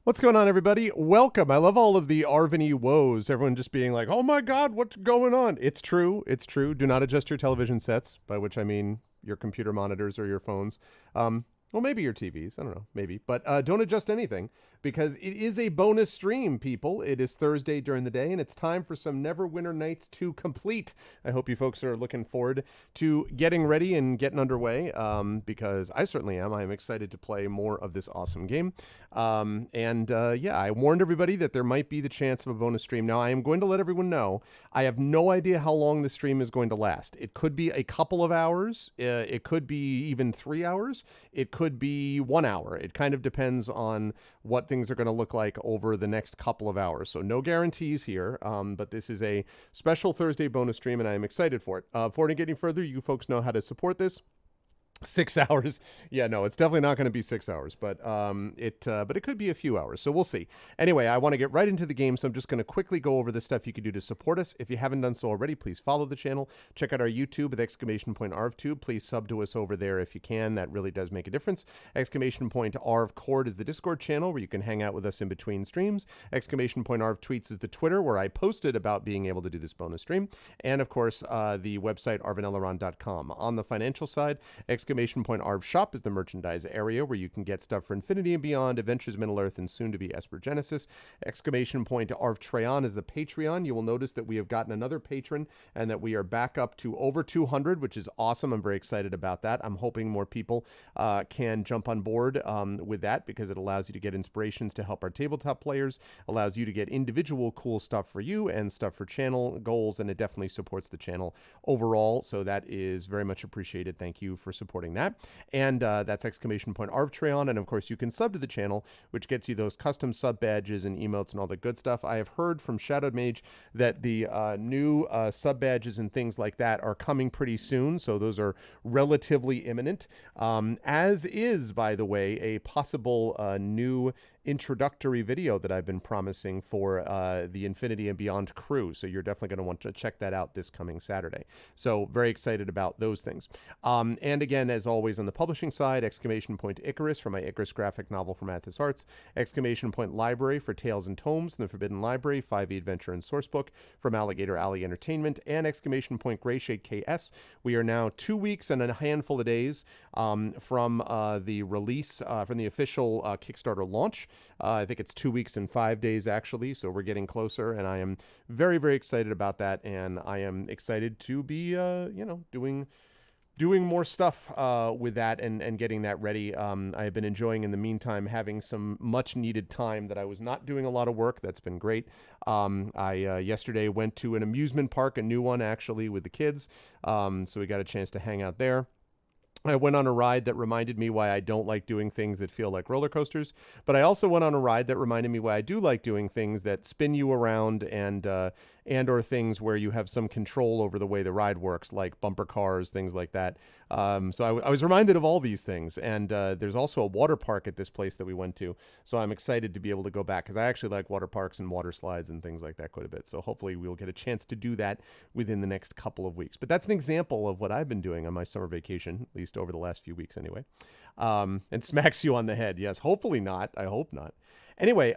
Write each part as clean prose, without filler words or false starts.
What's going on, everybody? Welcome. I love all of the Arvany woes. Everyone just being like, oh my God, what's going on? It's true. It's true. Do not adjust your television sets, by which I mean your computer monitors or your phones. Well, maybe your TVs. I don't know. Maybe. But don't adjust anything because it is a bonus stream, people. It is Thursday during the day, and it's time for some Neverwinter Nights 2 complete. I hope you folks are looking forward to getting ready and getting underway because I certainly am. I am excited to play more of this awesome game. Yeah, I warned everybody that there might be the chance of a bonus stream. Now, I am going to let everyone know I have no idea how long the stream is going to last. It could be a couple of hours. It could be even 3 hours. It could be 1 hour. It kind of depends on what things are going to look like over the next couple of hours. So no guarantees here, but this is a special Thursday bonus stream, and I am excited for it. Before I get any further, you folks know how to support this. 6 hours. Yeah, no, it's definitely not going to be 6 hours, but it could be a few hours. So we'll see. Anyway, I want to get right into the game, so I'm just going to quickly go over the stuff you can do to support us. If you haven't done so already, please follow the channel. Check out our YouTube with !ArvTube. Please sub to us over there if you can. That really does make a difference. !ArvCord is the Discord channel where you can hang out with us in between streams. !ArvTweets is the Twitter where I posted about being able to do this bonus stream. And of course, the website arvaneleron.com. On the financial side, !ArvShop is the merchandise area where you can get stuff for Infinity and Beyond, Adventures Middle-earth, and soon to be Esper Genesis. !ArvTreon is the Patreon. You will notice that we have gotten another patron and that we are back up to over 200, which is awesome. I'm very excited about that. I'm hoping more people can jump on board with that because it allows you to get inspirations to help our tabletop players, allows you to get individual cool stuff for you and stuff for channel goals, and it definitely supports the channel overall. So that is very much appreciated. Thank you for supporting that. And that's !ArvTreon. And of course, you can sub to the channel, which gets you those custom sub badges and emotes and all that good stuff. I have heard from Shadowed Mage that the new sub badges and things like that are coming pretty soon. So those are relatively imminent. As is, by the way, a possible new introductory video that I've been promising for the Infinity and Beyond crew. So you're definitely going to want to check that out this coming Saturday. So very excited about those things. And again, as always, on the publishing side, !Icarus for my Icarus graphic novel from Athos Arts, !Library for Tales and Tomes from the Forbidden Library, 5e Adventure and Sourcebook from Alligator Alley Entertainment, and !Grayshade KS. We are now 2 weeks and a handful of days from the release, from the official Kickstarter launch. I think it's 2 weeks and 5 days, actually, so we're getting closer, and I am very, very excited about that, and I am excited to be, doing more stuff with that and getting that ready. I have been enjoying, in the meantime, having some much needed time that I was not doing a lot of work. That's been great. I yesterday went to an amusement park, a new one actually, with the kids. So we got a chance to hang out there. I went on a ride that reminded me why I don't like doing things that feel like roller coasters, but I also went on a ride that reminded me why I do like doing things that spin you around and or things where you have some control over the way the ride works, like bumper cars, things like that. So I was reminded of all these things, and there's also a water park at this place that we went to, so I'm excited to be able to go back because I actually like water parks and water slides and things like that quite a bit. So hopefully we'll get a chance to do that within the next couple of weeks. But that's an example of what I've been doing on my summer vacation, at least over the last few weeks anyway. And smacks you on the head. Yes, hopefully not. I hope not. Anyway,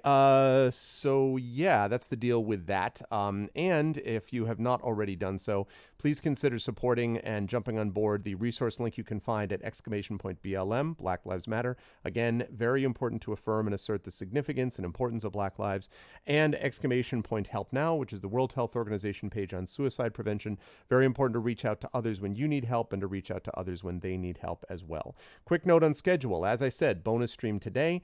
so yeah, that's the deal with that. And if you have not already done so, please consider supporting and jumping on board the resource link you can find at !BLM, Black Lives Matter. Again, very important to affirm and assert the significance and importance of Black lives. And !Help Now, which is the World Health Organization page on suicide prevention. Very important to reach out to others when you need help and to reach out to others when they need help as well. Quick note on schedule. As I said, bonus stream today.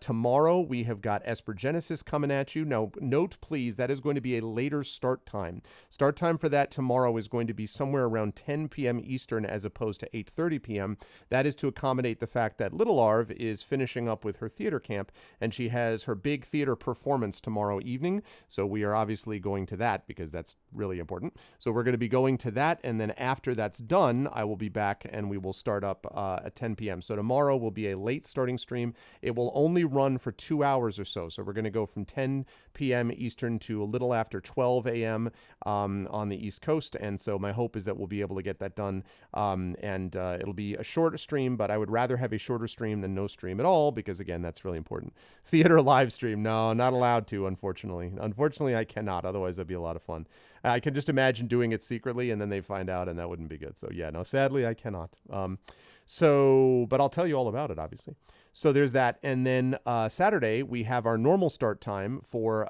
Tomorrow, we have got Esper Genesis coming at you. Now, note, please, that is going to be a later start time. Start time for that tomorrow is going to be somewhere around 10 p.m. Eastern as opposed to 8:30 p.m. That is to accommodate the fact that Little Arv is finishing up with her theater camp, and she has her big theater performance tomorrow evening. So we are obviously going to that because that's really important. So we're going to be going to that, and then after that's done, I will be back and we will start up at 10 p.m. So tomorrow will be a late starting stream. It will only run for 2 hours hours or so. So we're going to go from 10 p.m. Eastern to a little after 12 a.m. On the East Coast. And so my hope is that we'll be able to get that done. And it'll be a short stream, but I would rather have a shorter stream than no stream at all, because again, that's really important. Theater live stream. No, not allowed to, unfortunately. Unfortunately, I cannot. Otherwise, that'd be a lot of fun. I can just imagine doing it secretly and then they find out, and that wouldn't be good. So yeah, no, sadly, I cannot. But I'll tell you all about it, obviously. So there's that. And then Saturday, we have our normal start time for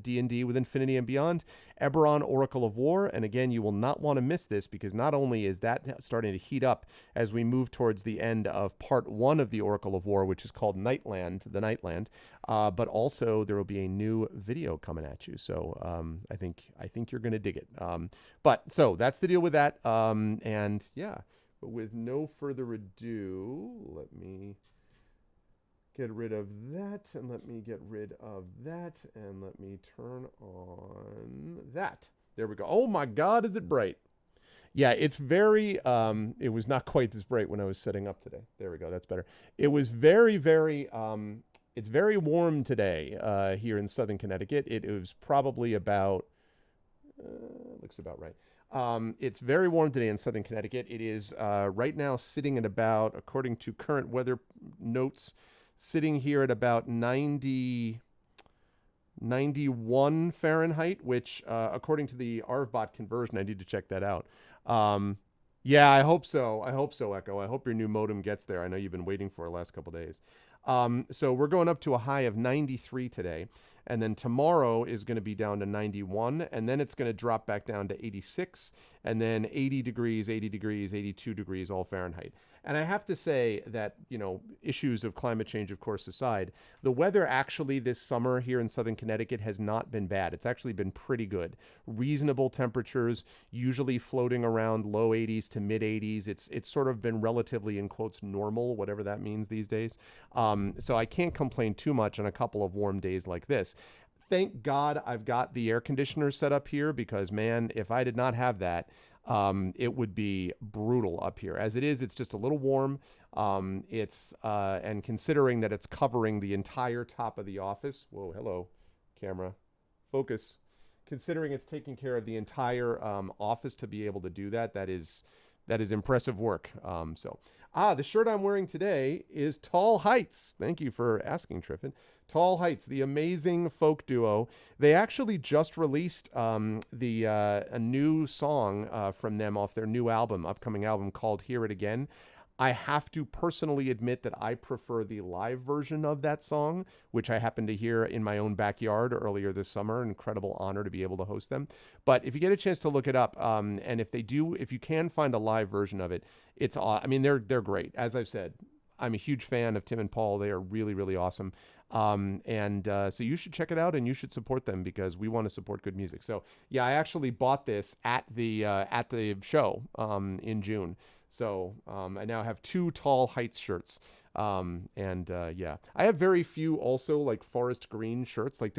D&D with Infinity and Beyond, Eberron, Oracle of War. And again, you will not want to miss this, because not only is that starting to heat up as we move towards the end of part 1 of the Oracle of War, which is called Nightland, the Nightland, but also there will be a new video coming at you. So I think you're going to dig it. But so that's the deal with that. And yeah. But with no further ado, let me get rid of that, and let me get rid of that, and let me turn on that. There we go. Oh my God, is it bright? Yeah, it's very, it was not quite this bright when I was setting up today. There we go, that's better. It was very, very, it's very warm today here in Southern Connecticut. It was probably about, looks about right. It's very warm today in Southern Connecticut. It is right now sitting at about, according to current weather notes, sitting here at about 91 Fahrenheit, which according to the ARVBot conversion, I need to check that out. Yeah, I hope so. I hope so, Echo. I hope your new modem gets there. I know you've been waiting for it the last couple days. So we're going up to a high of 93 today. And then tomorrow is going to be down to 91. And then it's going to drop back down to 86. And then 80 degrees, 80 degrees, 82 degrees, all Fahrenheit. And I have to say that, you know, issues of climate change, of course, aside, the weather actually this summer here in Southern Connecticut has not been bad. It's actually been pretty good. Reasonable temperatures, usually floating around low 80s to mid 80s. It's sort of been relatively, in quotes, normal, whatever that means these days. So I can't complain too much on a couple of warm days like this. Thank God I've got the air conditioner set up here, because, man, if I did not have that, it would be brutal up here. As it is, it's just a little warm. And considering that it's covering the entire top of the office. Whoa, hello, camera. Focus. Considering it's taking care of the entire office to be able to do that, that is impressive work. The shirt I'm wearing today is Tall Heights. Thank you for asking, Triffin. Tall Heights, the amazing folk duo. They actually just released a new song from them off their new album, upcoming album called Hear It Again. I have to personally admit that I prefer the live version of that song, which I happened to hear in my own backyard earlier this summer. Incredible honor to be able to host them. But if you get a chance to look it up, and if you can find a live version of it, they're great. As I've said, I'm a huge fan of Tim and Paul. They are really, really awesome. So you should check it out, and you should support them, because we want to support good music. So yeah, I actually bought this at the show in June. So I now have 2 Tall Heights shirts. Yeah, I have very few also like forest green shirts. Like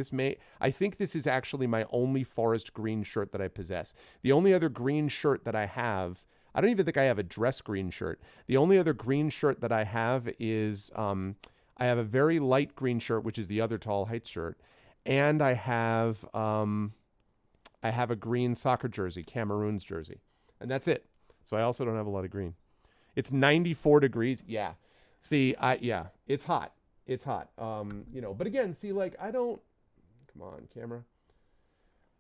I think this is actually my only forest green shirt that I possess. The only other green shirt that I have, I don't even think I have a dress green shirt. The only other green shirt that I have is, I have a very light green shirt, which is the other Tall Heights shirt. And I have a green soccer jersey, Cameroon's jersey. And that's it. So I also don't have a lot of green. It's 94 degrees. Yeah. See, it's hot. It's hot. But again, see, like, come on, camera.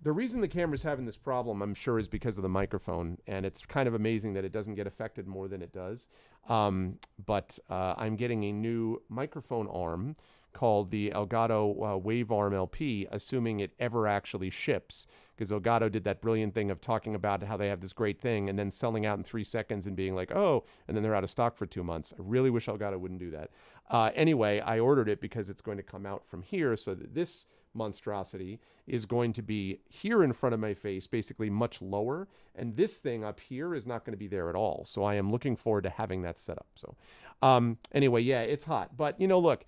The reason the camera's having this problem, I'm sure, is because of the microphone, and it's kind of amazing that it doesn't get affected more than it does. But I'm getting a new microphone arm called the Elgato Wave Arm LP, assuming it ever actually ships, because Elgato did that brilliant thing of talking about how they have this great thing and then selling out in 3 seconds and being like, oh, and then they're out of stock for 2 months. I really wish Elgato wouldn't do that. Anyway, I ordered it because it's going to come out from here, so that this monstrosity is going to be here in front of my face, basically much lower, and this thing up here is not going to be there at all. So I am looking forward to having that set up. So anyway, yeah, it's hot, but look,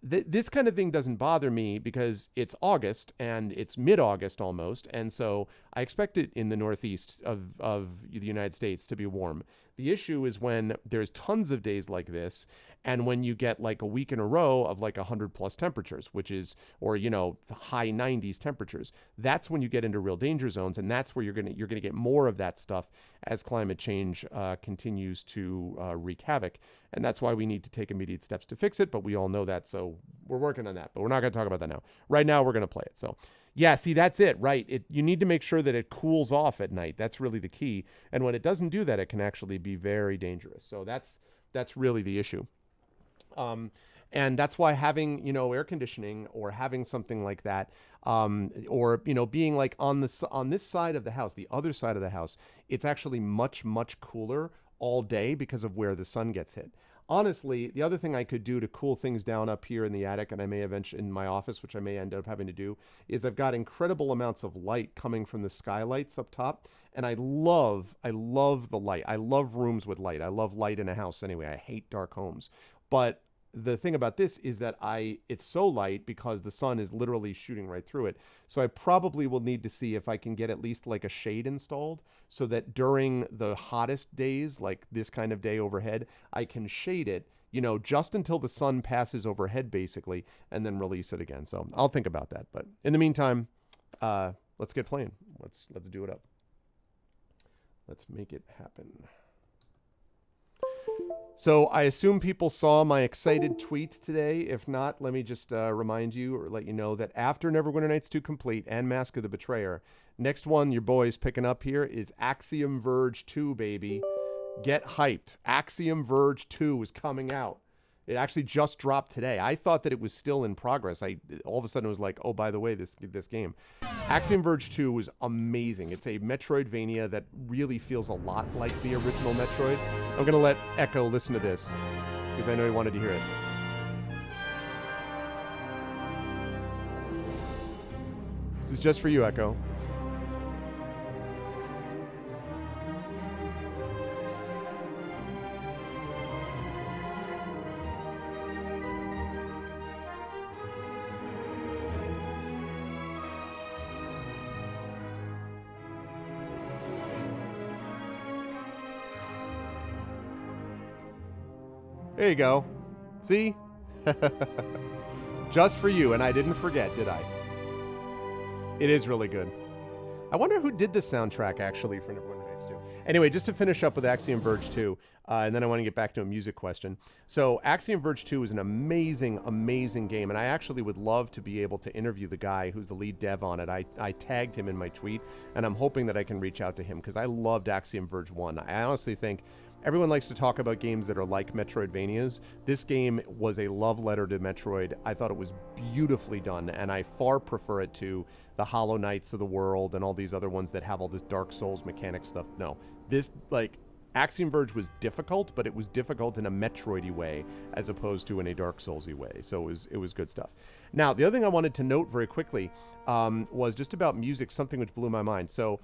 this kind of thing doesn't bother me because it's August and it's mid-August almost, and so I expect it in the Northeast of the United States to be warm. The issue is when there's tons of days like this, And when you get like a week in a row of like 100 plus temperatures, which is, or, high 90s temperatures, that's when you get into real danger zones. And that's where you're going to get more of that stuff as climate change continues to wreak havoc. And that's why we need to take immediate steps to fix it. But we all know that. So we're working on that. But we're not going to talk about that now. Right now, we're going to play it. So yeah, see, that's it, right? You need to make sure that it cools off at night. That's really the key. And when it doesn't do that, it can actually be very dangerous. So that's really the issue. And that's why having, air conditioning or having something like that, or, being like on this side of the house, the other side of the house, it's actually much, much cooler all day because of where the sun gets hit. Honestly, the other thing I could do to cool things down up here in the attic, and I may eventually in my office, which I may end up having to do, is I've got incredible amounts of light coming from the skylights up top. And I love the light. I love rooms with light. I love light in a house anyway. I hate dark homes. But the thing about this is that it's so light because the sun is literally shooting right through it. So I probably will need to see if I can get at least like a shade installed so that during the hottest days, like this kind of day overhead, I can shade it, just until the sun passes overhead basically, and then release it again. So I'll think about that. But in the meantime, let's get playing. Let's do it up. Let's make it happen. So I assume people saw my excited tweet today. If not, let me just remind you or let you know that after Neverwinter Nights 2 Complete and Mask of the Betrayer, next one your boy's picking up here is Axiom Verge 2, baby. Get hyped. Axiom Verge 2 is coming out. It actually just dropped today. I thought that it was still in progress. All of a sudden it was like, oh, by the way, this game. Axiom Verge 2 was amazing. It's a Metroidvania that really feels a lot like the original Metroid. I'm going to let Echo listen to this because I know he wanted to hear it. This is just for you, Echo. There you go. See? Just for you, and I didn't forget, did I? It is really good. I wonder who did the soundtrack, actually, for Neverwinter Nights 2. Anyway, just to finish up with Axiom Verge 2, and then I want to get back to a music question. So Axiom Verge 2 is an amazing, amazing game, and I actually would love to be able to interview the guy who's the lead dev on it. I tagged him in my tweet, and I'm hoping that I can reach out to him, because I loved Axiom Verge 1. I honestly think everyone likes to talk about games that are like Metroidvanias. This game was a love letter to Metroid. I thought it was beautifully done, and I far prefer it to the Hollow Knights of the world and all these other ones that have all this Dark Souls mechanic stuff. No, this, Axiom Verge was difficult, but it was difficult in a Metroidy way as opposed to in a Dark Soulsy way. So it was good stuff. Now, the other thing I wanted to note very quickly was just about music, something which blew my mind. So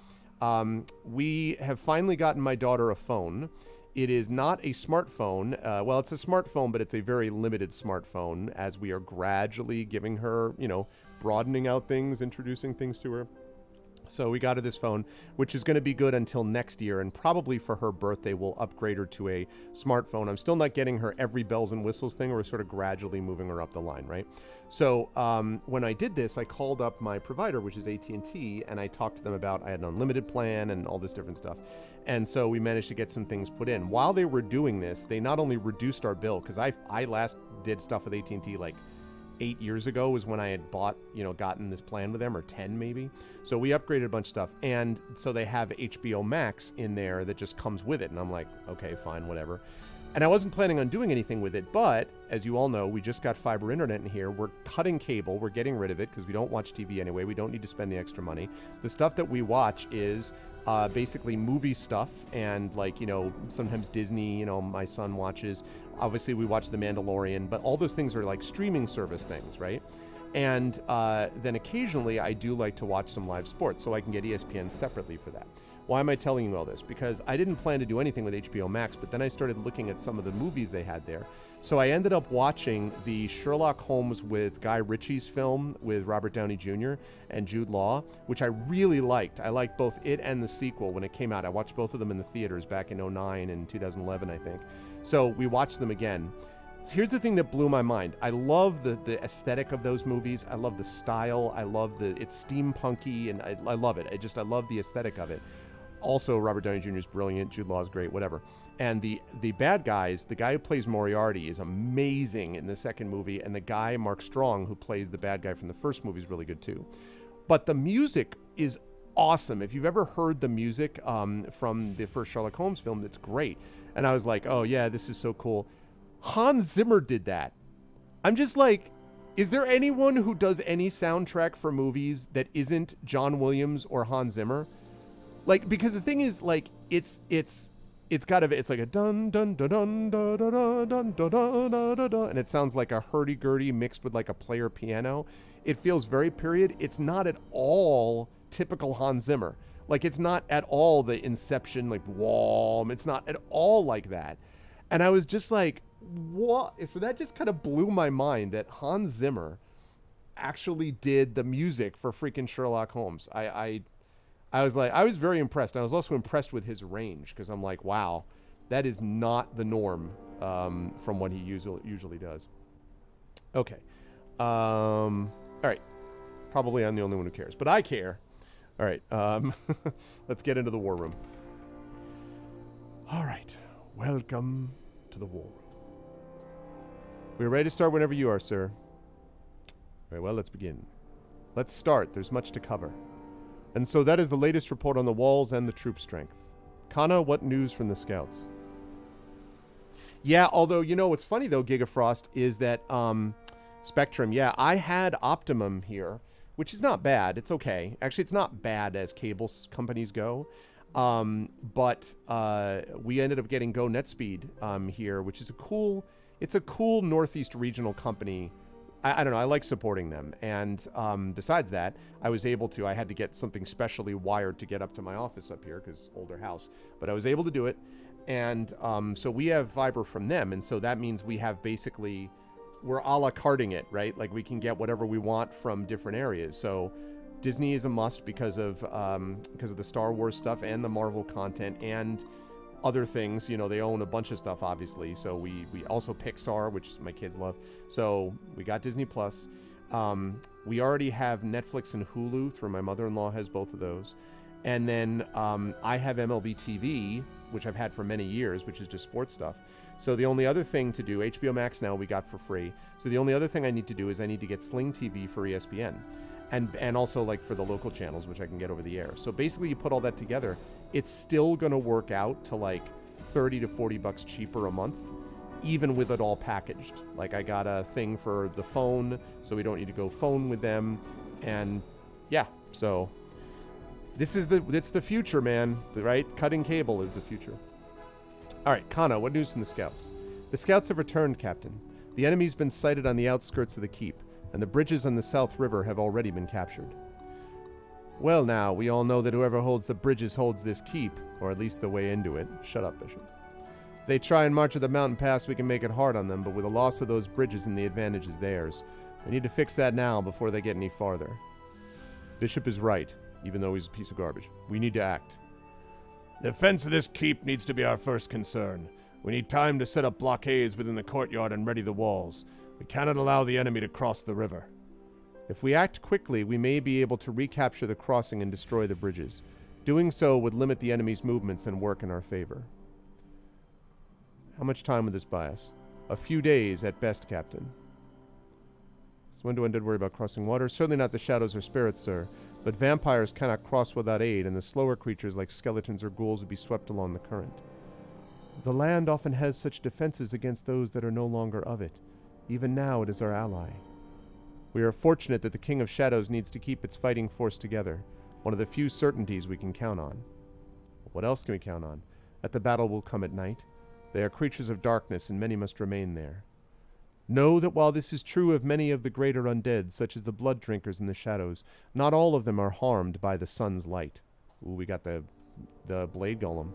we have finally gotten my daughter a phone. It is not a smartphone. Well, it's a smartphone, but it's a very limited smartphone as we are gradually giving her, broadening out things, introducing things to her. So we got her this phone, which is going to be good until next year, and probably for her birthday, we'll upgrade her to a smartphone. I'm still not getting her every bells and whistles thing. We're sort of gradually moving her up the line, right? So when I did this, I called up my provider, which is AT&T, and I talked to them about I had an unlimited plan and all this different stuff. And so we managed to get some things put in. While they were doing this, they not only reduced our bill, because I last did stuff with AT&T like 8 years ago was when I had gotten this plan with them, or 10 maybe. So we upgraded a bunch of stuff. And so they have HBO Max in there that just comes with it. And I'm like, okay, fine, whatever. And I wasn't planning on doing anything with it. But as you all know, we just got fiber internet in here. We're cutting cable. We're getting rid of it because we don't watch TV anyway. We don't need to spend the extra money. The stuff that we watch is basically movie stuff and sometimes Disney, my son watches. Obviously we watch The Mandalorian, but all those things are like streaming service things, right? And then occasionally I do like to watch some live sports, so I can get ESPN separately for that. Why am I telling you all this? Because I didn't plan to do anything with HBO Max, but then I started looking at some of the movies they had there. So I ended up watching the Sherlock Holmes with Guy Ritchie's film with Robert Downey Jr. and Jude Law, which I really liked. I liked both it and the sequel when it came out. I watched both of them in the theaters back in 2009 and 2011, I think. So we watched them again. Here's the thing that blew my mind. I love the aesthetic of those movies. I love the style. I love it's steampunky, and I love it. I love the aesthetic of it. Also, Robert Downey Jr. is brilliant. Jude Law is great. Whatever. And the bad guys, the guy who plays Moriarty is amazing in the second movie, and the guy Mark Strong who plays the bad guy from the first movie is really good too. But the music is awesome. If you've ever heard the music from the first Sherlock Holmes film, it's great. And I was like, oh yeah, this is so cool. Hans Zimmer did that. I'm just like, is there anyone who does any soundtrack for movies that isn't John Williams or Hans Zimmer? Like, because the thing is, like, it's like a dun dun dun dun dun dun dun dun dun dun dun, and it sounds like a hurdy-gurdy mixed with like a player piano. It feels very period. It's not at all typical Hans Zimmer. Like, it's not at all the Inception, like, wham. It's not at all like that. And I was just like, what? So that just kind of blew my mind that Hans Zimmer actually did the music for freaking Sherlock Holmes. I was like, I was very impressed. I was also impressed with his range, because I'm like, wow, that is not the norm from what he usually does. Okay. All right. Probably I'm the only one who cares, but I care. All right. Let's get into the war room. All right. Welcome to the war room. We're ready to start whenever you are, sir. Very well, let's begin. Let's start. There's much to cover. And so that is the latest report on the walls and the troop strength. Kana, what news from the scouts? Yeah, although, you know, what's funny, though, Gigafrost, is that Spectrum, yeah, I had Optimum here, which is not bad. It's okay. Actually, it's not bad as cable companies go. But we ended up getting Go NetSpeed here, which is it's a cool Northeast regional company. I don't know. I like supporting them. And besides that, I had to get something specially wired to get up to my office up here because older house. But I was able to do it. And so we have fiber from them. And so that means we have we're a la carting it, right? Like we can get whatever we want from different areas. So Disney is a must because of the Star Wars stuff and the Marvel content and other things. You know, they own a bunch of stuff, obviously. So we also Pixar, which my kids love. So we got Disney Plus. We already have Netflix and Hulu through my mother-in-law has both of those. And then I have MLB TV, which I've had for many years, which is just sports stuff. So the only other thing to do, HBO Max now we got for free. So the only other thing I need to do is I need to get Sling TV for ESPN. And also like for the local channels, which I can get over the air. So basically you put all that together, it's still going to work out to like $30 to $40 cheaper a month, even with it all packaged. Like I got a thing for the phone, so we don't need to go phone with them. And yeah, so it's the future, man, right? Cutting cable is the future. All right, Kana, what news from the scouts? The scouts have returned, Captain. The enemy's been sighted on the outskirts of the keep, and the bridges on the South River have already been captured. Well now, we all know that whoever holds the bridges holds this keep, or at least the way into it. Shut up, Bishop. If they try and march at the mountain pass, we can make it hard on them, but with the loss of those bridges and the advantage is theirs. We need to fix that now before they get any farther. Bishop is right, even though he's a piece of garbage. We need to act. The defense of this keep needs to be our first concern. We need time to set up blockades within the courtyard and ready the walls. We cannot allow the enemy to cross the river. If we act quickly, we may be able to recapture the crossing and destroy the bridges. Doing so would limit the enemy's movements and work in our favor. How much time would this buy us? A few days at best, Captain. So when do I need to worry about crossing water? Certainly not the shadows or spirits, sir. But vampires cannot cross without aid, and the slower creatures like skeletons or ghouls would be swept along the current. The land often has such defenses against those that are no longer of it. Even now it is our ally. We are fortunate that the King of Shadows needs to keep its fighting force together, one of the few certainties we can count on. What else can we count on? That the battle will come at night. They are creatures of darkness, and many must remain there. Know that while this is true of many of the greater undead, such as the blood drinkers in the shadows, not all of them are harmed by the sun's light. Ooh, we got the blade golem.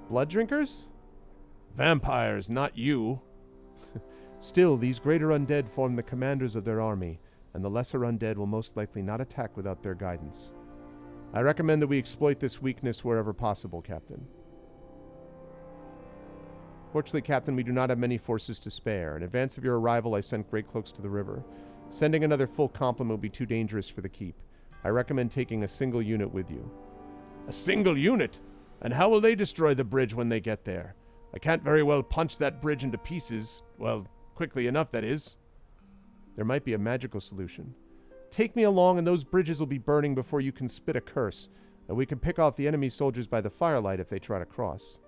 Blood drinkers? Vampires, not you. Still, these greater undead form the commanders of their army, and the lesser undead will most likely not attack without their guidance. I recommend that we exploit this weakness wherever possible, Captain. Fortunately, Captain, we do not have many forces to spare. In advance of your arrival, I sent great cloaks to the river. Sending another full complement would be too dangerous for the keep. I recommend taking a single unit with you. A single unit? And how will they destroy the bridge when they get there? I can't very well punch that bridge into pieces. Well, quickly enough, that is. There might be a magical solution. Take me along and those bridges will be burning before you can spit a curse. And we can pick off the enemy soldiers by the firelight if they try to cross.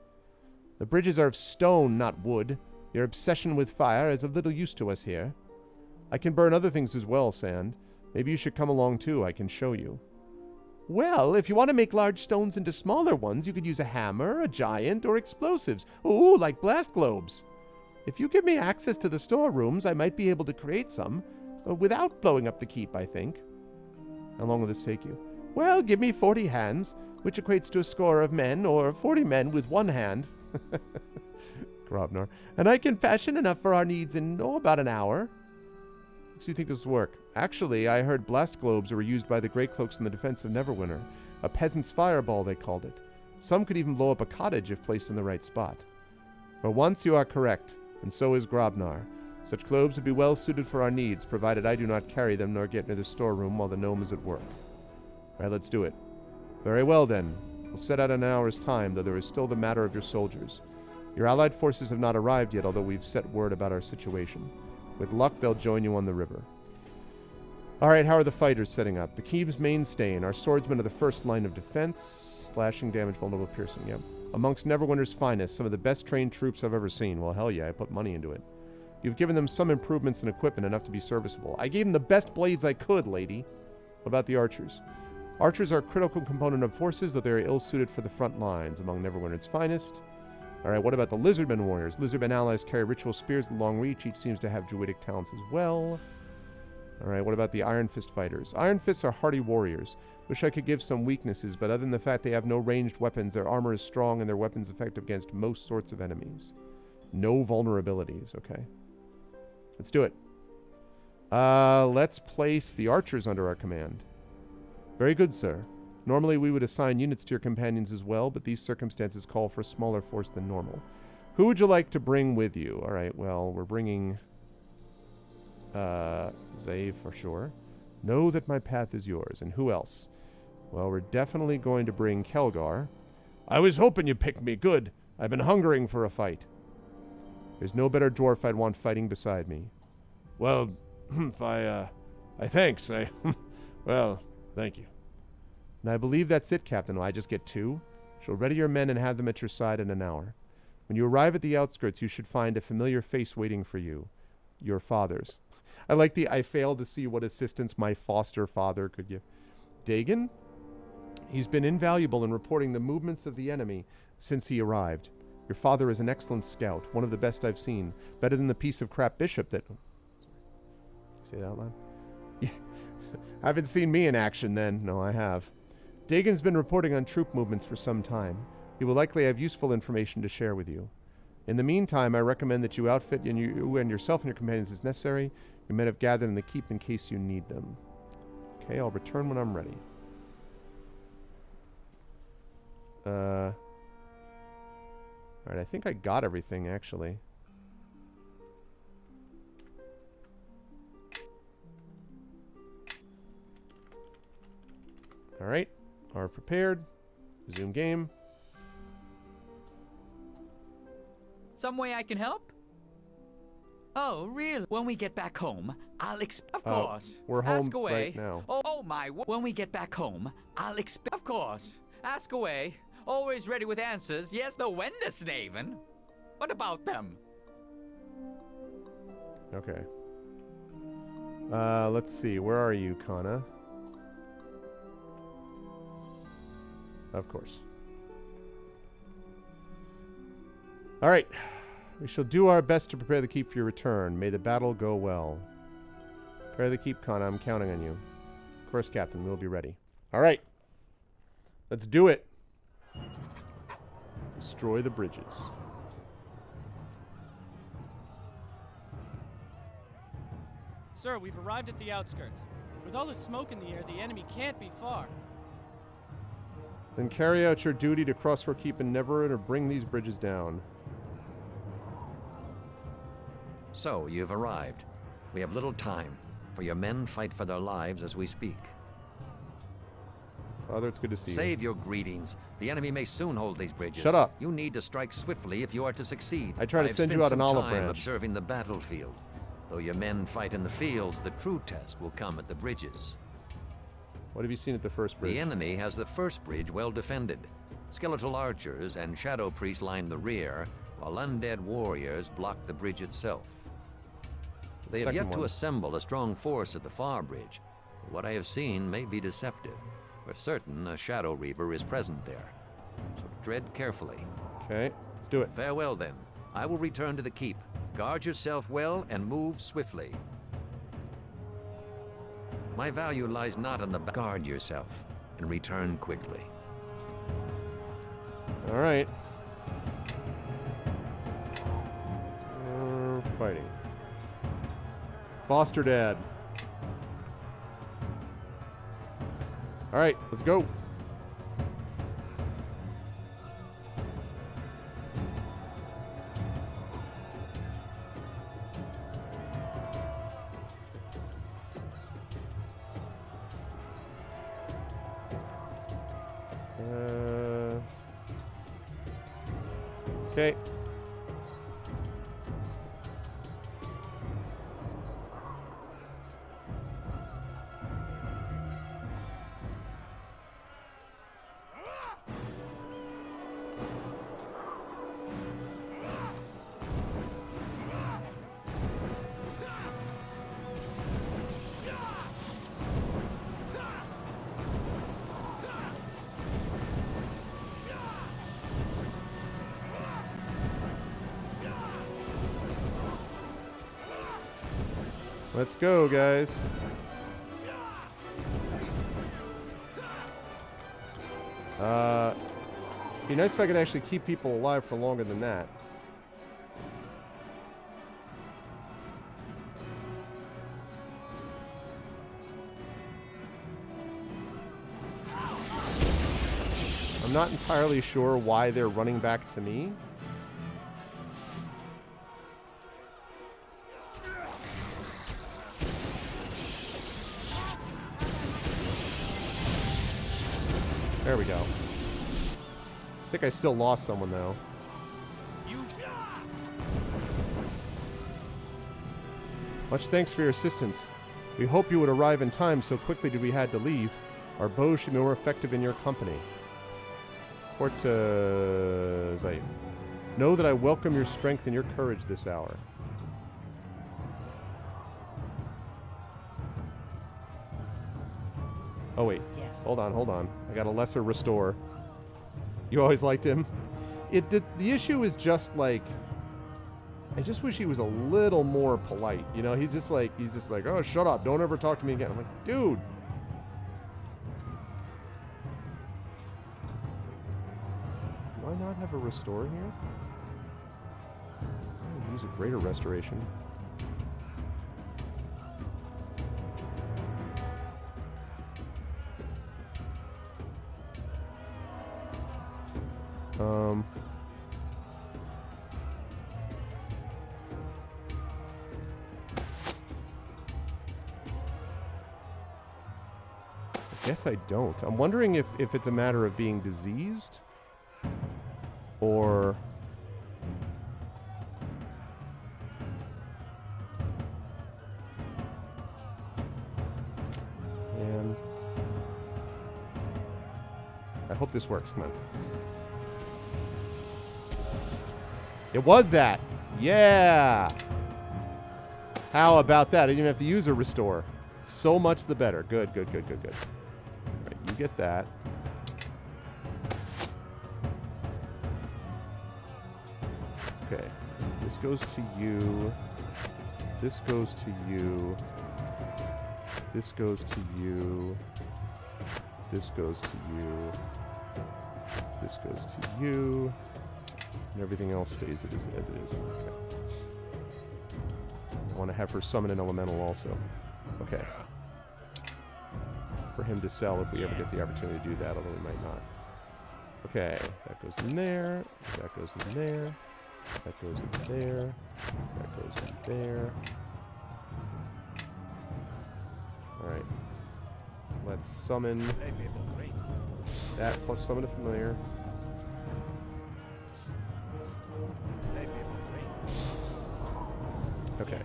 The bridges are of stone, not wood. Your obsession with fire is of little use to us here. I can burn other things as well, Sand. Maybe you should come along too. I can show you. Well, if you want to make large stones into smaller ones, you could use a hammer, a giant, or explosives. Ooh, like blast globes. If you give me access to the storerooms, I might be able to create some. Without blowing up the keep, I think. How long will this take you? Well, give me 40 hands, which equates to a score of men, or 40 men with one hand. Grobnar. And I can fashion enough for our needs in, about an hour. Do you think this will work? Actually, I heard blast globes were used by the Grey Cloaks in the defense of Neverwinter. A peasant's fireball, they called it. Some could even blow up a cottage if placed in the right spot. For once, you are correct, and so is Grobnar. Such globes would be well suited for our needs, provided I do not carry them nor get near the storeroom while the gnome is at work. All right, let's do it. Very well, then. We'll set out in an hour's time, though there is still the matter of your soldiers. Your allied forces have not arrived yet, although we've set word about our situation. With luck, they'll join you on the river. All right, how are the fighters setting up? The keep's mainstay. Our swordsmen are the first line of defense. Slashing damage, vulnerable, piercing. Yep. Amongst Neverwinter's finest, some of the best trained troops I've ever seen. Well, hell yeah, I put money into it. You've given them some improvements in equipment, enough to be serviceable. I gave them the best blades I could, lady. What about the archers? Archers are a critical component of forces, though they are ill-suited for the front lines. Among Neverwinter's finest. All right, what about the Lizardmen warriors? Lizardmen allies carry ritual spears with long reach. Each seems to have druidic talents as well. All right, what about the Iron Fist fighters? Iron Fists are hardy warriors. Wish I could give some weaknesses, but other than the fact they have no ranged weapons, their armor is strong and their weapons effective against most sorts of enemies. No vulnerabilities, okay. Let's do it. Let's place the archers under our command. Very good, sir. Normally we would assign units to your companions as well, but these circumstances call for a smaller force than normal. Who would you like to bring with you? All right, well, we're bringing Zave for sure. Know that my path is yours. And who else? Well, we're definitely going to bring Kelgar. I was hoping you picked me. Good. I've been hungering for a fight. There's no better dwarf I'd want fighting beside me. Well, thanks. Well, thank you. And I believe that's it, Captain. I just get 2. Shall ready your men and have them at your side in an hour. When you arrive at the outskirts, you should find a familiar face waiting for you. Your father's. I like I failed to see what assistance my foster father could give. Dagon? He's been invaluable in reporting the movements of the enemy since he arrived. Your father is an excellent scout, one of the best I've seen. Better than the piece of crap bishop that... Say that out loud? Yeah. Haven't seen me in action then. No, I have. Dagon's been reporting on troop movements for some time. He will likely have useful information to share with you. In the meantime, I recommend that you outfit you and yourself and your companions as necessary. Your men have gathered in the keep in case you need them. Okay, I'll return when I'm ready. Alright, I think I got everything, actually. Alright, are prepared. Resume game. Some way I can help? Oh, really? When we get back home, I'll Of course. We're home Ask away. right now. Oh my. When we get back home, I'll Of course. Ask away. Always ready with answers. Yes, the Wendersnaven. What about them? Okay. Let's see. Where are you, Kana? Of course. All right. We shall do our best to prepare the keep for your return. May the battle go well. Prepare the keep, Kana. I'm counting on you. Of course, Captain. We'll be ready. All right. Let's do it. Destroy the bridges. Sir, we've arrived at the outskirts. With all the smoke in the air, the enemy can't be far. Then carry out your duty to cross our keep and never bring these bridges down. So, you've arrived. We have little time, for your men fight for their lives as we speak. Father, it's good to see you. Save your greetings. The enemy may soon hold these bridges. Shut up. You need to strike swiftly if you are to succeed. I try to send you out an olive branch. Observing the battlefield. Though your men fight in the fields, the true test will come at the bridges. What have you seen at the first bridge? The enemy has the first bridge well defended. Skeletal archers and shadow priests line the rear, while undead warriors block the bridge itself. They have yet to assemble a strong force at the far bridge. What I have seen may be deceptive. For certain, a Shadow Reaver is present there. So tread carefully. Okay, let's do it. Farewell, then. I will return to the keep. Guard yourself well and move swiftly. My value lies not in the guard yourself and return quickly. All right. We're fighting. Foster dad. All right, let's go. Okay. Let's go, guys. Be nice if I could actually keep people alive for longer than that. I'm not entirely sure why they're running back to me. There we go. I think I still lost someone, though. Much thanks for your assistance. We hope you would arrive in time, so quickly did we had to leave. Our bows should be more effective in your company. Port to Zaif. Know that I welcome your strength and your courage this hour. Oh, wait. Yes. Hold on. I got a lesser restore. You always liked him? The issue is just, like... I just wish he was a little more polite. You know, he's just like, oh, shut up. Don't ever talk to me again. I'm like, dude. Do I not have a restore here? I'm gonna use a greater restoration. I guess I don't. I'm wondering if it's a matter of being diseased or... And I hope this works. Come on. It was that. Yeah. How about that? I didn't even have to use a restore. So much the better. Good. All right, you get that. Okay. This goes to you. This goes to you. This goes to you. This goes to you. This goes to you. And everything else stays as it is. Okay. I want to have her summon an elemental also. Okay. For him to sell if we ever get the opportunity to do that, although we might not. Okay. That goes in there. That goes in there. That goes in there. That goes in there. Alright. Let's summon that plus summon a familiar. Okay.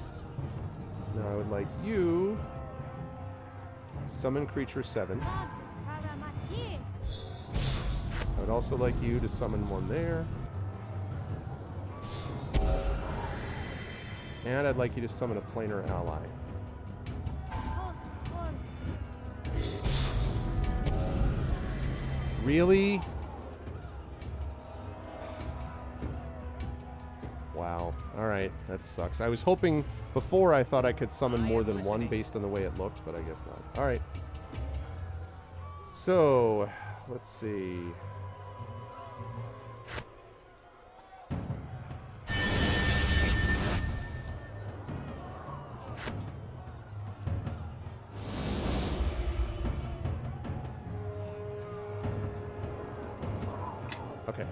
Now I would like you summon creature 7. I would also like you to summon one there. And I'd like you to summon a planar ally. Really? Wow. Alright, that sucks. I was hoping before I thought I could summon more than one based on the way it looked, but I guess not. Alright. So, let's see. Okay.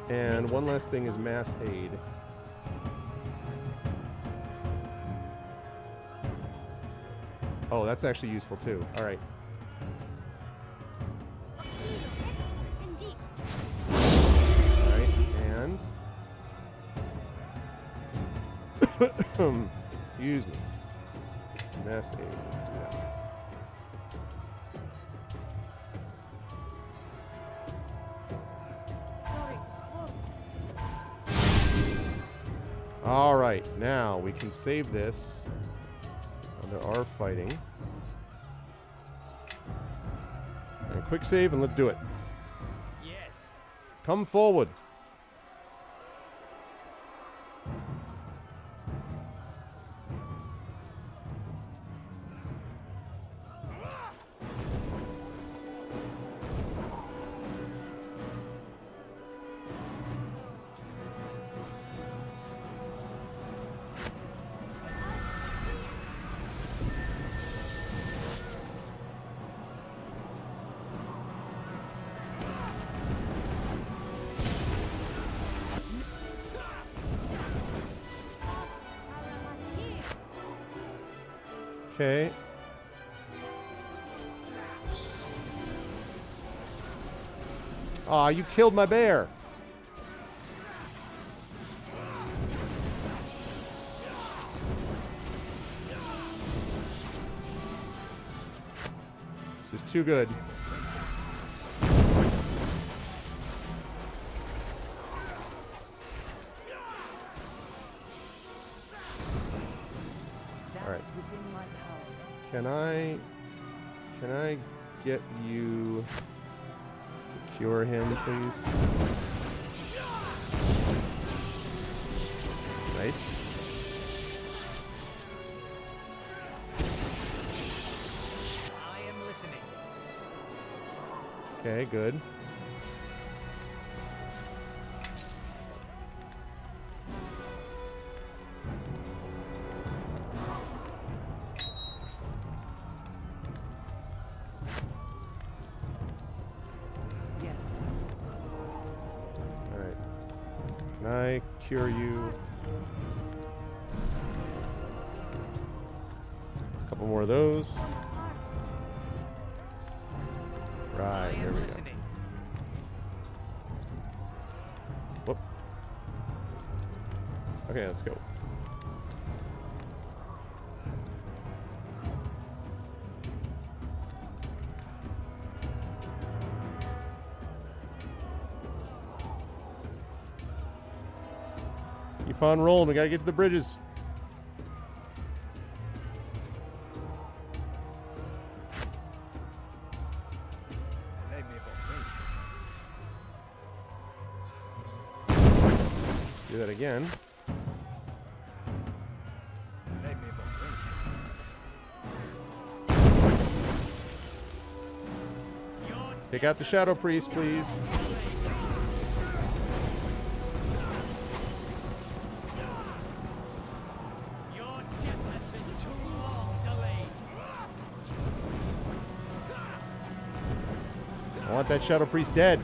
And one last thing is mass aid. Oh, that's actually useful too. All right. All right, and excuse me. Mass aid. Let's do that. All right, now we can save this under our fighting. And quick save, and let's do it. Yes. Come forward. Okay. Aw, you killed my bear. It's just too good. Can I get you to cure him, please? Nice. I am listening. Okay, good. Cure you. A couple more of those. Right, there we go. Whoop. Okay, let's go. Keep on rolling. We gotta get to the bridges. Do that again. Take out the Shadow Priest, please. I want that Shadow Priest dead.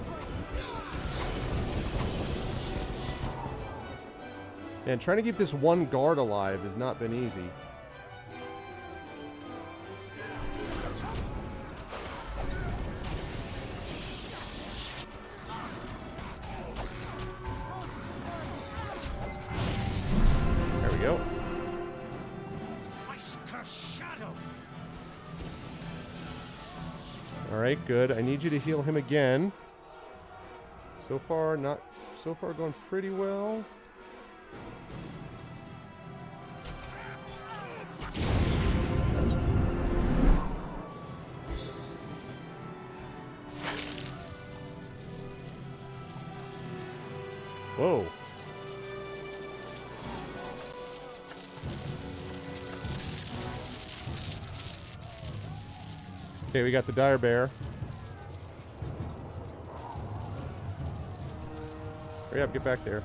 And trying to keep this one guard alive has not been easy. There we go. Alright, good. I need you to heal him again. So far going pretty well. Whoa. Okay, we got the dire bear. Hurry up, get back there.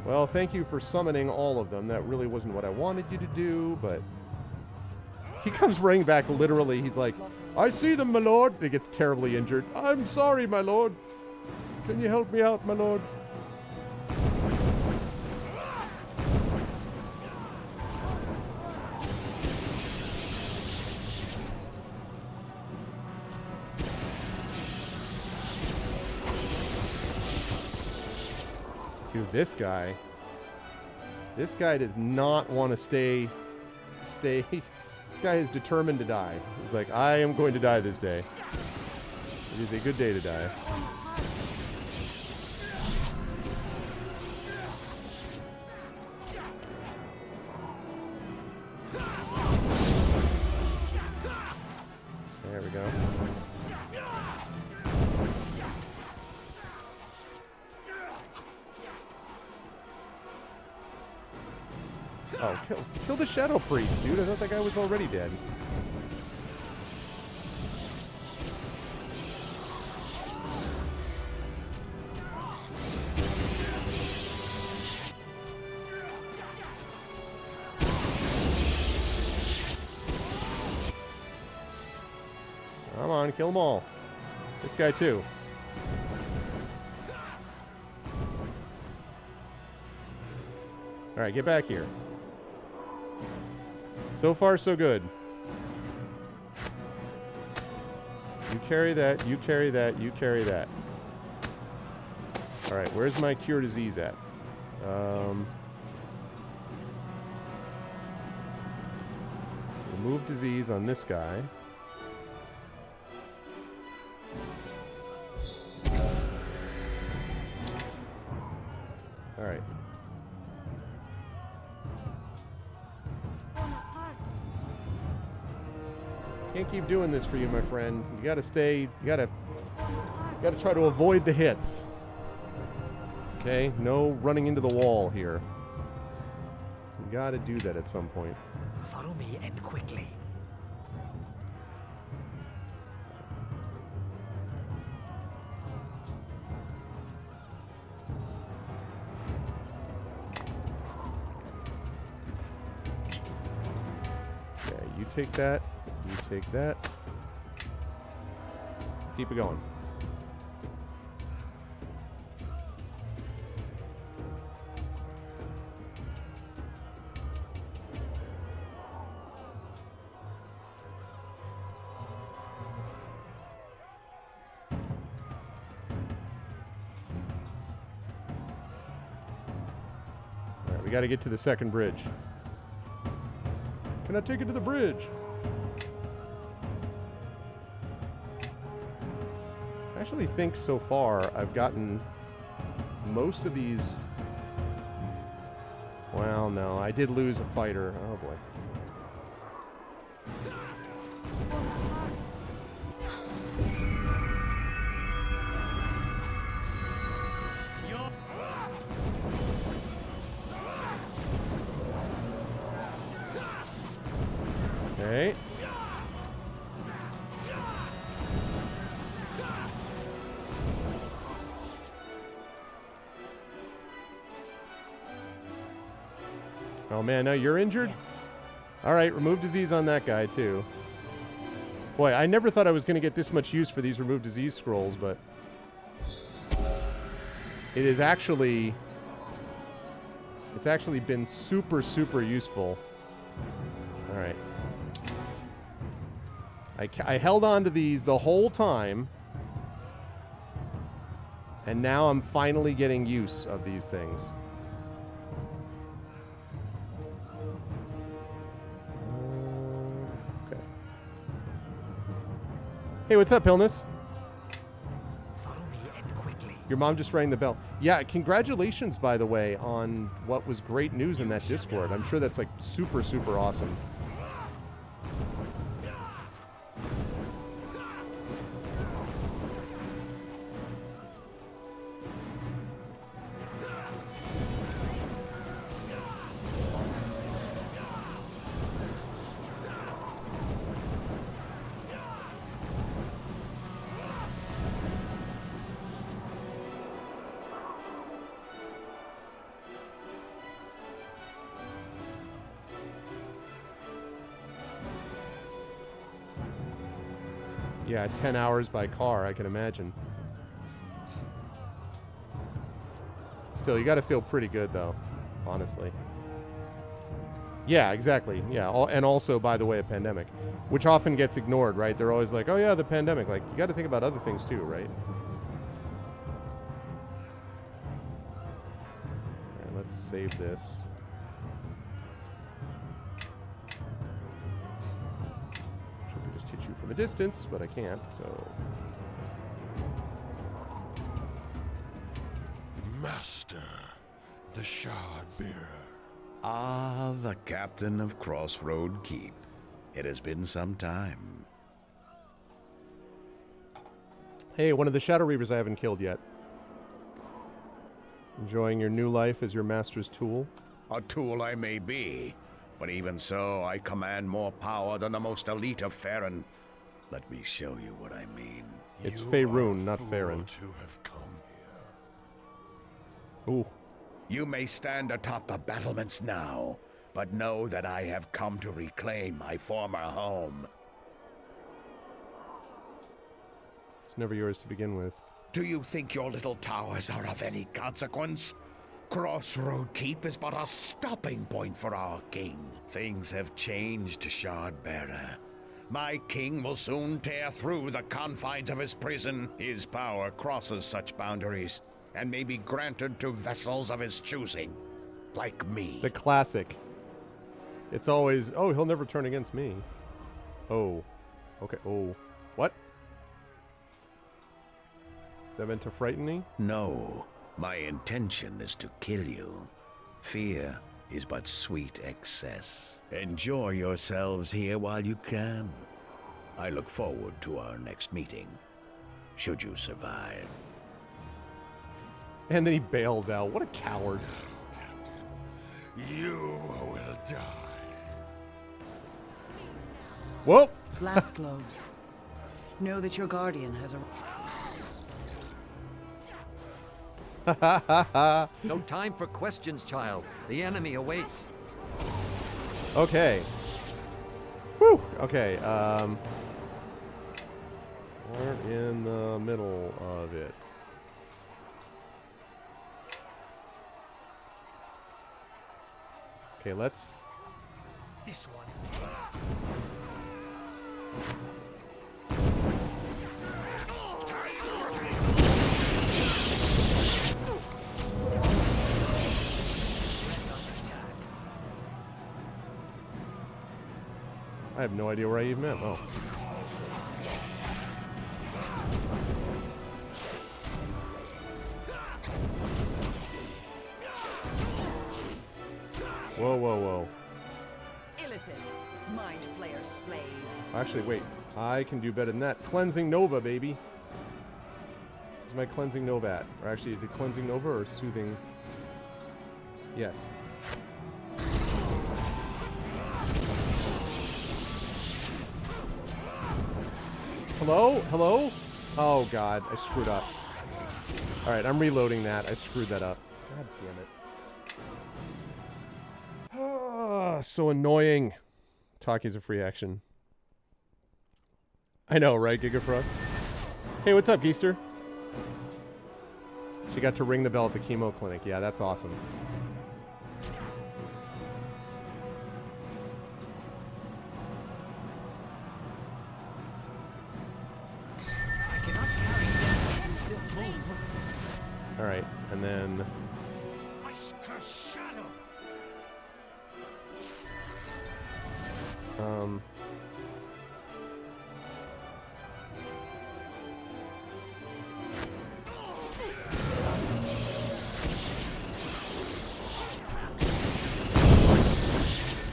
Well, thank you for summoning all of them. That really wasn't what I wanted you to do, but... He comes running back literally. He's like, I see them, my lord. He gets terribly injured. I'm sorry, my lord. Can you help me out, my lord? Dude, this guy does not want to stay. This guy is determined to die. He's like, I am going to die this day. It is a good day to die. There we go. Oh, kill the Shadow Priest, dude. I thought that guy was already dead. Come on, kill them all. This guy too. Alright, get back here. So far, so good. You carry that, you carry that, you carry that. Alright, where's my cure disease at? Remove disease on this guy. Alright. Can't keep doing this for you, my friend. You gotta stay, you gotta try to avoid the hits. Okay? No running into the wall here. You gotta do that at some point. Follow me and quickly. Okay, you take that. You take that. Let's keep it going. All right, we got to get to the second bridge. Can I take it to the bridge? I actually think so far I've gotten most of these. Well, no, I did lose a fighter. Oh boy. Okay. Oh man, now you're injured? Yes. Alright, remove disease on that guy too. Boy, I never thought I was going to get this much use for these remove disease scrolls, but it is actually... It's actually been super, super useful. All right. I held on to these the whole time, and now I'm finally getting use of these things. Okay. Hey, what's up, Illness? Follow me and quickly. Your mom just rang the bell. Yeah, congratulations, by the way, on what was great news in that Discord. I'm sure that's like super, super awesome. Yeah, 10 hours by car, I can imagine. Still, you got to feel pretty good, though, honestly. Yeah, exactly. Yeah, and also, by the way, a pandemic, which often gets ignored, right? They're always like, oh, yeah, the pandemic. Like, you got to think about other things, too, right? All right, let's save this. Hit you from a distance, but I can't, so... Master, the Shard Bearer. Ah, the captain of Crossroad Keep. It has been some time. Hey, one of the Shadow Reavers I haven't killed yet. Enjoying your new life as your master's tool? A tool I may be, but even so, I command more power than the most elite of Farron. Let me show you what I mean. It's Faerun, not Farron. To have come here. Ooh. You may stand atop the battlements now, but know that I have come to reclaim my former home. It's never yours to begin with. Do you think your little towers are of any consequence? Crossroad Keep is but a stopping point for our king. Things have changed, Shardbearer. My king will soon tear through the confines of his prison. His power crosses such boundaries, and may be granted to vessels of his choosing, like me. The classic. It's always, oh, he'll never turn against me. Oh. Okay, oh. What? Is that meant to frighten me? No. My intention is to kill you. Fear is but sweet excess. Enjoy yourselves here while you can. I look forward to our next meeting, should you survive. And then he bails out. What a coward. you will die. Whoa! Blast globes. Know that your guardian has a... No time for questions, child. The enemy awaits. Okay. Whew! Okay, we're in the middle of it. Okay, let's... This one. I have no idea where I even am. Oh. Whoa, whoa, whoa. Illithid, Mind Flayer's slave. Actually, wait. I can do better than that. Cleansing Nova, baby. Is my Cleansing Nova at? Or actually, is it Cleansing Nova or Soothing? Yes. Hello? Hello? Oh, God. I screwed up. Alright, I'm reloading that. I screwed that up. God damn it. Ah, so annoying. Taki's a free action. I know, right, Gigafrost? Hey, what's up, Geester? She got to ring the bell at the chemo clinic. Yeah, that's awesome. All right, and then...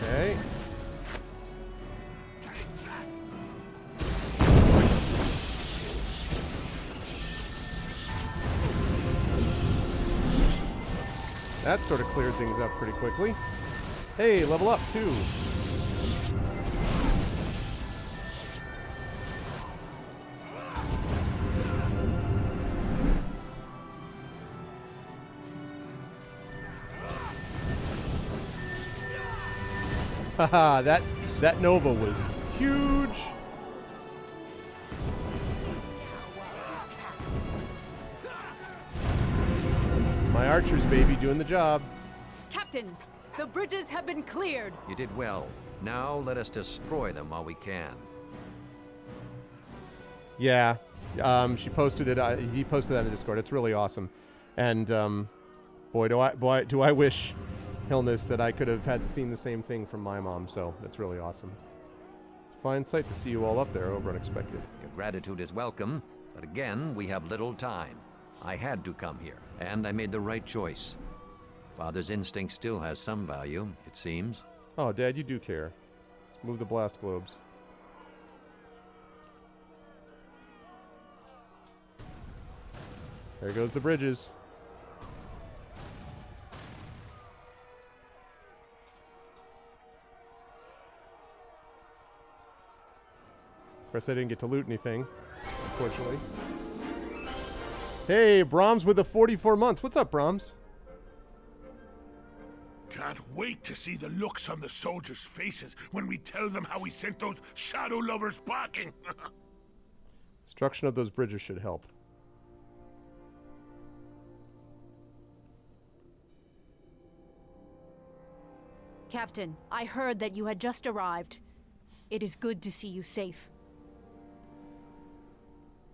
Okay. That sort of cleared things up pretty quickly. Hey, level up, too. Haha, that Nova was huge. My archers, baby, doing the job. Captain, the bridges have been cleared. You did well. Now let us destroy them while we can. Yeah, she posted it. He posted that in Discord. It's really awesome, and boy, do I wish, Hillness, that I could have seen the same thing from my mom. So that's really awesome. Fine sight to see you all up there over Unexpected. Your gratitude is welcome, but again, we have little time. I had to come here, and I made the right choice. Father's instinct still has some value, it seems. Oh, Dad, you do care. Let's move the blast globes. There goes the bridges. Of course, I didn't get to loot anything, unfortunately. Hey, Brahms with the 44 months. What's up, Brahms? Can't wait to see the looks on the soldiers' faces when we tell them how we sent those shadow lovers packing. Destruction of those bridges should help. Captain, I heard that you had just arrived. It is good to see you safe.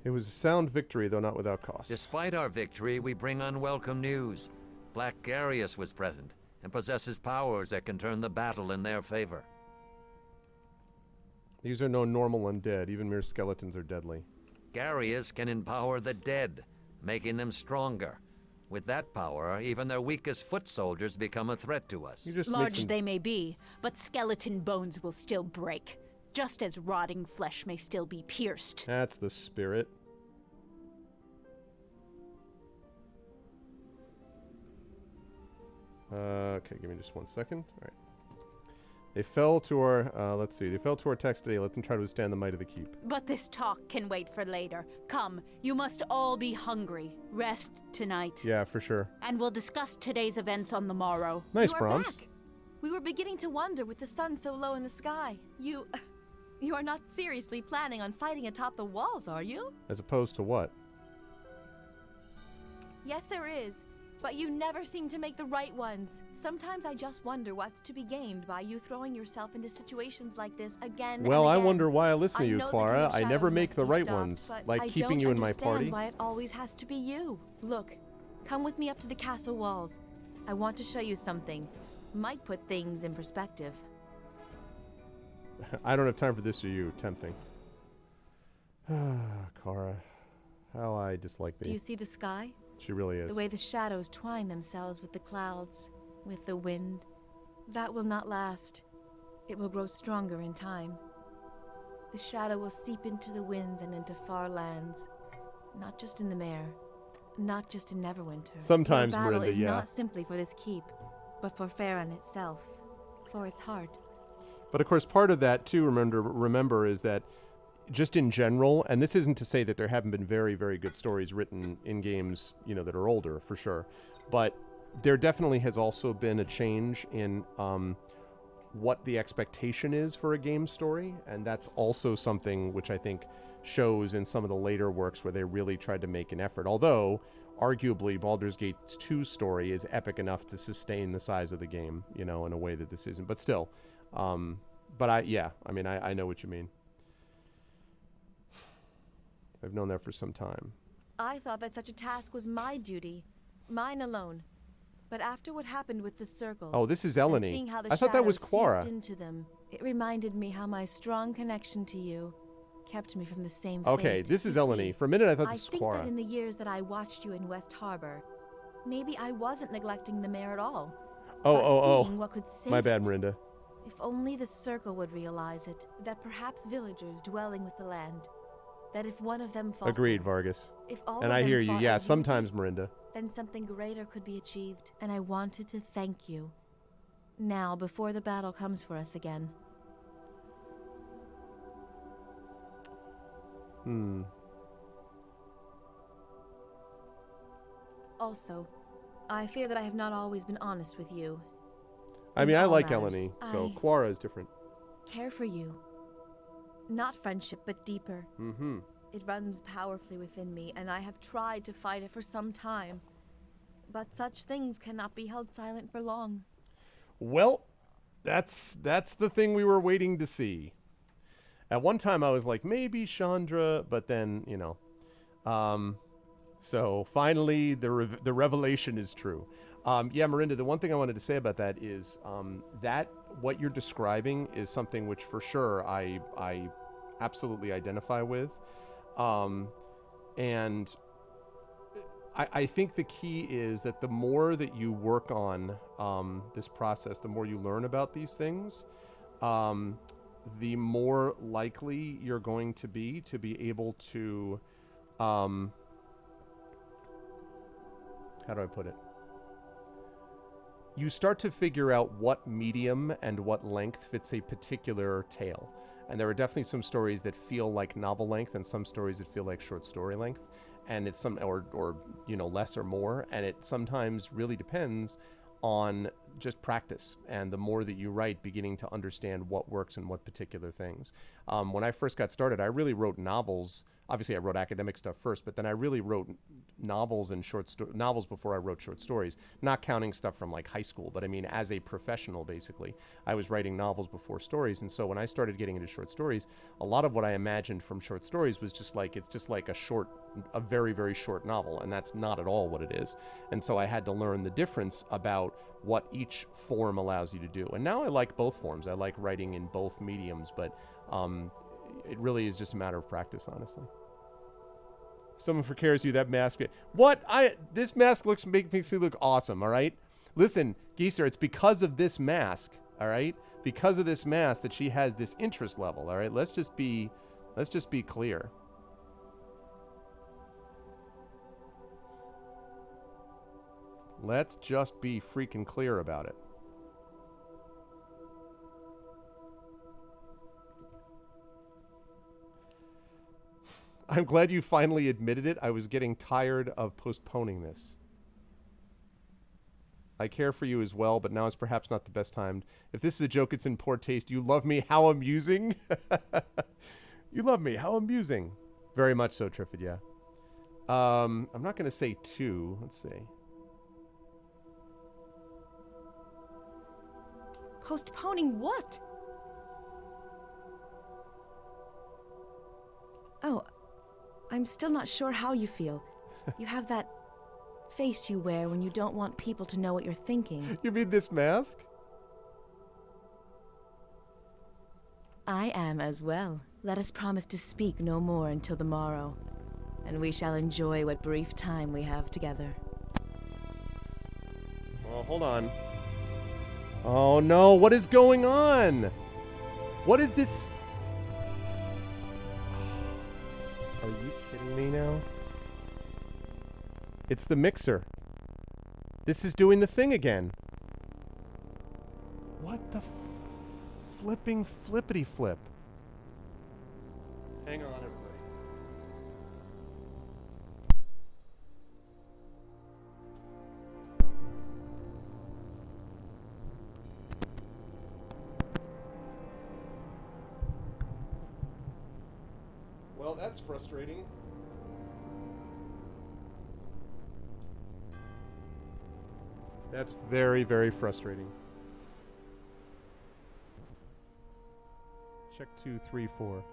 It was a sound victory, though not without cost. Despite our victory, we bring unwelcome news. Black Garius was present, and possesses powers that can turn the battle in their favor. These are no normal undead. Even mere skeletons are deadly. Garius can empower the dead, making them stronger. With that power, even their weakest foot soldiers become a threat to us. Large they may be, but skeleton bones will still break, just as rotting flesh may still be pierced. That's the spirit. Okay, give me just 1 second. All right. They fell to our, let's see. They fell to our text today. Let them try to withstand the might of the keep. But this talk can wait for later. Come, you must all be hungry. Rest tonight. Yeah, for sure. And we'll discuss today's events on the morrow. Nice, You are Brahms. back. We were beginning to wonder with the sun so low in the sky. You are not seriously planning on fighting atop the walls, are you? As opposed to what? Yes, there is. But you never seem to make the right ones. Sometimes I just wonder what's to be gained by you throwing yourself into situations like this again and Well, I again. wonder why I listen to you, know the Clara. Green I never Shadows make must the be right stopped, ones, but like I keeping don't you in my understand party. why it always has to be you. Look, come with me up to the castle walls. I want to show you something. Might put things in perspective. I don't have time for this or you. Tempting. Kara. How I dislike thee. Do you see the sky? She really is. The way the shadows twine themselves with the clouds, with the wind. That will not last. It will grow stronger in time. The shadow will seep into the winds and into far lands. Not just in the Mare. Not just in Neverwinter. Sometimes, Your battle Miranda, is yeah. not simply for this keep, but for Farron itself. For its heart. But of course, part of that too, remember, is that just in general, and this isn't to say that there haven't been very, very good stories written in games, you know, that are older, for sure. But there definitely has also been a change in what the expectation is for a game story, and that's also something which I think shows in some of the later works where they really tried to make an effort. Although, arguably, Baldur's Gate 2's story is epic enough to sustain the size of the game, in a way that this isn't. But still, but I know what you mean. I've known that for some time. I thought that such a task was my duty, mine alone. But after what happened with the circle, Oh, this is and Eleni. seeing how the I thought that was shadows Quara. seeped into them, it reminded me how my strong connection to you kept me from the same Okay, fate. this is You Eleni. see, For a minute, I thought I this was think Quara. that in the years that I watched you in West Harbor, maybe I wasn't neglecting the mare at all. but seeing what could save My bad, it. Marinda. If only the circle would realize it, that perhaps villagers dwelling with the land, that if one of them fought Agreed, them, Vargas. if all And of I them hear you. fought Yeah, as you sometimes, did, Marinda. then something greater could be achieved, and I wanted to thank you. Now, before the battle comes for us again. Also, I fear that I have not always been honest with you. I mean, In I all like matters. Eleni, so I Quara is different. care for you. Not friendship, but deeper. Mm-hmm. It runs powerfully within me, and I have tried to fight it for some time. But such things cannot be held silent for long. Well, that's the thing we were waiting to see. At one time, I was like, maybe Chandra, but then, so finally, the revelation is true. Yeah, Marinda, the one thing I wanted to say about that is that what you're describing is something which for sure I absolutely identify with. And I think the key is that the more that you work on this process, the more you learn about these things, the more likely you're going to be able to, how do I put it? You start to figure out what medium and what length fits a particular tale. And there are definitely some stories that feel like novel length and some stories that feel like short story length. And it's some, or less or more. And it sometimes really depends on just practice. And the more that you write, beginning to understand what works and what particular things. When I first got started, I really wrote novels. Obviously, I wrote academic stuff first, but then I really wrote novels and novels before I wrote short stories, not counting stuff from like high school, but I mean, as a professional, basically, I was writing novels before stories. And so when I started getting into short stories, a lot of what I imagined from short stories was just like, it's just like a very, very short novel. And that's not at all what it is. And so I had to learn the difference about what each form allows you to do. And now I like both forms. I like writing in both mediums, but it really is just a matter of practice, honestly. Someone for cares you that mask. What? This mask makes me look awesome. All right. Listen, Geeser, it's because of this mask. All right. Because of this mask that she has this interest level. All right. Let's just be clear. Let's just be freaking clear about it. I'm glad you finally admitted it. I was getting tired of postponing this. I care for you as well, but now is perhaps not the best time. If this is a joke, it's in poor taste. You love me. How amusing. You love me. How amusing. Very much so, Triffid, yeah. I'm not going to say 2. Let's see. Postponing what? Oh, I'm still not sure how you feel. You have that face you wear when you don't want people to know what you're thinking. You mean this mask? I am as well. Let us promise to speak no more until the morrow, and we shall enjoy what brief time we have together. Well, hold on. Oh no, what is going on? What is this? Are you kidding me now? It's the mixer. This is doing the thing again. What the flipping flippity flip? Hang on, everybody. Well, that's frustrating. That's very, very frustrating. Check 2, 3, 4.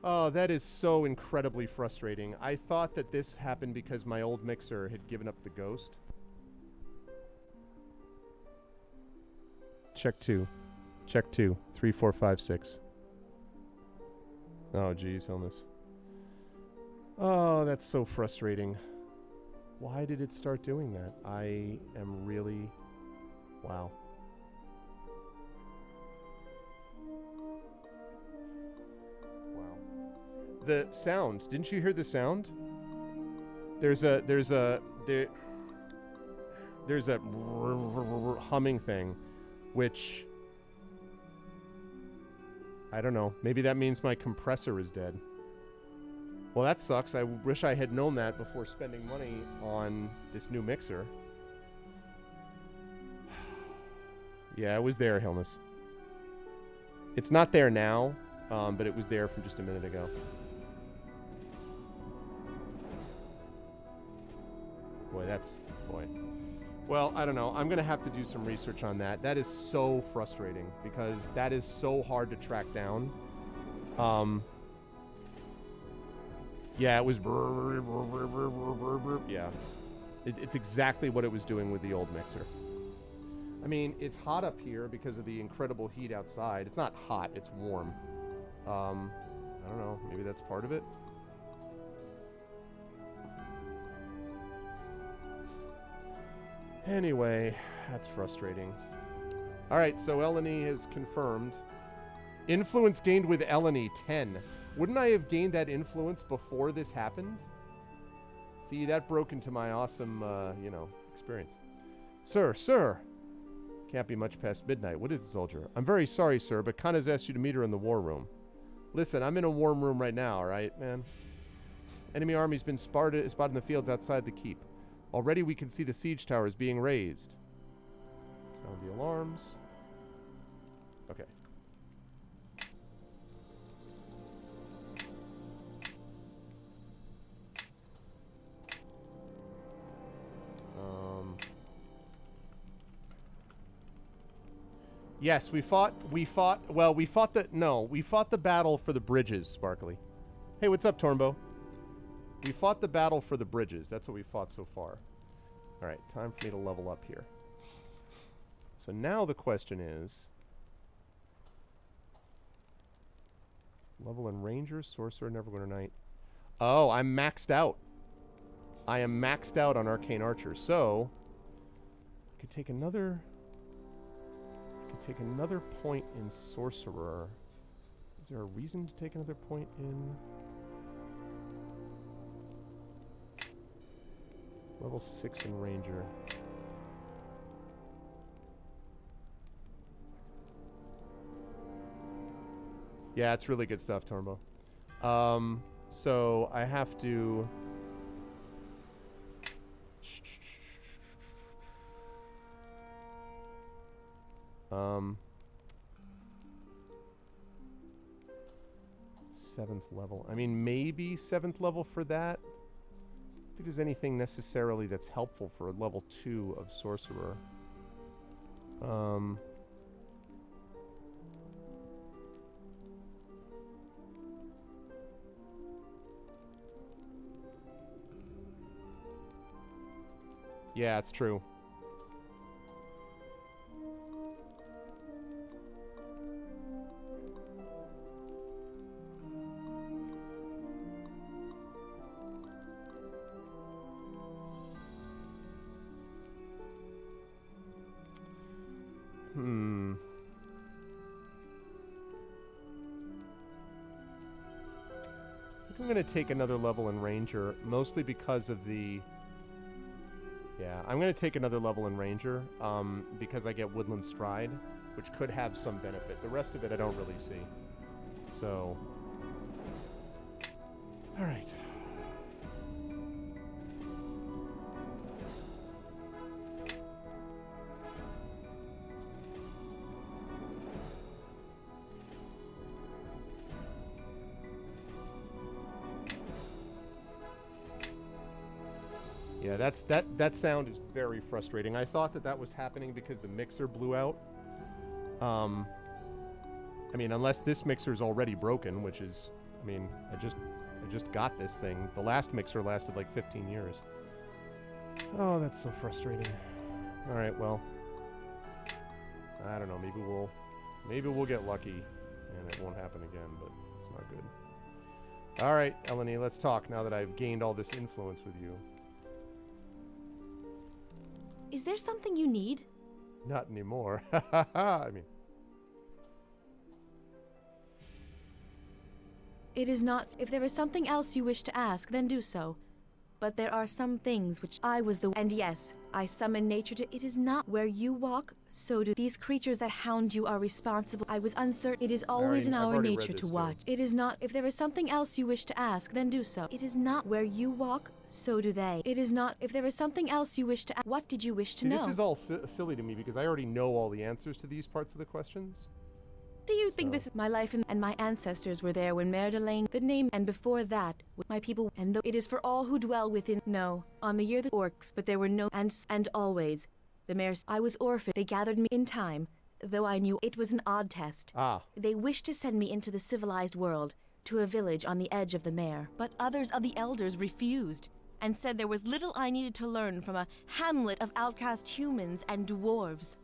Oh, that is so incredibly frustrating. I thought that this happened because my old mixer had given up the ghost. Check 2. Check 2. 3, 4, 5, 6. Oh, geez, illness. Oh, that's so frustrating. Why did it start doing that? I am really... Wow. Wow. The sound. Didn't you hear the sound? There's a humming thing, which... I don't know. Maybe that means my compressor is dead. Well, that sucks. I wish I had known that before spending money on this new mixer. Yeah, it was there, Hillness. It's not there now, but it was there from just a minute ago. Boy, that's... Boy. Well, I don't know. I'm going to have to do some research on that. That is so frustrating because that is so hard to track down. Yeah, it was... Yeah. It's exactly what it was doing with the old mixer. I mean, it's hot up here because of the incredible heat outside. It's not hot, it's warm. I don't know. Maybe that's part of it. Anyway, that's frustrating. Alright, so Eleni has confirmed. Influence gained with Eleni, 10. Wouldn't I have gained that influence before this happened? See, that broke into my awesome, experience. Sir! Can't be much past midnight. What is it, soldier? I'm very sorry, sir, but Khan's asked you to meet her in the war room. Listen, I'm in a warm room right now, alright, man? Enemy army's been spotted in the fields outside the keep. Already we can see the siege towers being raised. Sound the alarms. Okay. Yes, we fought the battle for the bridges, Sparkly. Hey, what's up, Tornbow? We fought the battle for the bridges. That's what we fought so far. Alright, time for me to level up here. So now the question is... Level in Ranger, Sorcerer, Neverwinter Night. Oh, I'm maxed out. I am maxed out on Arcane Archer. So, I could take another... point in Sorcerer. Is there a reason to take another point in... Level 6 in Ranger. Yeah, it's really good stuff, Tormo. So I have to... Seventh level. I mean, maybe 7th level for that. I don't think there's anything necessarily that's helpful for a level 2 of Sorcerer. Yeah, it's true. I'm going to take another level in Ranger, mostly because of the... Yeah, I'm going to take another level in Ranger, because I get Woodland Stride, which could have some benefit. The rest of it I don't really see. So... Alright. Yeah, that sound is very frustrating. I thought that was happening because the mixer blew out. I mean, unless this mixer's already broken, which is, I mean, I just got this thing. The last mixer lasted like 15 years. Oh, that's so frustrating. All right, well, I don't know. Maybe we'll get lucky, and it won't happen again. But it's not good. All right, Eleni, let's talk now that I've gained all this influence with you. Is there something you need? Not anymore. I mean, It is not. If there is something else you wish to ask, then do so. But there are some things which I was the. And yes, I summon nature to. It is not where you walk, so do these creatures that hound you are responsible. I was uncertain. It is always in our nature to watch. It is not. If there is something else you wish to ask, then do so. It is not where you walk, so do they. It is not. If there is something else you wish to ask, what did you wish to know? This is all silly to me because I already know all the answers to these parts of the questions. Do you think this is my life and my ancestors were there when Merdelane, the name, and before that, with my people, and though it is for all who dwell within, no, on the year the orcs, but there were no, and always, the mares, I was orphaned, they gathered me in time, though I knew it was an odd test. They wished to send me into the civilized world, to a village on the edge of the mare, but others of the elders refused, and said there was little I needed to learn from a hamlet of outcast humans and dwarves.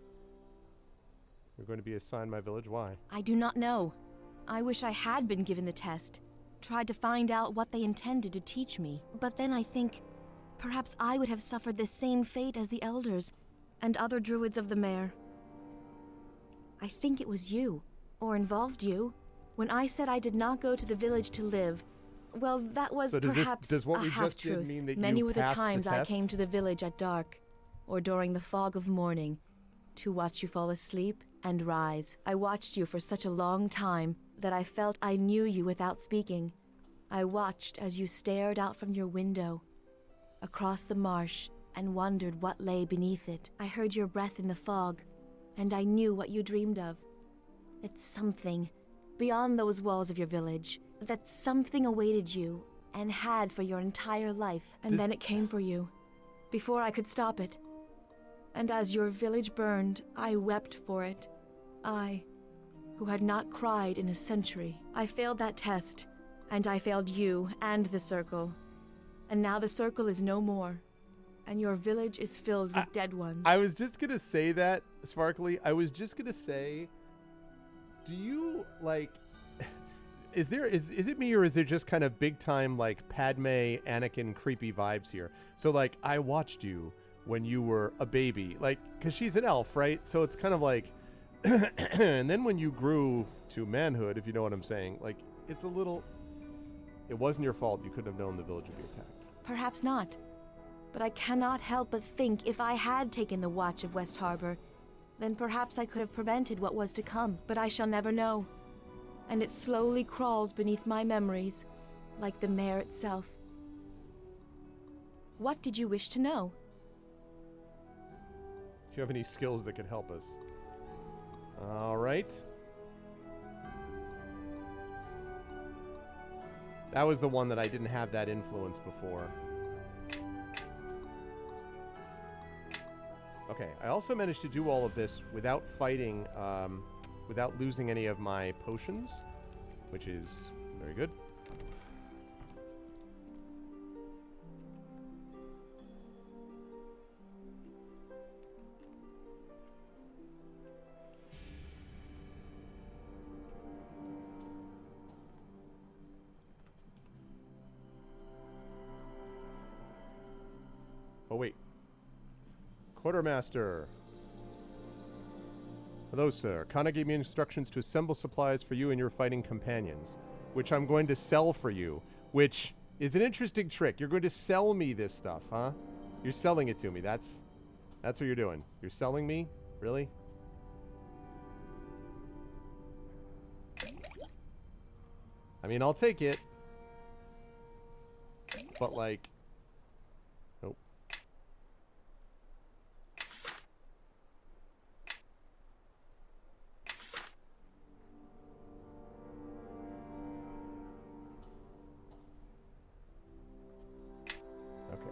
You're going to be assigned my village? Why? I do not know. I wish I had been given the test. Tried to find out what they intended to teach me. But then I think, perhaps I would have suffered the same fate as the elders and other druids of the mare. I think it was you, or involved you. When I said I did not go to the village to live, well, that was so perhaps does what a we just did half-truth. mean that Many you were the passed times the I test? came to the village at dark, or during the fog of morning, to watch you fall asleep and rise. I watched you for such a long time that I felt I knew you without speaking. I watched as you stared out from your window, across the marsh, and wondered what lay beneath it. I heard your breath in the fog, and I knew what you dreamed of. That something, beyond those walls of your village, that something awaited you, and had for your entire life. And then it came for you, before I could stop it. And as your village burned, I wept for it. I, who had not cried in a century. I failed that test, and I failed you and the circle. And now the circle is no more, and your village is filled with dead ones. I was just gonna say that, Sparkly. I was just gonna say, do you, like, is it me or is there just kind of big time, like, Padme, Anakin creepy vibes here? So, like, I watched you when you were a baby, like, because she's an elf, right? So it's kind of like, and then when you grew to manhood, if you know what I'm saying, like, it's a little, it wasn't your fault. You couldn't have known the village would be attacked. Perhaps not. But I cannot help but think if I had taken the watch of West Harbor, then perhaps I could have prevented what was to come. But I shall never know. And it slowly crawls beneath my memories, like the mare itself. What did you wish to know? Do you have any skills that could help us? All right. That was the one that I didn't have that influence before. Okay, I also managed to do all of this without fighting, without losing any of my potions, which is very good. Oh, wait. Quartermaster. Hello, sir. Kana gave me instructions to assemble supplies for you and your fighting companions, which I'm going to sell for you, which is an interesting trick. You're going to sell me this stuff, huh? You're selling it to me. That's what you're doing. You're selling me? Really? I mean, I'll take it. But, like... Nope. Okay.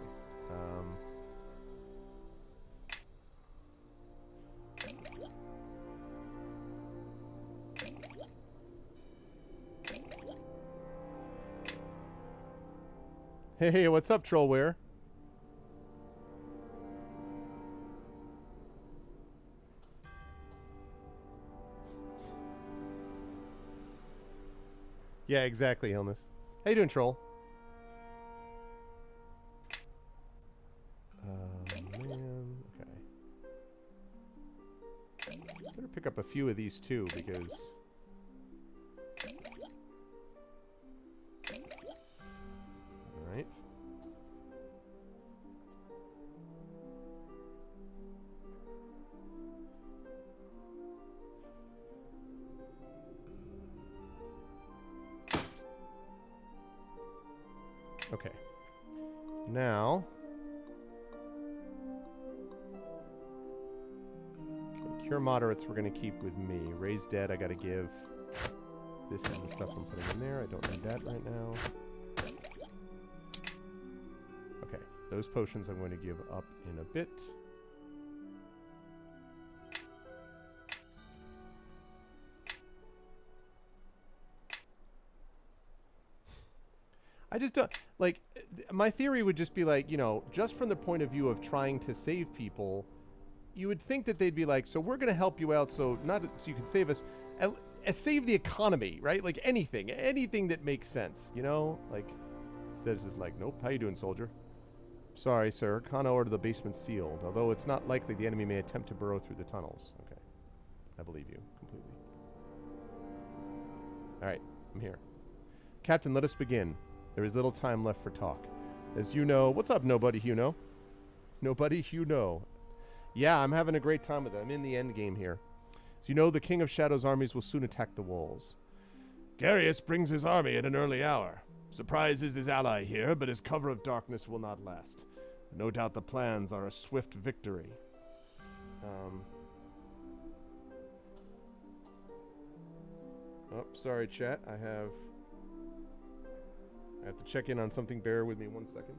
Hey, what's up, Trollware? Yeah, exactly, Illness. How you doing, Troll? Man, okay. Better pick up a few of these too, because... Alright. Okay. Now... Okay, Cure Moderates we're going to keep with me. Raise Dead I got to give. This is the stuff I'm putting in there. I don't need that right now. Okay, those potions I'm going to give up in a bit. I just don't, like, my theory would just be like, you know, just from the point of view of trying to save people, you would think that they'd be like, so we're going to help you out so not so you can save us, save the economy, right? Like anything that makes sense, you know? Like, instead it's just like, nope, how you doing, soldier? Sorry, sir, Kana ordered the basement sealed, although it's not likely the enemy may attempt to burrow through the tunnels. Okay, I believe you completely. All right, I'm here. Captain, let us begin. There is little time left for talk. As you know... What's up, Nobody Huno? Nobody Huno. Yeah, I'm having a great time with it. I'm in the end game here. As you know, the King of Shadow's armies will soon attack the walls. Garius brings his army at an early hour. Surprise is his ally here, but his cover of darkness will not last. No doubt the plans are a swift victory. Oh, sorry, chat. I have to check in on something. Bear with me 1 second.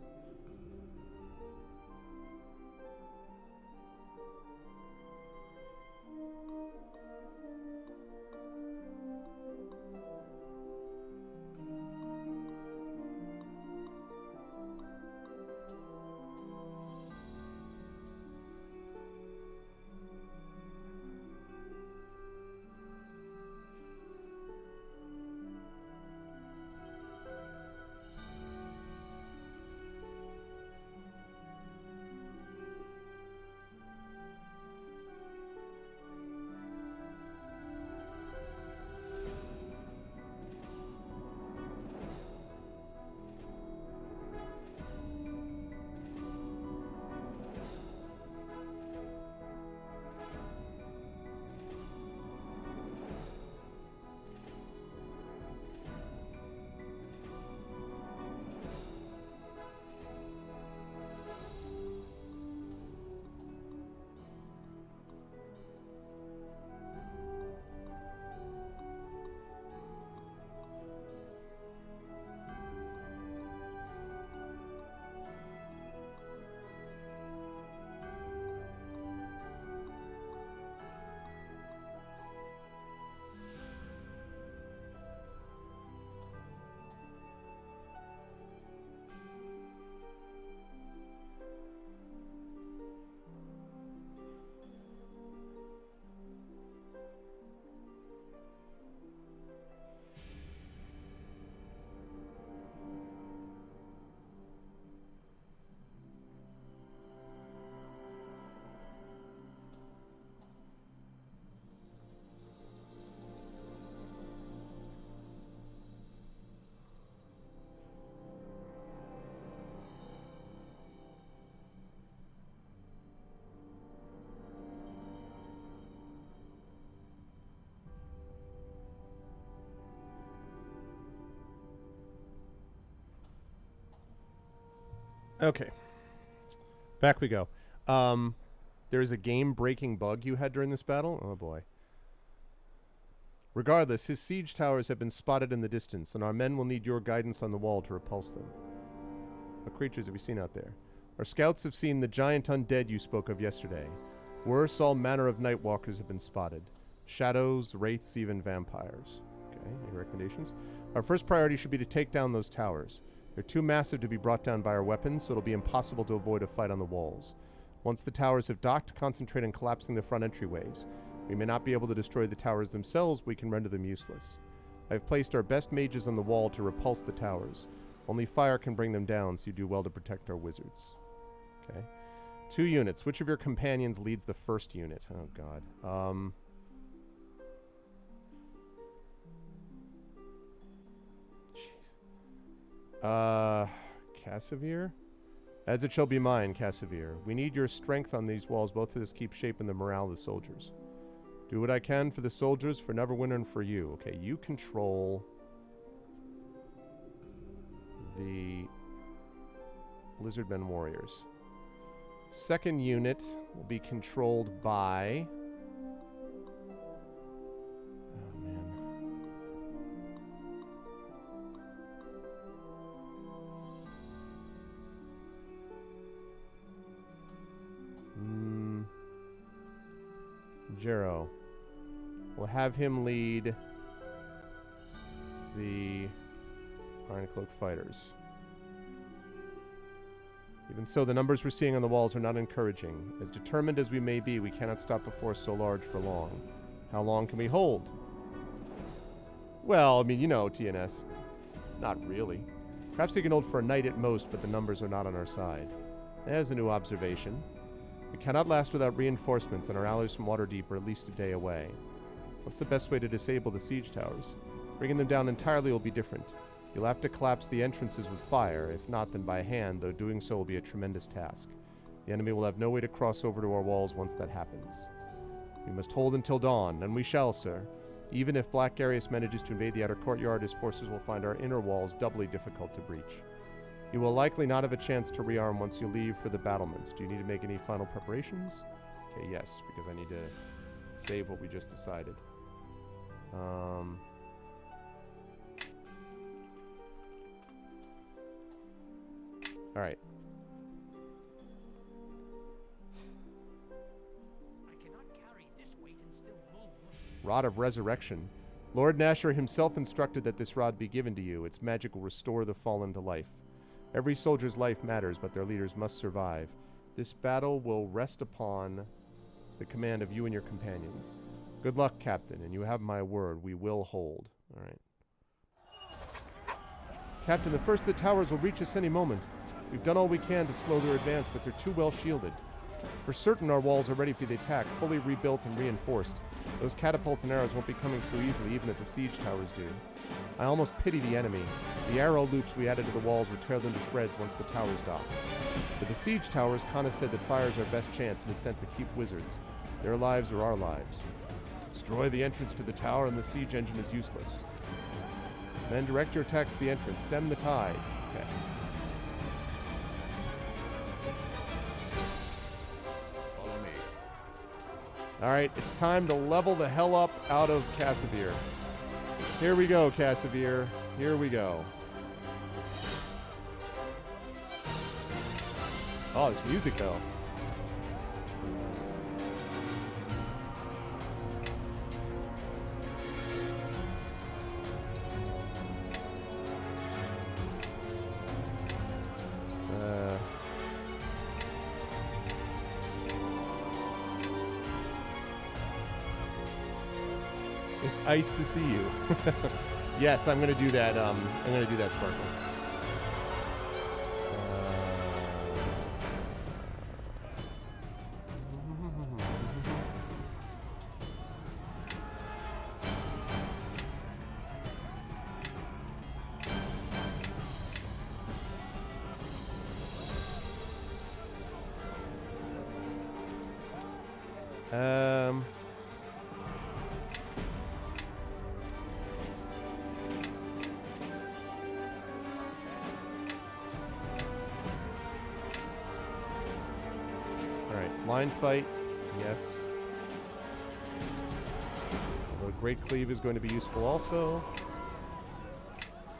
Okay. Back we go. There's a game-breaking bug you had during this battle? Oh, boy. Regardless, his siege towers have been spotted in the distance, and our men will need your guidance on the wall to repulse them. What creatures have we seen out there? Our scouts have seen the giant undead you spoke of yesterday. Worse, all manner of nightwalkers have been spotted. Shadows, wraiths, even vampires. Okay, any recommendations? Our first priority should be to take down those towers. They're too massive to be brought down by our weapons, so it'll be impossible to avoid a fight on the walls. Once the towers have docked, concentrate on collapsing the front entryways. We may not be able to destroy the towers themselves, but we can render them useless. I've placed our best mages on the wall to repulse the towers. Only fire can bring them down, so you do well to protect our wizards. Okay. 2 units. Which of your companions leads the first unit? Oh, God. Jeez. Cassavir? As it shall be mine, Cassavir. We need your strength on these walls, both of this keep shaping the morale of the soldiers. Do what I can for the soldiers, for Neverwinter, and for you. Okay, you control the Lizardmen warriors. Second unit will be controlled by... Oh, man. Jero. We'll have him lead the Ironcloak fighters. Even so, the numbers we're seeing on the walls are not encouraging. As determined as we may be, we cannot stop a force so large for long. How long can we hold? Well, I mean, you know, TNS. Not really. Perhaps they can hold for a night at most, but the numbers are not on our side. There's a new observation. We cannot last without reinforcements, and our allies from Waterdeep are at least a day away. What's the best way to disable the siege towers? Bringing them down entirely will be different. You'll have to collapse the entrances with fire. If not, then by hand, though doing so will be a tremendous task. The enemy will have no way to cross over to our walls once that happens. We must hold until dawn, and we shall, sir. Even if Black Garius manages to invade the outer courtyard, his forces will find our inner walls doubly difficult to breach. You will likely not have a chance to rearm once you leave for the battlements. Do you need to make any final preparations? Okay, yes, because I need to save what we just decided. Alright. I cannot carry this weight and still move. Rod of Resurrection. Lord Nasher himself instructed that this rod be given to you. Its magic will restore the fallen to life. Every soldier's life matters, but their leaders must survive. This battle will rest upon the command of you and your companions. Good luck, Captain, and you have my word. We will hold. All right. Captain, the first of the towers will reach us any moment. We've done all we can to slow their advance, but they're too well shielded. For certain, our walls are ready for the attack, fully rebuilt and reinforced. Those catapults and arrows won't be coming through easily, even if the siege towers do. I almost pity the enemy. The arrow loops we added to the walls would tear them to shreds once the towers dock. For the siege towers, Kana said that fire is our best chance and is sent to keep wizards. Their lives are our lives. Destroy the entrance to the tower and the siege engine is useless. Then direct your attacks to the entrance. Stem the tide. Okay. Follow me. Alright, it's time to level the hell up out of Cassavir. Here we go, Cassavir. Here we go. Oh, this music, though. It's ice to see you. Yes, I'm gonna do that. I'm gonna do that, Sparkle. Line fight, yes. Although Great Cleave is going to be useful also.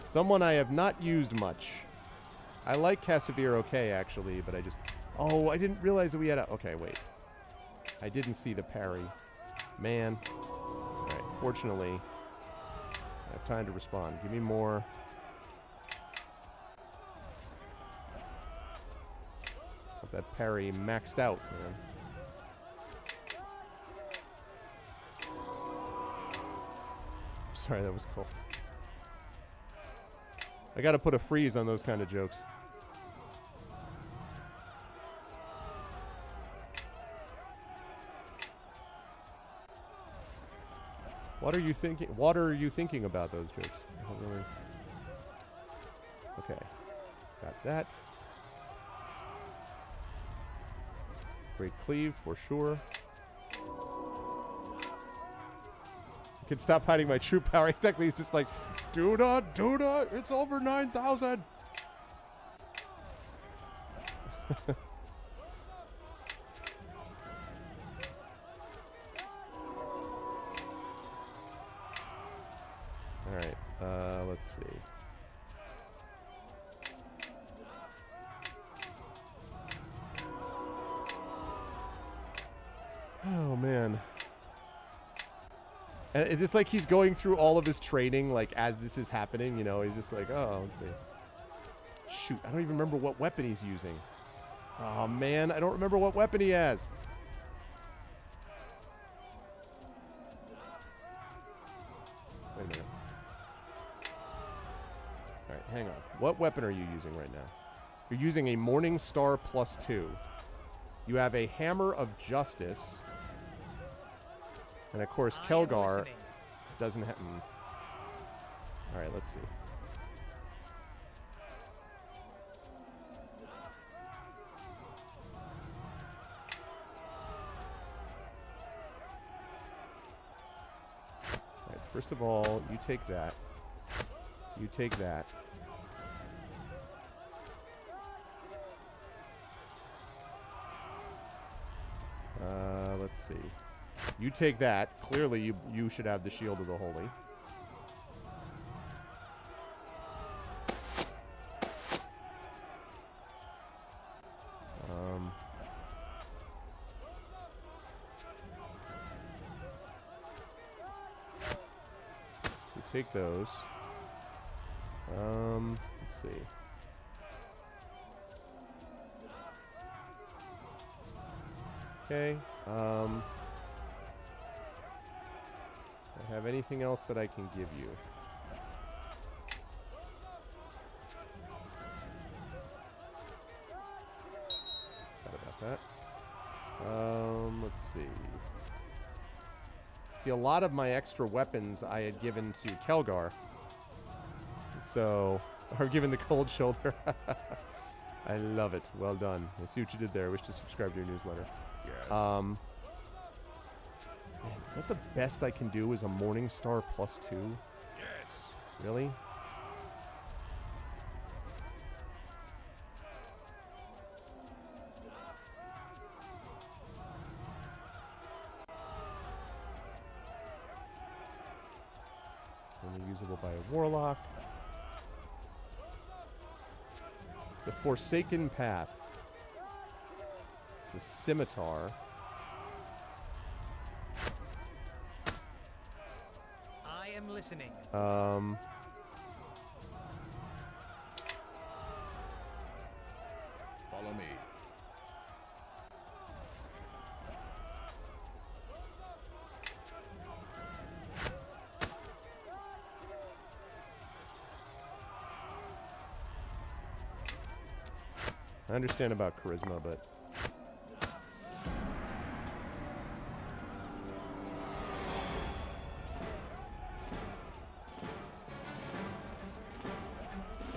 Someone I have not used much. I like Cassavir okay, actually, but I just... Oh, I didn't realize that we had a... Okay, wait. I didn't see the parry. Man. Alright, fortunately, I have time to respond. Give me more... that parry maxed out, man. Sorry, that was cold. I gotta put a freeze on those kind of jokes. What are you thinking? What are you thinking about those jokes? I don't really. Okay, got that. Great cleave for sure. I can stop hiding my true power. Exactly. He's just like, do not, it's over 9,000. All right. Let's see. Oh man. And it's like he's going through all of his training, like, as this is happening, you know, he's just like, oh, let's see. Shoot, I don't even remember what weapon he's using. Oh, man, I don't remember what weapon he has. Wait a minute. All right, hang on. What weapon are you using right now? You're using a Morning Star +2. You have a Hammer of Justice. And of course, Kelgar doesn't have. All right, let's see. All right, first of all, you take that. You take that. Let's see. You take that. Clearly, you should have the Shield of the Holy. You take those. Let's see. Okay. Have anything else that I can give you? Forgot about that. Let's see. See, a lot of my extra weapons I had given to Kelgar. So, or given the cold shoulder. I love it. Well done. I see what you did there. I wish to subscribe to your newsletter. Yes. Man, is that the best I can do is a Morning Star +2? Yes. Really? Only usable by a Warlock. The Forsaken Path. It's a scimitar. I am listening. Follow me. I understand about charisma, but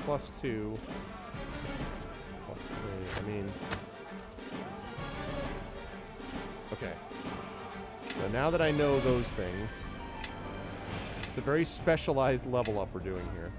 +2, +3. I mean, okay. So now that I know those things, it's a very specialized level up we're doing here.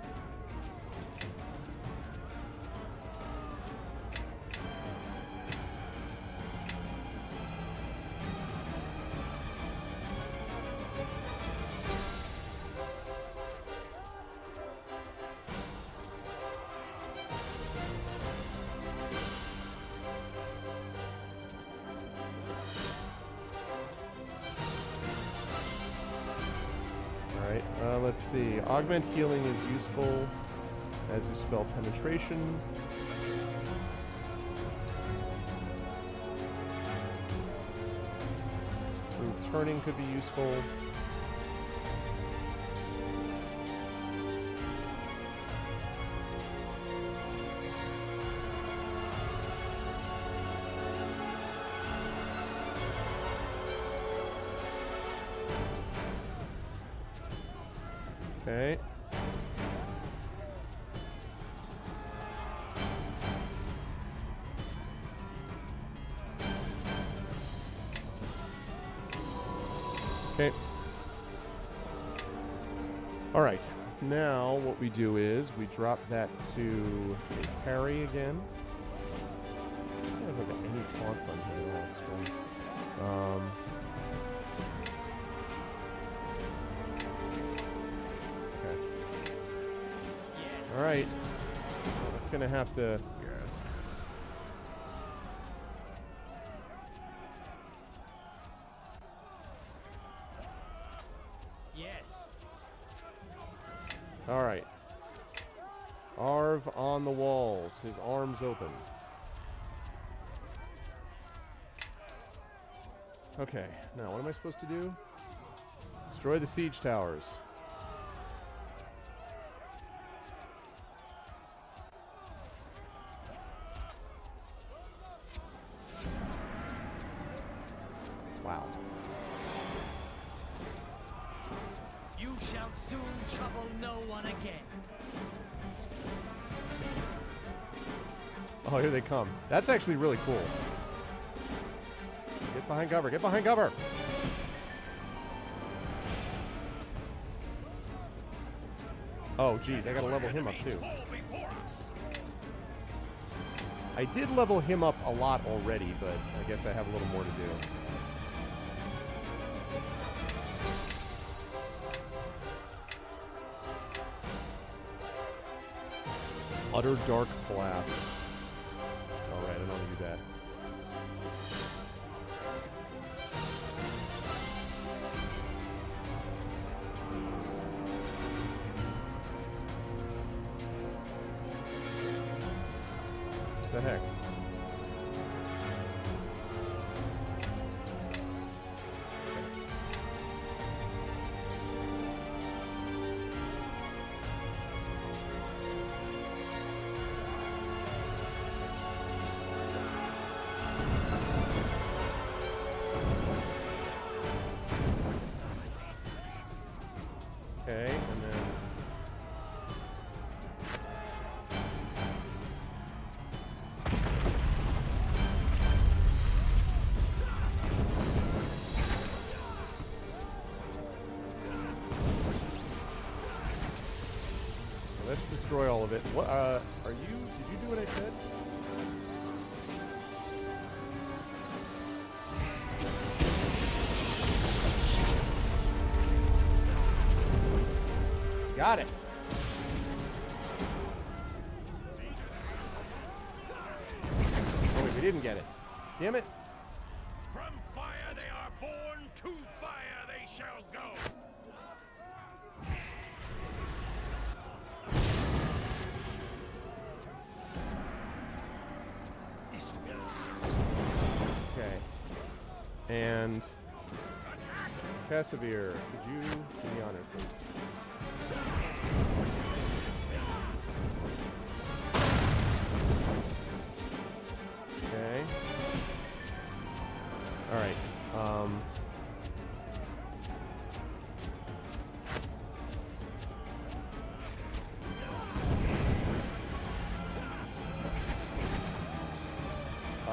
Let's see. Augment healing is useful, as is spell penetration. turning could be useful. Okay. Okay. All right. Now what we do is we drop that to parry again. I don't have any taunts on here. That's great. Okay. All right. That's gonna have to. Yes. Yes. All right. Arv on the walls, his arms open. Okay, now what am I supposed to do? Destroy the siege towers. Wow. You shall soon trouble no one again. Oh, here they come. That's actually really cool. Get behind cover. Get behind cover. Oh, geez. I got to level him up, too. I did level him up a lot already, but I guess I have a little more to do. Utter Dark Blast. Alright, I know how to do that. What the heck? Okay, and then... Let's destroy all of it. What, are you... Did you do what I said? Got it. Oh, wait, we didn't get it. Damn it. From fire they are born, to fire they shall go. Okay. And... Cassavir, could you do the honors, please? Okay. All right.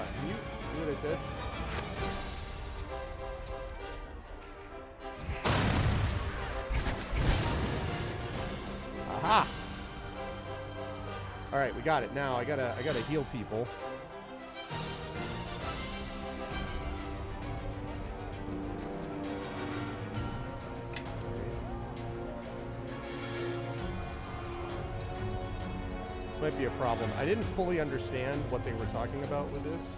Can you do what I said? Aha! All right, we got it. Now I gotta heal people. This might be a problem. I didn't fully understand what they were talking about with this.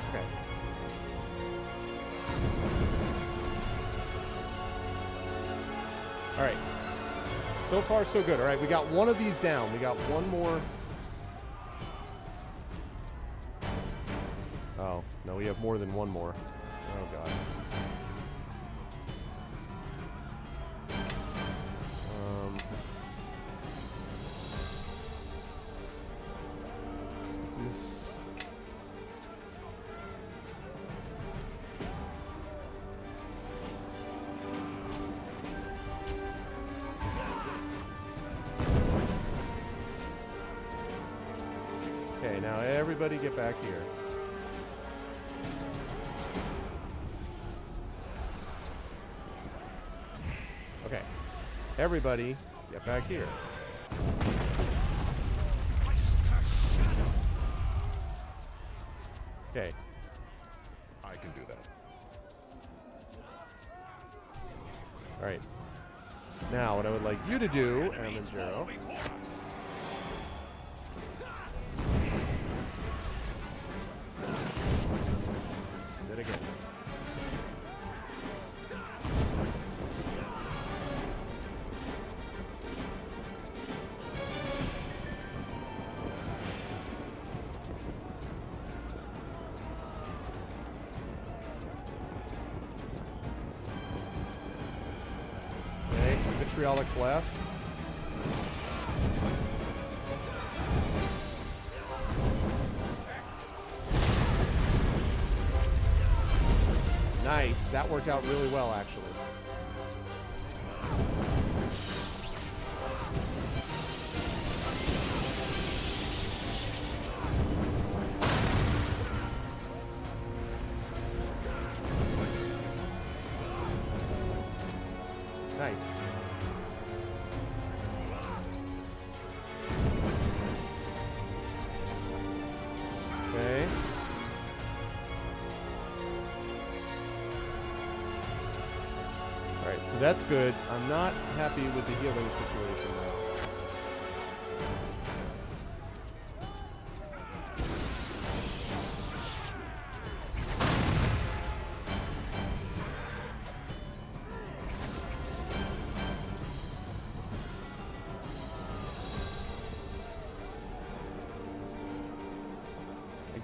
Okay. All right. So far, so good. All right, we got one of these down. We got one more. Oh, no, we have more than one more. Oh, God. This is... Okay, now everybody get back here. Okay. Everybody get back here. Okay. I can do that. All right. Now, what I would like you to do, Amanjaro, did again. Okay, vitriolic blast. Nice. That worked out really well, actually. Nice. Okay. Alright, so that's good. I'm not happy with the healing situation though.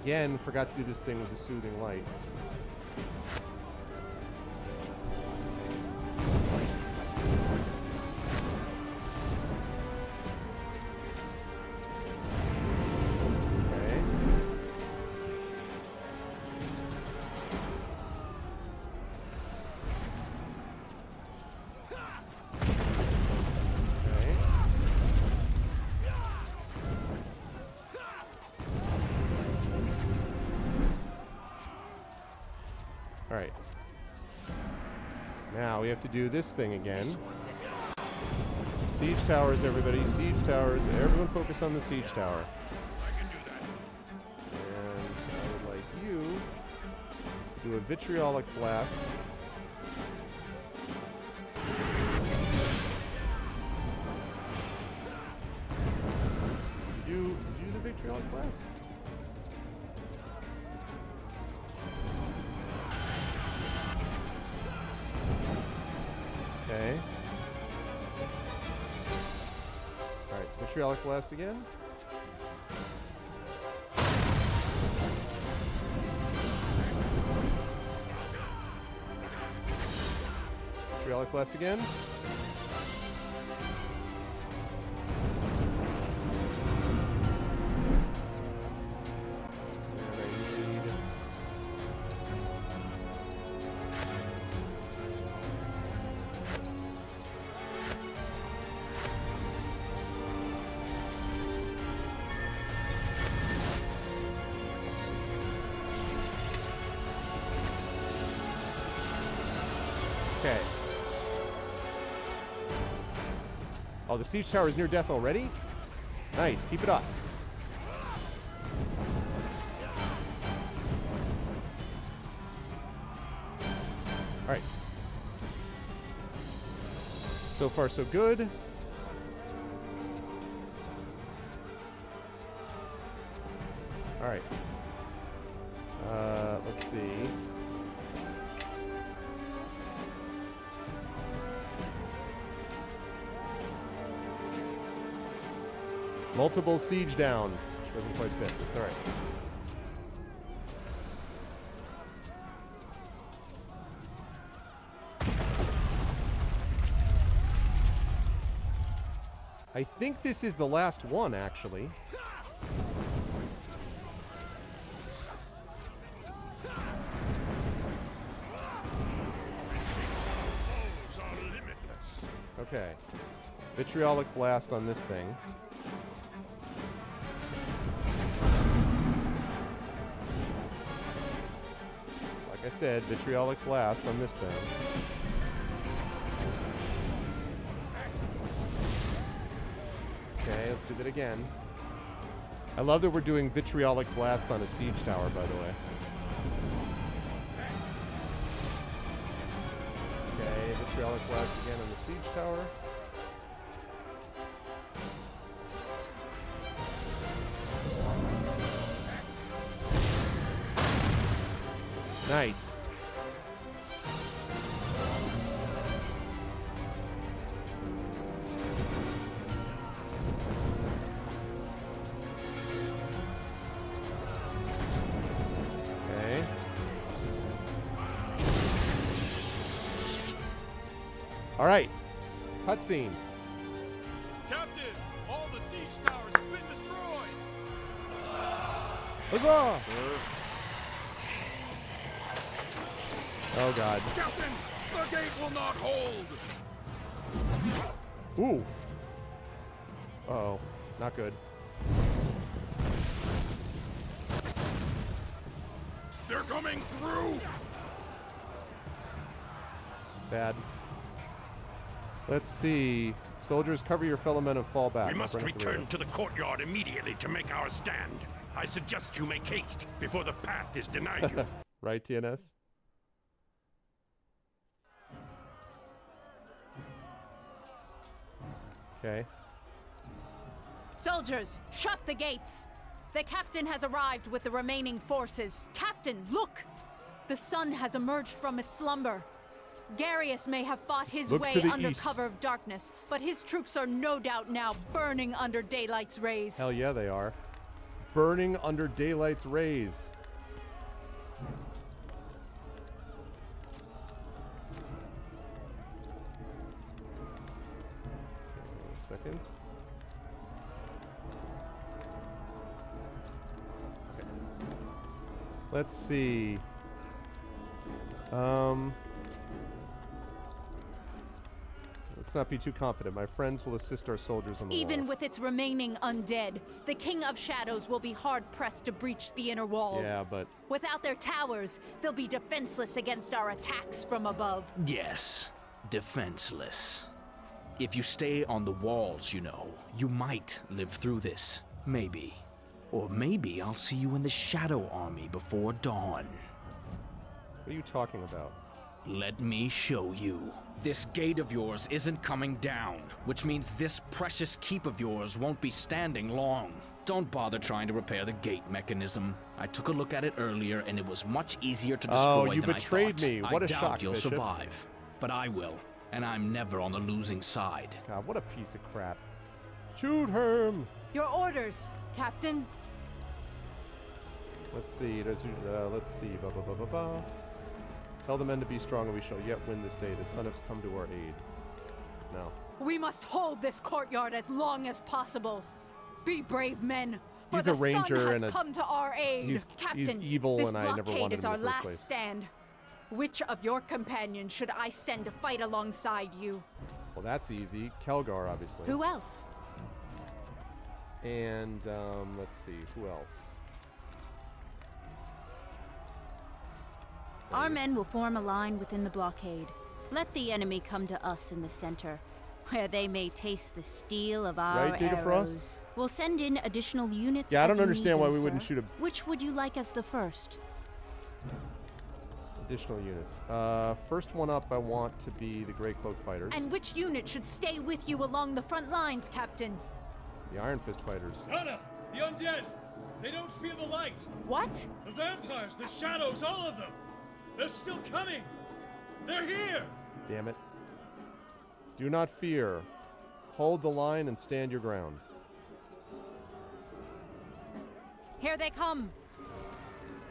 Again, forgot to do this thing with the soothing light. Okay. Okay. All right. Now we have to do this thing again. Siege towers, everybody. Siege towers. Everyone focus on the siege tower. And I would like you to do a vitriolic blast. Did you do the vitriolic blast? Okay. Alright, vitriolic blast again. Vitriolic blast again. And I need... Okay. Oh, the siege tower is near death already? Nice, keep it up. Alright. So far, so good. Alright. Let's see. Multiple siege down. Which doesn't quite fit. It's alright. I think this is the last one, actually. Okay. Vitriolic blast on this thing. Like I said, vitriolic blast on this thing. Okay, let's do that again. I love that we're doing vitriolic blasts on a siege tower, by the way. Okay, vitriolic blast again on the siege tower. Nice. Okay. All right. Cutscene. Captain, all the siege towers have been destroyed. Huzzah! Oh god. Captain, the gate will not hold. Ooh. Uh-oh. Not good. They're coming through. Bad. Let's see. Soldiers, cover your fellow men and fall back. We must I'll bring up the return rear. to the courtyard immediately to make our stand. I suggest you make haste before the path is denied you. Right, TNS? Okay. Soldiers, shut the gates! The captain has arrived with the remaining forces. Captain, look! The sun has emerged from its slumber. Garius may have fought his Look way to the under east. cover of darkness, but his troops are no doubt now burning under daylight's rays. Hell yeah, they are. Burning under daylight's rays. Second. Okay. Let's see. Let's not be too confident. My friends will assist our soldiers on the Even walls. with its remaining undead, the King of Shadows will be hard-pressed to breach the inner walls. Yeah, but Without their towers, they'll be defenseless against our attacks from above. Yes, defenseless. If you stay on the walls, you know, you might live through this. Maybe. Or maybe I'll see you in the Shadow Army before dawn. what are you talking about? Let me show you. This gate of yours isn't coming down, which means this precious keep of yours won't be standing long. Don't bother trying to repair the gate mechanism. I took a look at it earlier, and it was much easier to destroy Oh, you than betrayed I thought. me. What I a doubt shock, you'll Bishop. survive, but I will, and I'm never on the losing side. God, what a piece of crap. Shoot him! Your orders, Captain. Let's see. Let's see. Blah, blah, blah, blah, blah. Tell the men to be strong, and we shall yet win this day. The sun has come to our aid. No. We must hold this courtyard as long as possible. Be brave men, for He's the a ranger sun has and a- come to our aid. he's Captain, evil, this and I never blockade wanted is him our in the first last place. stand. Which of your companions should I send to fight alongside you? Well, that's easy. Kelgar, obviously. Who else? And, let's see. Who else? Our men will form a line within the blockade. Let the enemy come to us in the center, where they may taste the steel of our Right, Data Frost? arrows. We'll send in additional units. Yeah, I as don't you understand need why them, we wouldn't sir. shoot a- Which would you like as the first? Additional units. First one up, I want to be the Grey Cloak Fighters. And which unit should stay with you along the front lines, Captain? The Iron Fist Fighters. Hannah, the undead! They don't feel the light! What? The vampires, the shadows, all of them! They're still coming! They're here! Damn it. Do not fear. Hold the line and stand your ground. Here they come.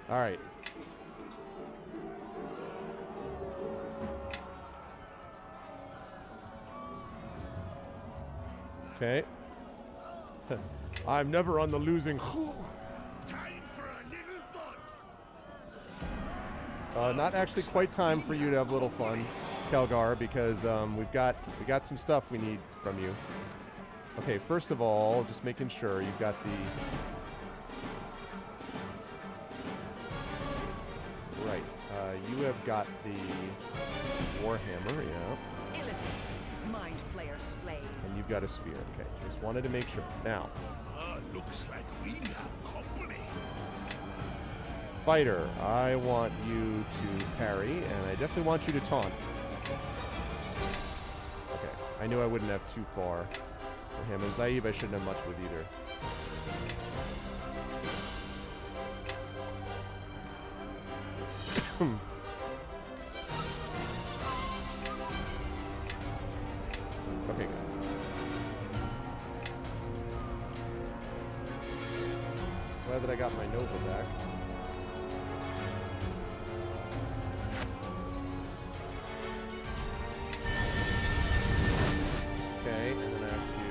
All right. Okay. I'm never on the losing. Time for a little fun. Not actually quite time for you to have a little fun, Kelgar, because we got some stuff we need from you. Okay, first of all, just making sure you've got the right. You have got the Warhammer, yeah. Mind Flayer slave. And you've got a spear. Okay, just wanted to make sure. Now, Looks like we have company. fighter, I want you to parry, and I definitely want you to taunt. Okay, I knew I wouldn't have too far for him. And Zaib, I shouldn't have much with either. Okay, good. Glad that I got my Nova back. Okay, and then I have to do...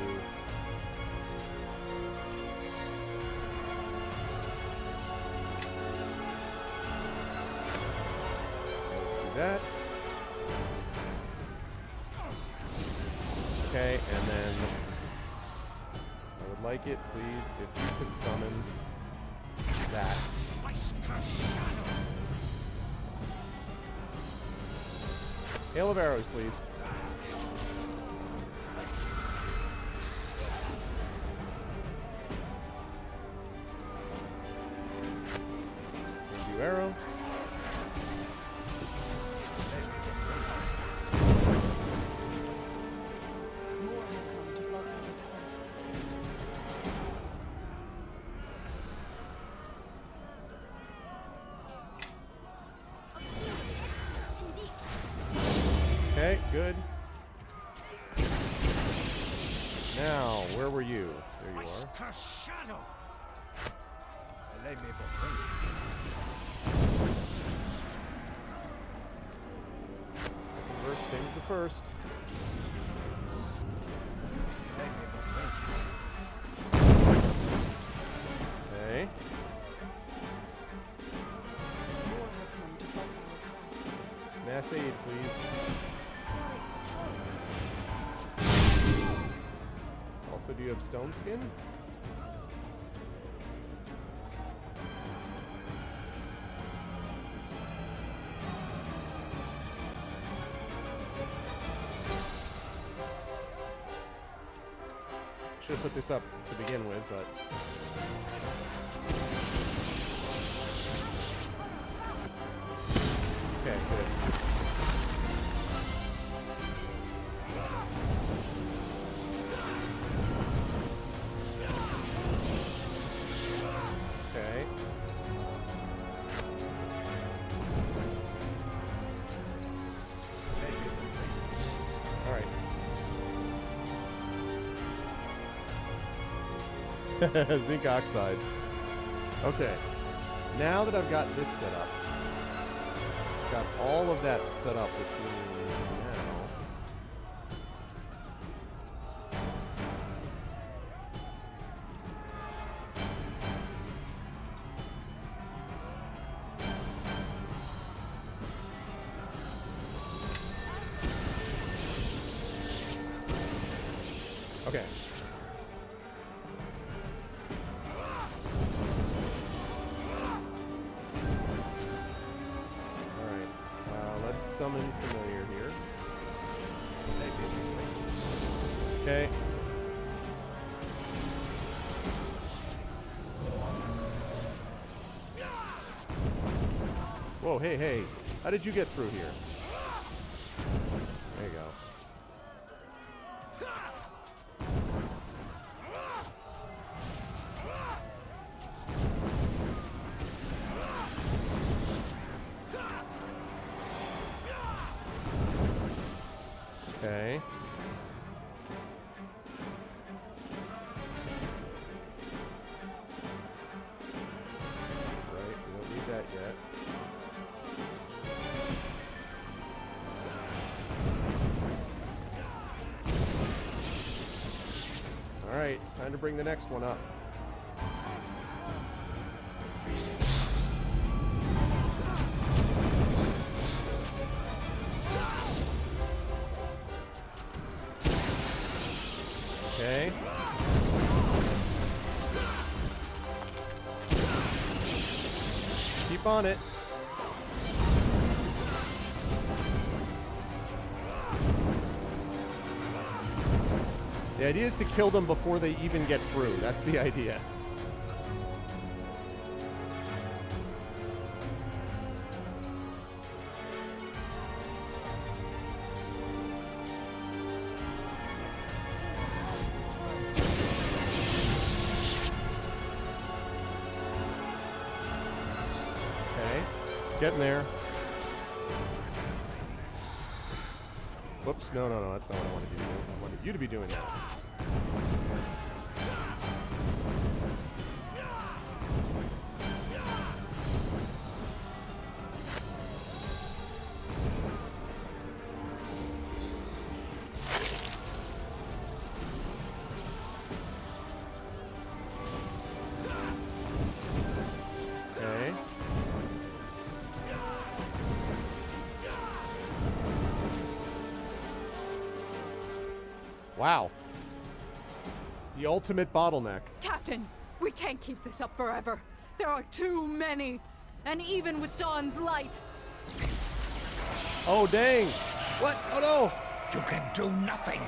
Let's do that. Okay, and then I would like it, please, if you could summon that. Hail of arrows, please. Thank you, arrow. Okay, good. Now, where were you? There you are. Shadow. Second verse, same as the first. Okay. Mass aid, please. Also, do you have stone skin? Should have put this up to begin with, but... Okay, good. Okay. All right. Zinc oxide. Okay. Now that I've got this set up, got all of that set up, which means now... Okay. Alright. Let's summon familiar here. Okay. Whoa, hey, hey. How did you get through here? There you go. Okay. Right, we don't need that yet. bring the next one up. Okay. Keep on it. The idea is to kill them before they even get through. That's the idea. Okay. Getting there. Whoops. No, that's not what I wanted you to do. I wanted you to be doing that. Okay. Wow. The ultimate bottleneck. Captain, we can't keep this up forever. There are too many. And even with dawn's light. Oh, dang. What? Oh, no. You can do nothing.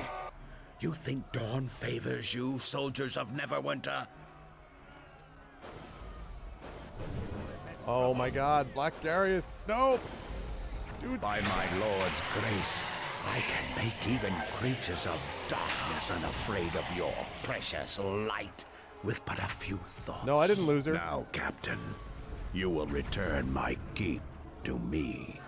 You think dawn favors you, soldiers of Neverwinter? Oh, my God. Black Darius. No. Dude. By my lord's grace, I can make even creatures of darkness unafraid of your precious light with but a few thoughts. No, I didn't lose her. Now, Captain, you will return my keep to me.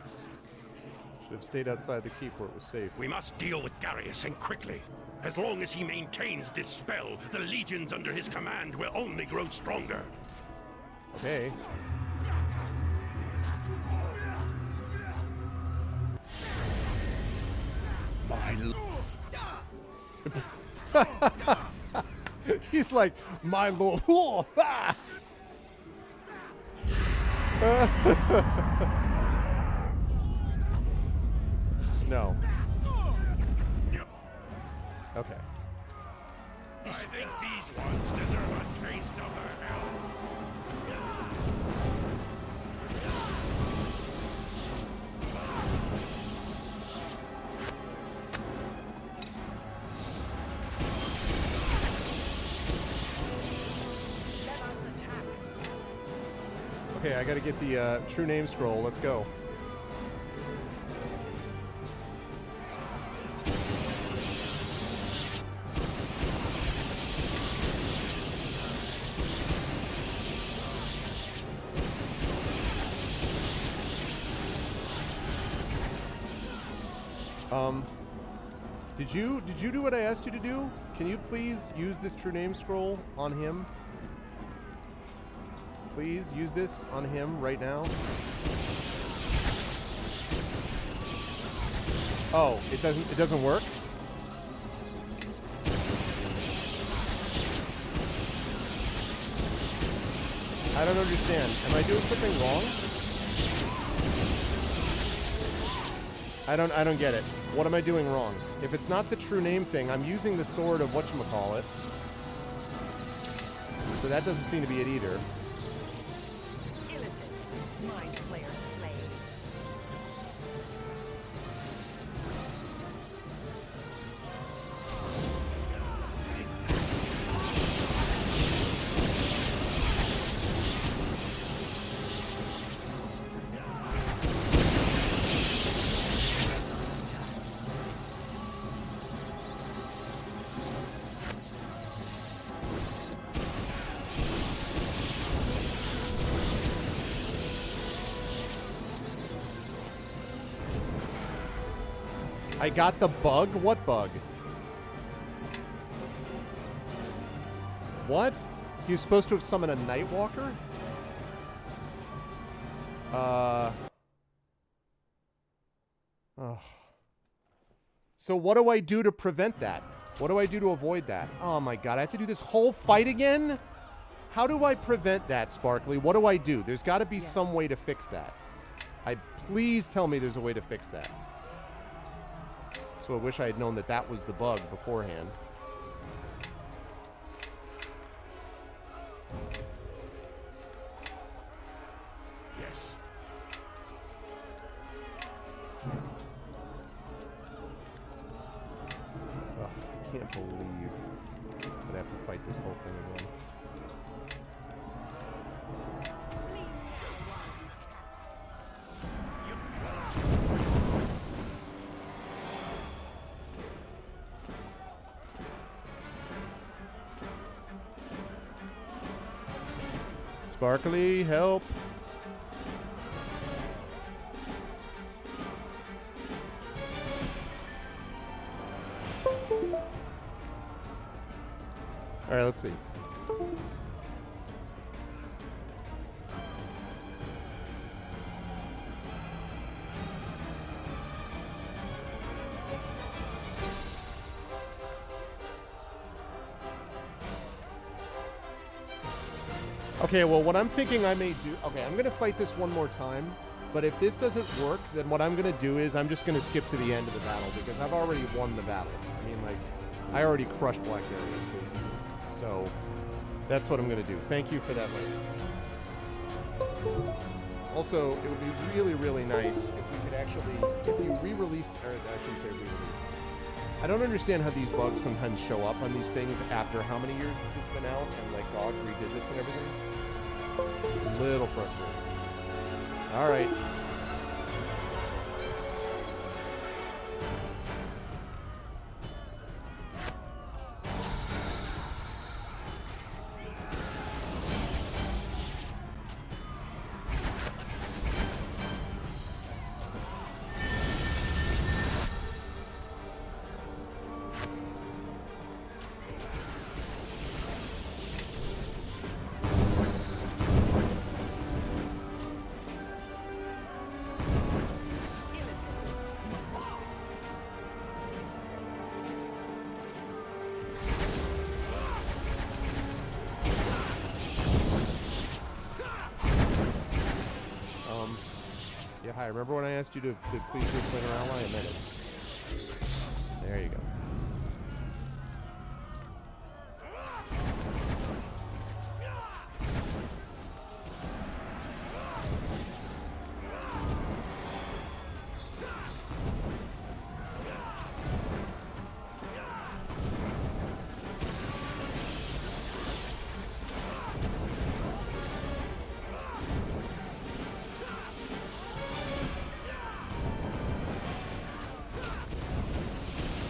Should have stayed outside the keep where it was safe. We must deal with Darius, and quickly. As long as he maintains this spell, the legions under his command will only grow stronger. Okay. He's like, my lord. No. Okay. I think these ones deserve a taste of her hell. Okay, I gotta get the true name scroll. Let's go. Did you do what I asked you to do? Can you please use this true name scroll on him? Please use this on him right now. Oh, it doesn't work? I don't understand. Am I doing something wrong? I don't get it. What am I doing wrong? If it's not the true name thing, I'm using the sword of whatchamacallit. So that doesn't seem to be it either. I got the bug? What bug? What? He was supposed to have summoned a Nightwalker? Oh. So what do I do to prevent that? What do I do to avoid that? Oh my god, I have to do this whole fight again? How do I prevent that, Sparkly? What do I do? There's got to be some way to fix that. Please tell me there's a way to fix that. So I wish I had known that that was the bug beforehand. Yes. Ugh, I can't believe that I have to fight this whole thing again. Sparkly, help. All right, let's see. Okay, well, what I'm thinking I may do... Okay, I'm going to fight this one more time, but if this doesn't work, then what I'm going to do is I'm just going to skip to the end of the battle, because I've already won the battle. I mean, like, I already crushed Black Darius, basically. So, that's what I'm going to do. Thank you for that, lady. Also, it would be really, really nice if we could actually... If you re-release... Or, I shouldn't say re-release. I don't understand how these bugs sometimes show up on these things after how many years has this been out, and, like, GOG redid this and everything. It's a little frustrating. All right. Yeah, hi. Remember when I asked you to please do a Splinter Ally? I meant it. There you go.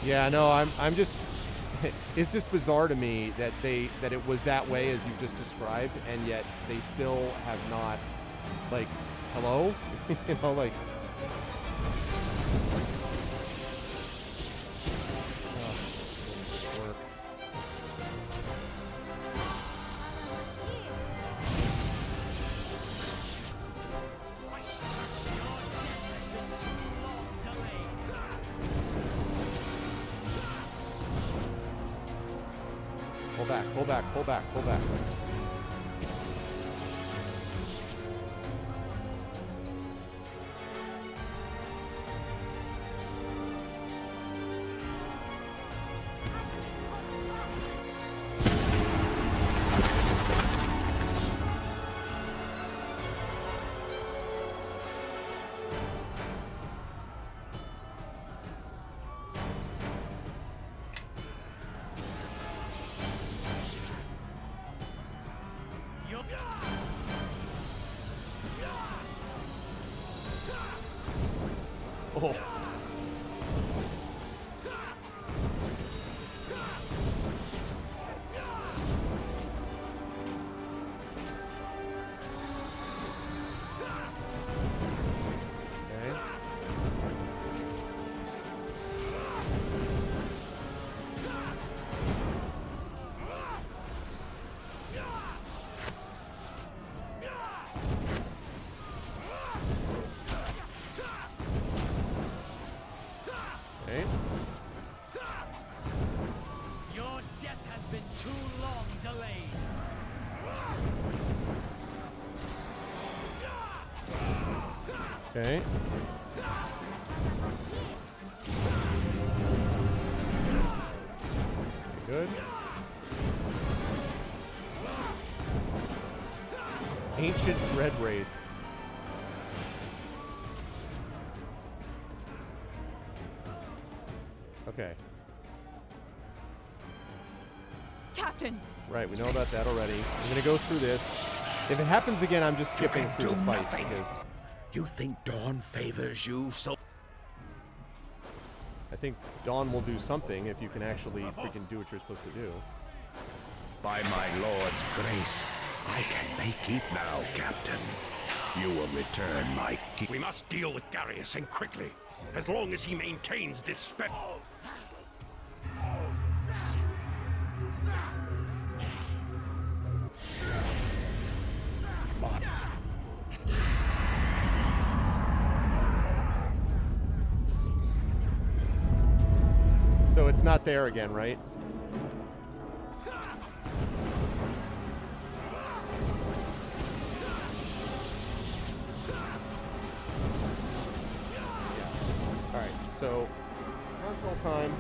Yeah, no, I'm just it's just bizarre to me that it was that way as you just described, and yet they still have not, like, hello? You know, like, work. Pull back, pull back, pull back, pull back. Oh. Okay. Good. Ancient Dread Wraith. Okay. Captain! Right, we know about that already. I'm gonna go through this. If it happens again, I'm just skipping through the fight because You think Dawn favors you so? I think Dawn will do something if you can actually freaking do what you're supposed to do. By my lord's grace, I can make it now, Captain. You will return my key. We must deal with Darius, and quickly. As long as he maintains this spell. So it's not there again, right? Alright, so console time.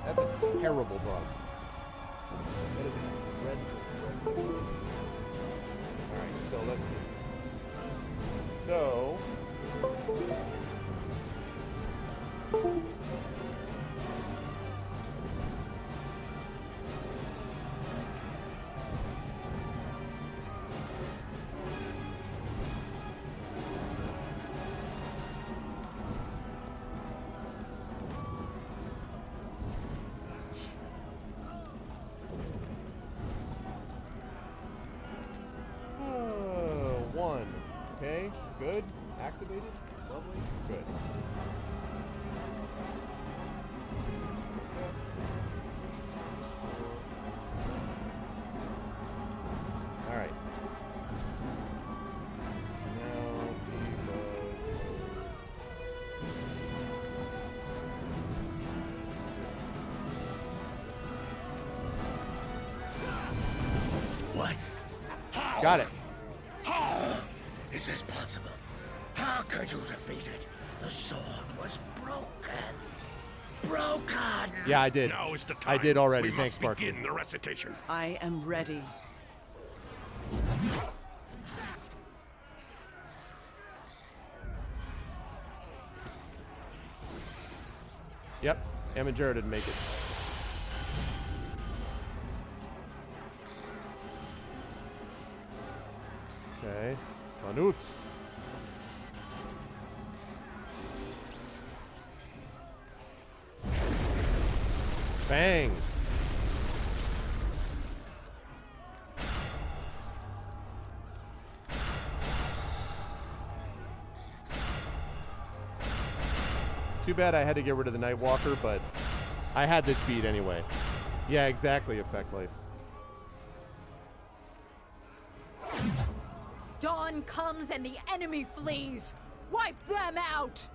That's a terrible bug. That is a red. Alright, so let's see. So one. Okay, good. Activated. Lovely. Good. All right. Now What? How? got it. How is this possible? How could you defeat it? The sword was broken. Broken! Yeah, I did. Now is the time. I did already. We Thanks, must Sparky. begin the recitation. I am ready. Yep, Em and Jared didn't make it. Okay, Manutz. Bang. Too bad I had to get rid of the Nightwalker, but I had this beat anyway. Yeah, exactly, Effect Life. Dawn comes and the enemy flees! Wipe them out!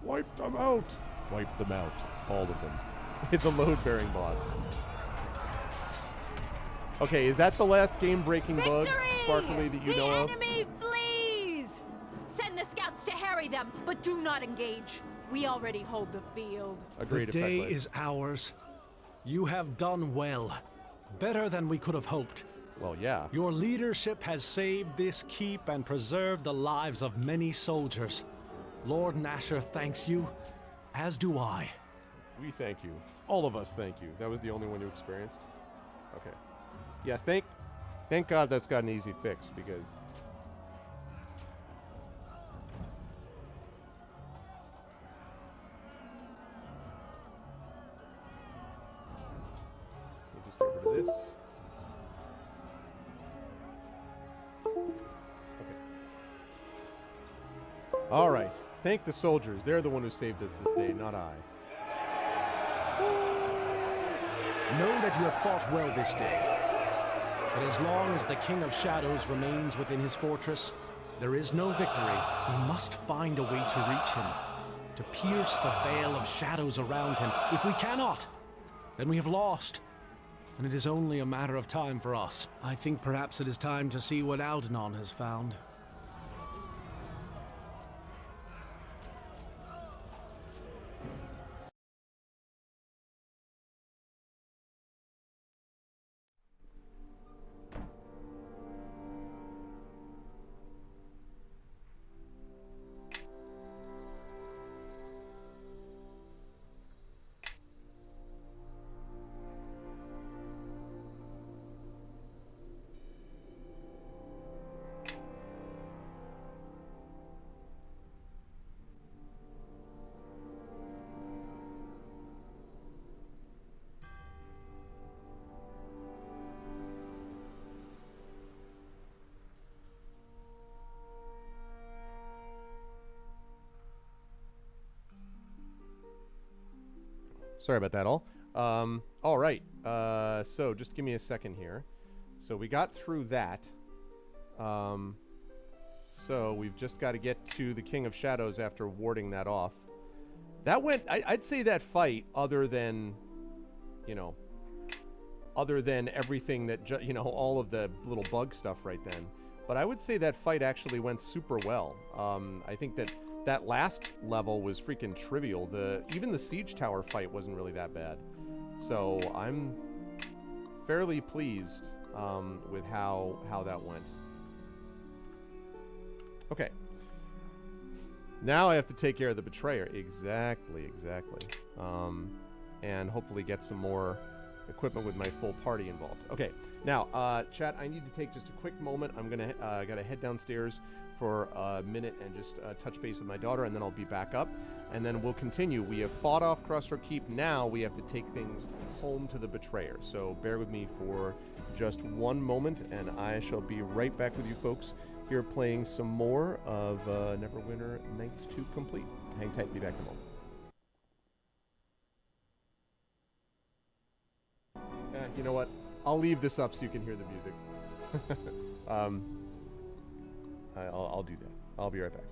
Wipe them out! Wipe them out. All of them. It's a load-bearing boss. Okay, is that the last game-breaking bug, Sparkly, that you know of? The enemy flees! Send the scouts to harry them, but do not engage. We already hold the field. Agreed, The day Effect Life. is ours. You have done well. Better than we could have hoped. Well, yeah. Your leadership has saved this keep and preserved the lives of many soldiers. Lord Nasher thanks you, as do I. We thank you. All of us thank you. That was the only one you experienced? Okay. Yeah, thank God that's got an easy fix, because... We'll just get rid of this. Okay. All right. Thank the soldiers. They're the one who saved us this day, not I. Know that you have fought well this day. But as long as the King of Shadows remains within his fortress, there is no victory. We must find a way to reach him, to pierce the veil of shadows around him. If we cannot, then we have lost. And it is only a matter of time for us. I think perhaps it is time to see what Aldenon has found. Sorry about that all. All right. So just give me a second here. So we got through that. So we've just got to get to the King of Shadows after warding that off. That went, I'd say that fight, other than, you know, other than everything that, you know, all of the little bug stuff right then. But I would say that fight actually went super well. I think that last level was freaking trivial. Even the Siege Tower fight wasn't really that bad. So I'm fairly pleased with how that went. Okay. Now I have to take care of the Betrayer. Exactly. And hopefully get some more equipment with my full party involved. Okay. Now, chat, I need to take just a quick moment. I'm gonna gotta head downstairs for a minute and just touch base with my daughter, and then I'll be back up, and then we'll continue. We have fought off Crossroad Keep. Now we have to take things home to the Betrayer. So bear with me for just one moment, and I shall be right back with you folks here playing some more of Neverwinter Nights 2 Complete. Hang tight, be back in a moment. You know what? I'll leave this up so you can hear the music. I'll do that. I'll be right back.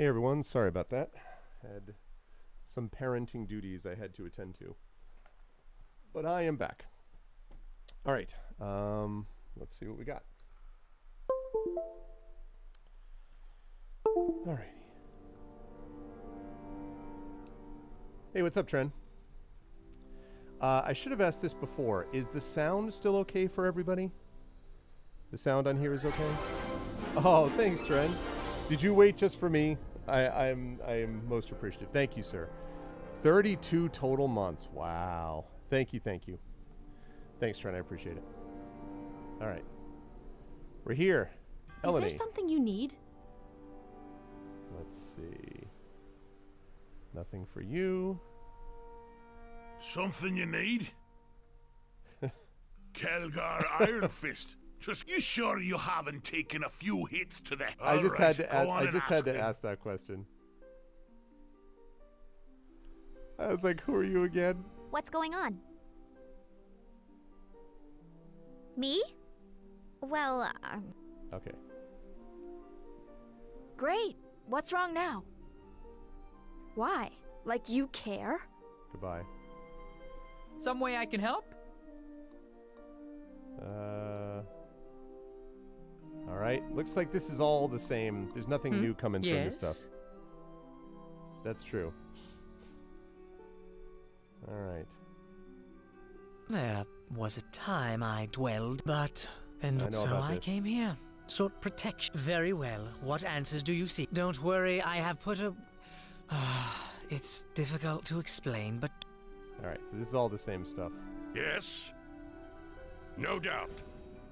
Hey everyone, sorry about that. Had some parenting duties I had to attend to. But I am back. All right, let's see what we got. All right. Hey, what's up, Tren? I should have asked this before. Is the sound still okay for everybody? The sound on here is okay? Oh, thanks, Tren. Did you wait just for me? I am most appreciative. Thank you, sir. 32 total months. Wow. Thank you, thank you. Thanks, Tren. I appreciate it. All right. We're here. Is there something you need? Let's see. Nothing for you. Something you need? Kelgar Iron Fist. Just you sure you haven't taken a few hits to the I just had to ask that question. I was like, who are you again? What's going on? Me? Well, Okay. Great. What's wrong now? Why? Like you care? Goodbye. Some way I can help? All right. Looks like this is all the same. There's nothing new coming from this stuff. That's true. All right. There was a time I dwelled, but... And so I came here. Sought protection. Very well. What answers do you seek? Don't worry, I have put a... it's difficult to explain, but... Alright, so this is all the same stuff. Yes. No doubt.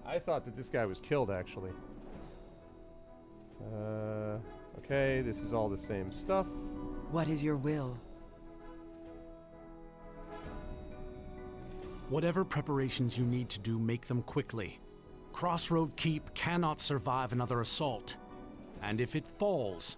I thought that this guy was killed, actually. Okay, this is all the same stuff. What is your will? Whatever preparations you need to do, make them quickly. Crossroad Keep cannot survive another assault. And if it falls...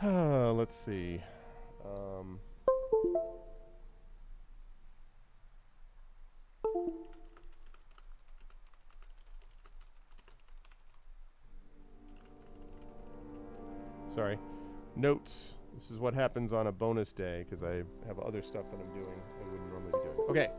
Let's see. Sorry. Notes. This is what happens on a bonus day, because I have other stuff that I'm doing I wouldn't normally be doing. Okay.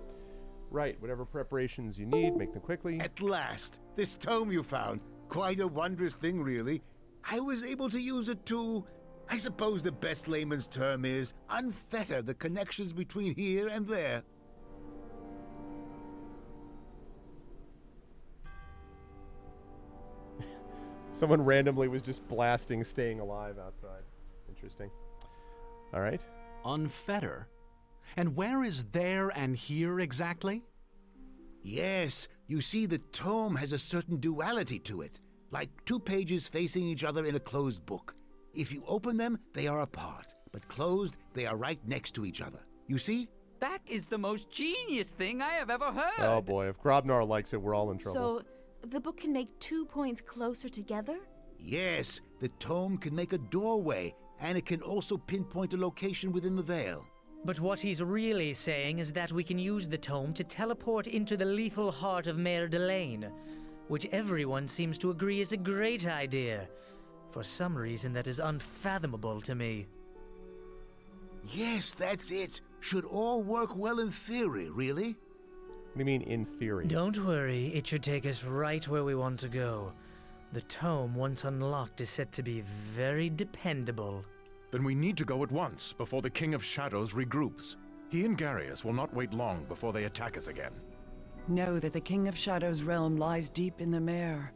Right. Whatever preparations you need, make them quickly. At last! This tome you found. Quite a wondrous thing, really. I was able to use it to, I suppose the best layman's term is, unfetter the connections between here and there. Someone randomly was just blasting Staying Alive outside. Interesting. All right. Unfetter? And where is there and here exactly? Yes, you see the tome has a certain duality to it, like two pages facing each other in a closed book. If you open them, they are apart, but closed, they are right next to each other. You see? That is the most genius thing I have ever heard. Oh boy, if Grobnar likes it, we're all in trouble. So, the book can make 2 points closer together? Yes, the tome can make a doorway, and it can also pinpoint a location within the veil. But what he's really saying is that we can use the tome to teleport into the lethal heart of Mare Delane, which everyone seems to agree is a great idea, for some reason that is unfathomable to me. Yes, that's it. Should all work well in theory, really? What do you mean, in theory? Don't worry, it should take us right where we want to go. The tome, once unlocked, is said to be very dependable. Then we need to go at once, before the King of Shadows regroups. He and Garius will not wait long before they attack us again. Know that the King of Shadows' realm lies deep in the Mare,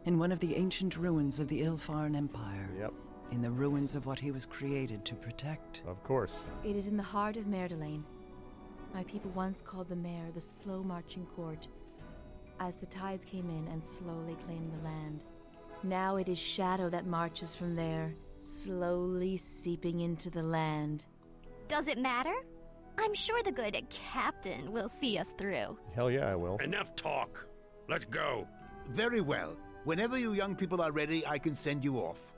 in one of the ancient ruins of the Ilfarn Empire. Yep. In the ruins of what he was created to protect. Of course. It is in the heart of Mare Delane. My people once called the Mare the slow marching court, as the tides came in and slowly claimed the land. Now it is shadow that marches from there, slowly seeping into the land. Does it matter? I'm sure the good captain will see us through. Hell yeah, I will. Enough talk. Let's go. Very well. Whenever you young people are ready, I can send you off.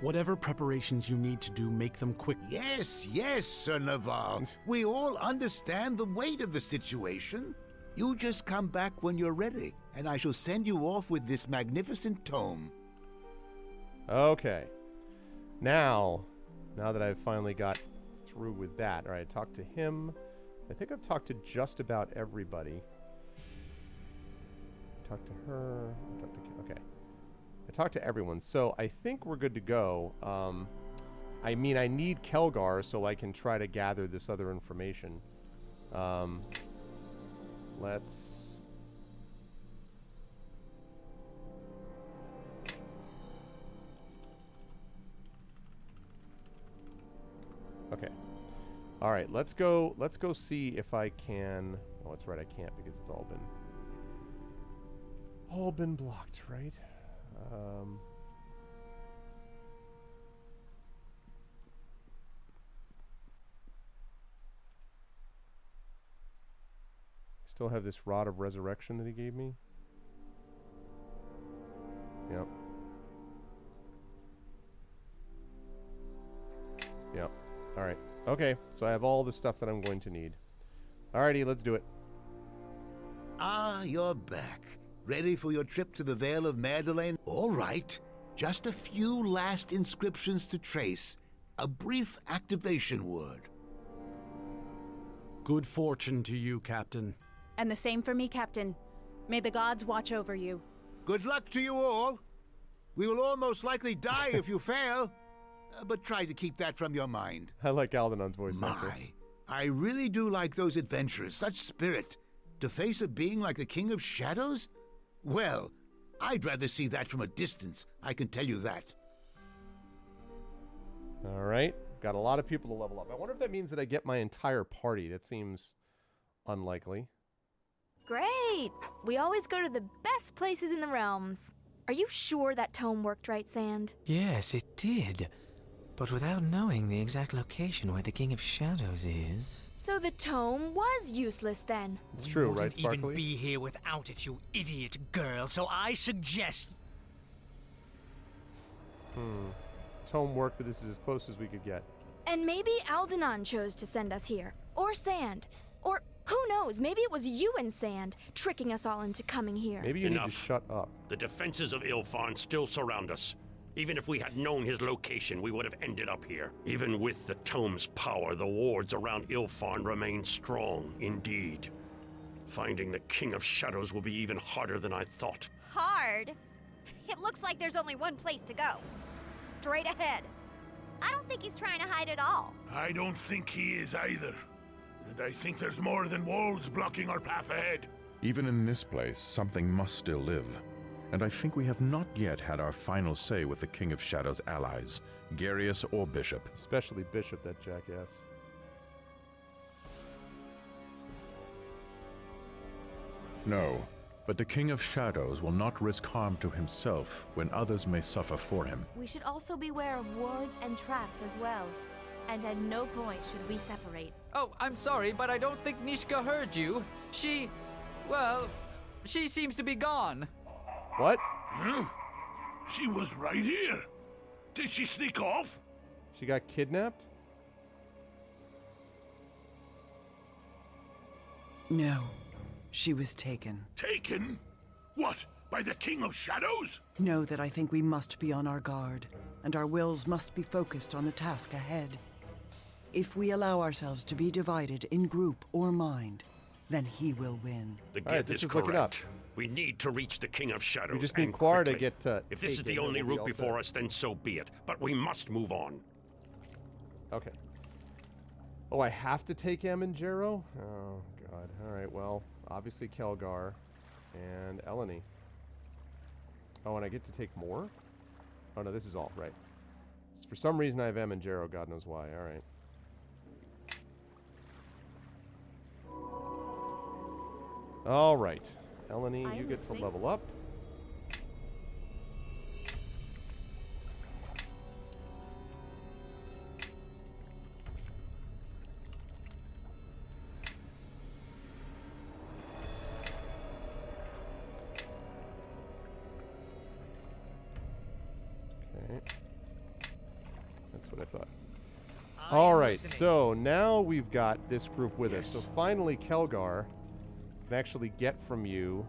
Whatever preparations you need to do, make them quick. Yes, Sir Naval. We all understand the weight of the situation. You just come back when you're ready, and I shall send you off with this magnificent tome. Okay. Now that I've finally got through with that, all right, talk to him. I think I've talked to just about everybody. Talk to her. Okay. I talked to everyone, so I think we're good to go. I mean, I need Kelgar so I can try to gather this other information. Let's... Okay. All right, let's go see if I can... Oh, that's right, I can't because it's all been blocked, right? Still have this Rod of Resurrection that he gave me. Yep. Yep. All right. Okay, so I have all the stuff that I'm going to need. Alrighty, let's do it. Ah, you're back. Ready for your trip to the Vale of Mare Delane? All right. Just a few last inscriptions to trace. A brief activation word. Good fortune to you, Captain. And the same for me, Captain. May the gods watch over you. Good luck to you all. We will all most likely die if you fail. But try to keep that from your mind. I like Aldenon's voice actor. I really do like those adventurers. Such spirit. To face a being like the King of Shadows? Well, I'd rather see that from a distance, I can tell you that. All right. Got a lot of people to level up. I wonder if that means that I get my entire party. That seems unlikely. Great! We always go to the best places in the realms. Are you sure that tome worked right, Sand? Yes, it did. But without knowing the exact location where the King of Shadows is... So the tome was useless then? It's true, right, Sparkly? Sparkly? Even be here without it, you idiot girl, so I suggest... tome work, but this is as close as we could get. And maybe Aldenon chose to send us here. Or Sand. Or who knows, maybe it was you and Sand tricking us all into coming here. Maybe you need to shut up. The defenses of Ilfarn still surround us. Even if we had known his location, we would have ended up here. Even with the tome's power, the wards around Ilfarn remain strong, indeed. Finding the King of Shadows will be even harder than I thought. Hard? It looks like there's only one place to go. Straight ahead. I don't think he's trying to hide at all. I don't think he is either. And I think there's more than walls blocking our path ahead. Even in this place, something must still live. And I think we have not yet had our final say with the King of Shadows' allies, Garius or Bishop. Especially Bishop, that jackass. No, but the King of Shadows will not risk harm to himself when others may suffer for him. We should also beware of wards and traps as well. And at no point should we separate. Oh, I'm sorry, but I don't think Nishka heard you. She seems to be gone. What? Huh? She was right here. Did she sneak off? She got kidnapped? No. She was taken. Taken? What? By the King of Shadows? Know that I think we must be on our guard, and our wills must be focused on the task ahead. If we allow ourselves to be divided in group or mind, then he will win. The gift is correct. We need to reach the King of Shadows. We just need Quar to get to. If this is the only route before us, then so be it. But we must move on. Okay. Oh, I have to take Amanjaro? Oh, God. All right, well, obviously Kelgar and Eleni. Oh, and I get to take more? Oh, no, this is all. Right. For some reason, I have Amanjaro. God knows why. All right. All right. Eleni, you get to level up. Okay. That's what I thought. All right, so now we've got this group with us. So finally, Kelgar can actually get from you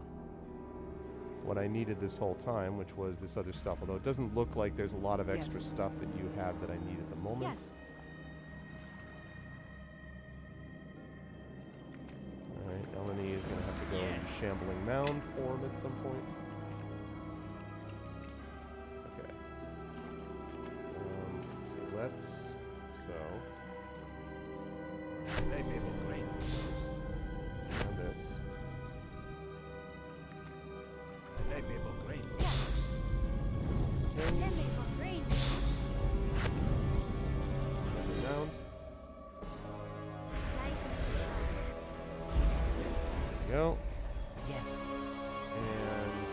what I needed this whole time, which was this other stuff. Although it doesn't look like there's a lot of extra stuff that you have that I need at the moment. Yes. All right, Eleni is going to have to go into Shambling Mound form at some point. Okay. Let's see. And this. Round. There we go. Yes. And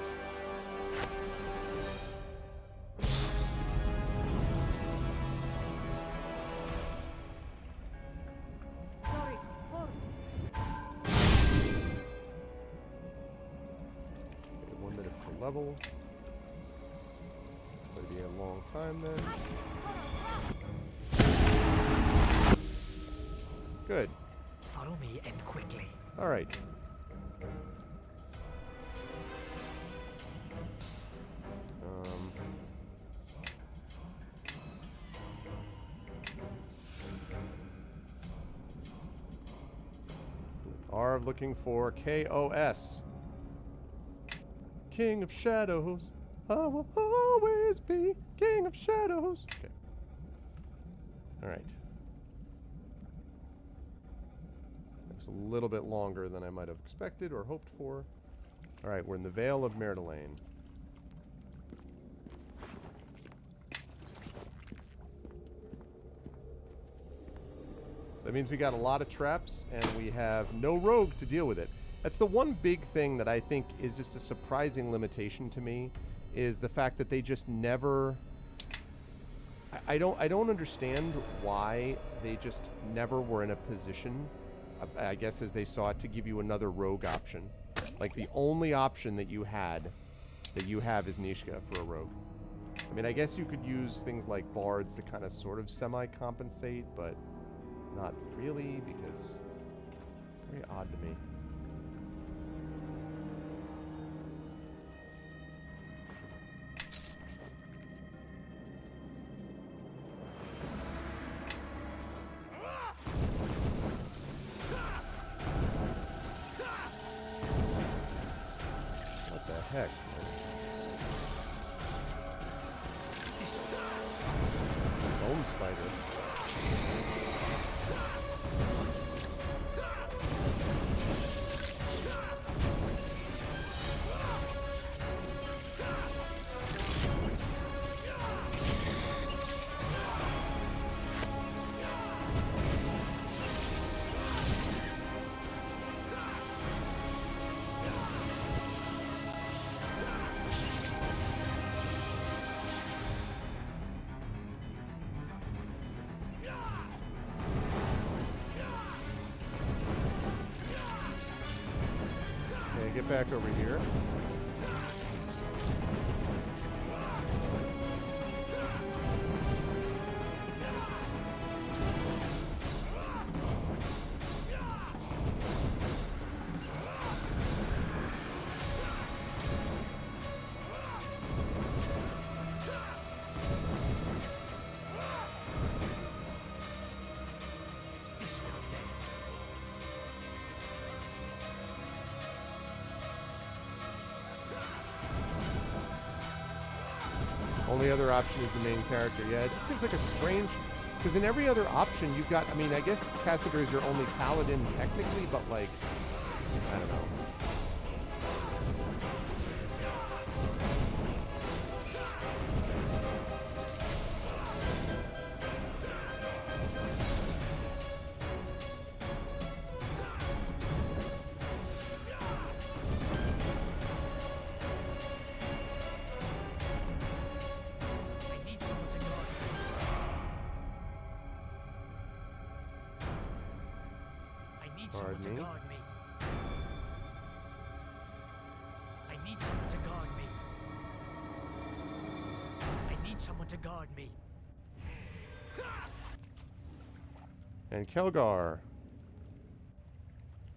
okay, 1 minute per level. It's going to be a long time then. Good. Follow me and quickly. All right. Are looking for KOS. King of Shadows. I will always be King of Shadows. Okay. All right. It was a little bit longer than I might have expected or hoped for. All right, we're in the Vale of Merdelane. So that means we got a lot of traps, and we have no rogue to deal with it. That's the one big thing that I think is just a surprising limitation to me, is the fact that they just never... I don't understand why they just never were in a position, I guess as they saw it, to give you another rogue option. Like, the only option that you have is Nishka for a rogue. I mean, I guess you could use things like bards to kind of sort of semi-compensate, but not really, because very odd to me. What the heck? Bone spider. Get back over here. Only other option is the main character. Yeah, it just seems like a strange... Because in every other option, you've got... I mean, I guess Cassidy is your only paladin technically, but like... I don't know. Someone to guard me. I need someone to guard me. I need someone to guard me. And Kelgar.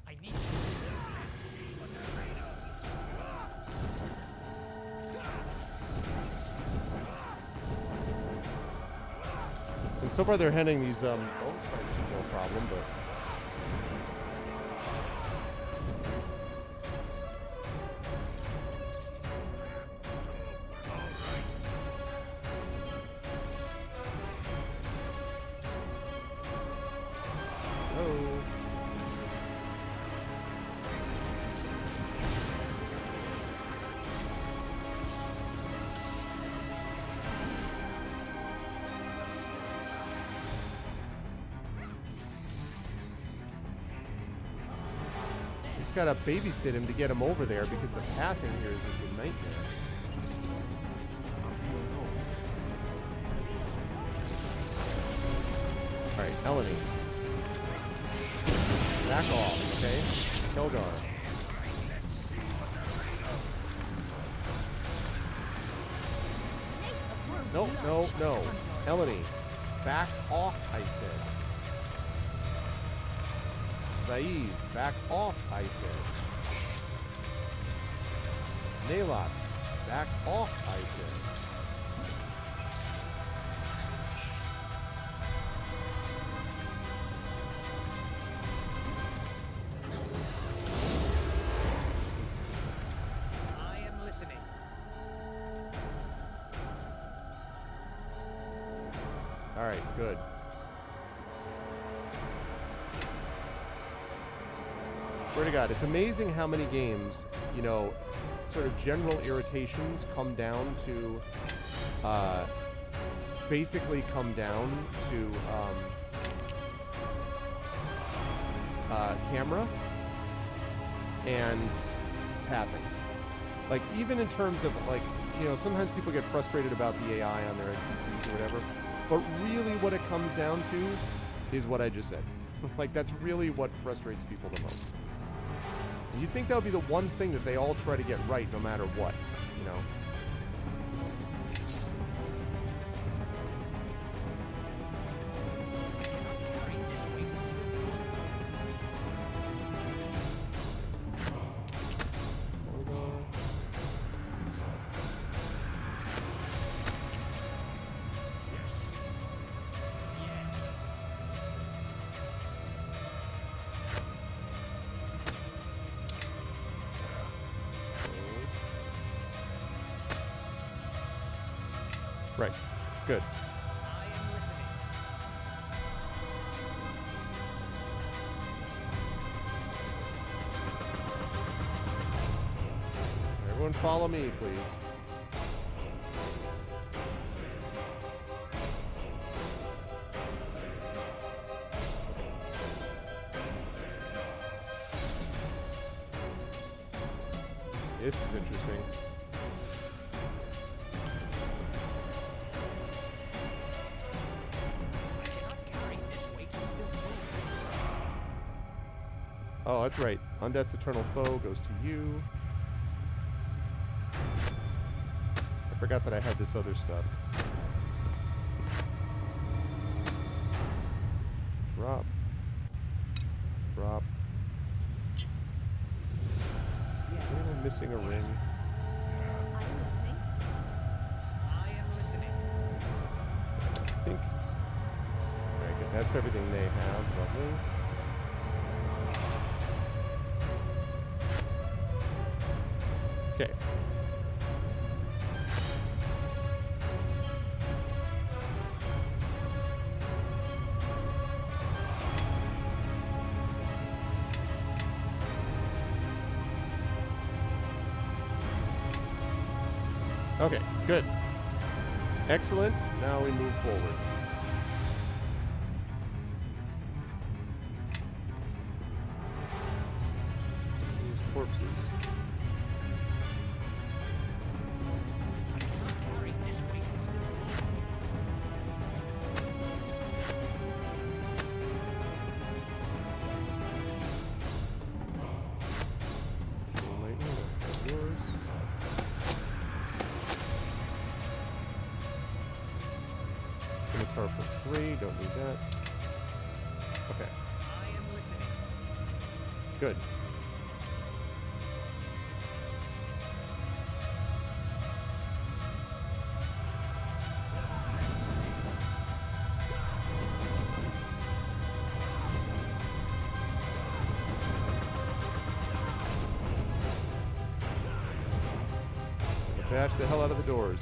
I need And so far they're handing these bone spiders no problem, but gotta babysit him to get him over there because the path in here is just a nightmare. Alright, Eleni. Back off, okay? Kelgar. No, no, no. Eleni. Back off, I said. Zaev, back off, I said. Nalot, back off, I said. I am listening. All right, good. Swear to God, it's amazing how many games, you know, sort of general irritations come down to, basically come down to, camera and pathing. Like, even in terms of, like, you know, sometimes people get frustrated about the AI on their NPCs or whatever, but really what it comes down to is what I just said. Like, that's really what frustrates people the most. And you'd think that would be the one thing that they all try to get right no matter what, you know? Right. Good. Everyone follow me, please. This is interesting. Oh, that's right. Undeath's eternal foe goes to you. I forgot that I had this other stuff. Drop. Drop. Is anyone missing a ring? I think. Alright, good. That's everything they have. Lovely. Okay. Okay, good. Excellent. Now we move forward. These corpses. Scimitar +3, don't need that. Okay. Good. Bash the hell out of the doors.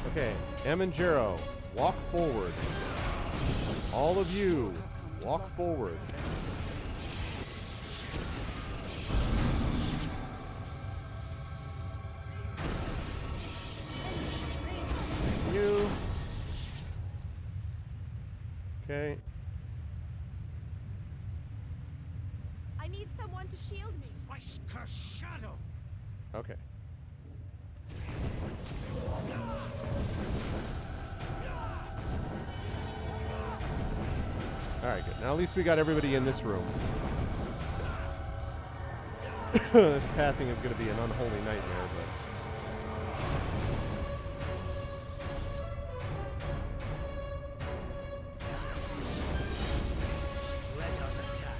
Okay, Amangero, walk forward. All of you, walk forward. You. Okay. I need someone to shield me. Christ cursed shadow. Okay. Alright, good. Now at least we got everybody in this room. This pathing is going to be an unholy nightmare, but... Let us attack.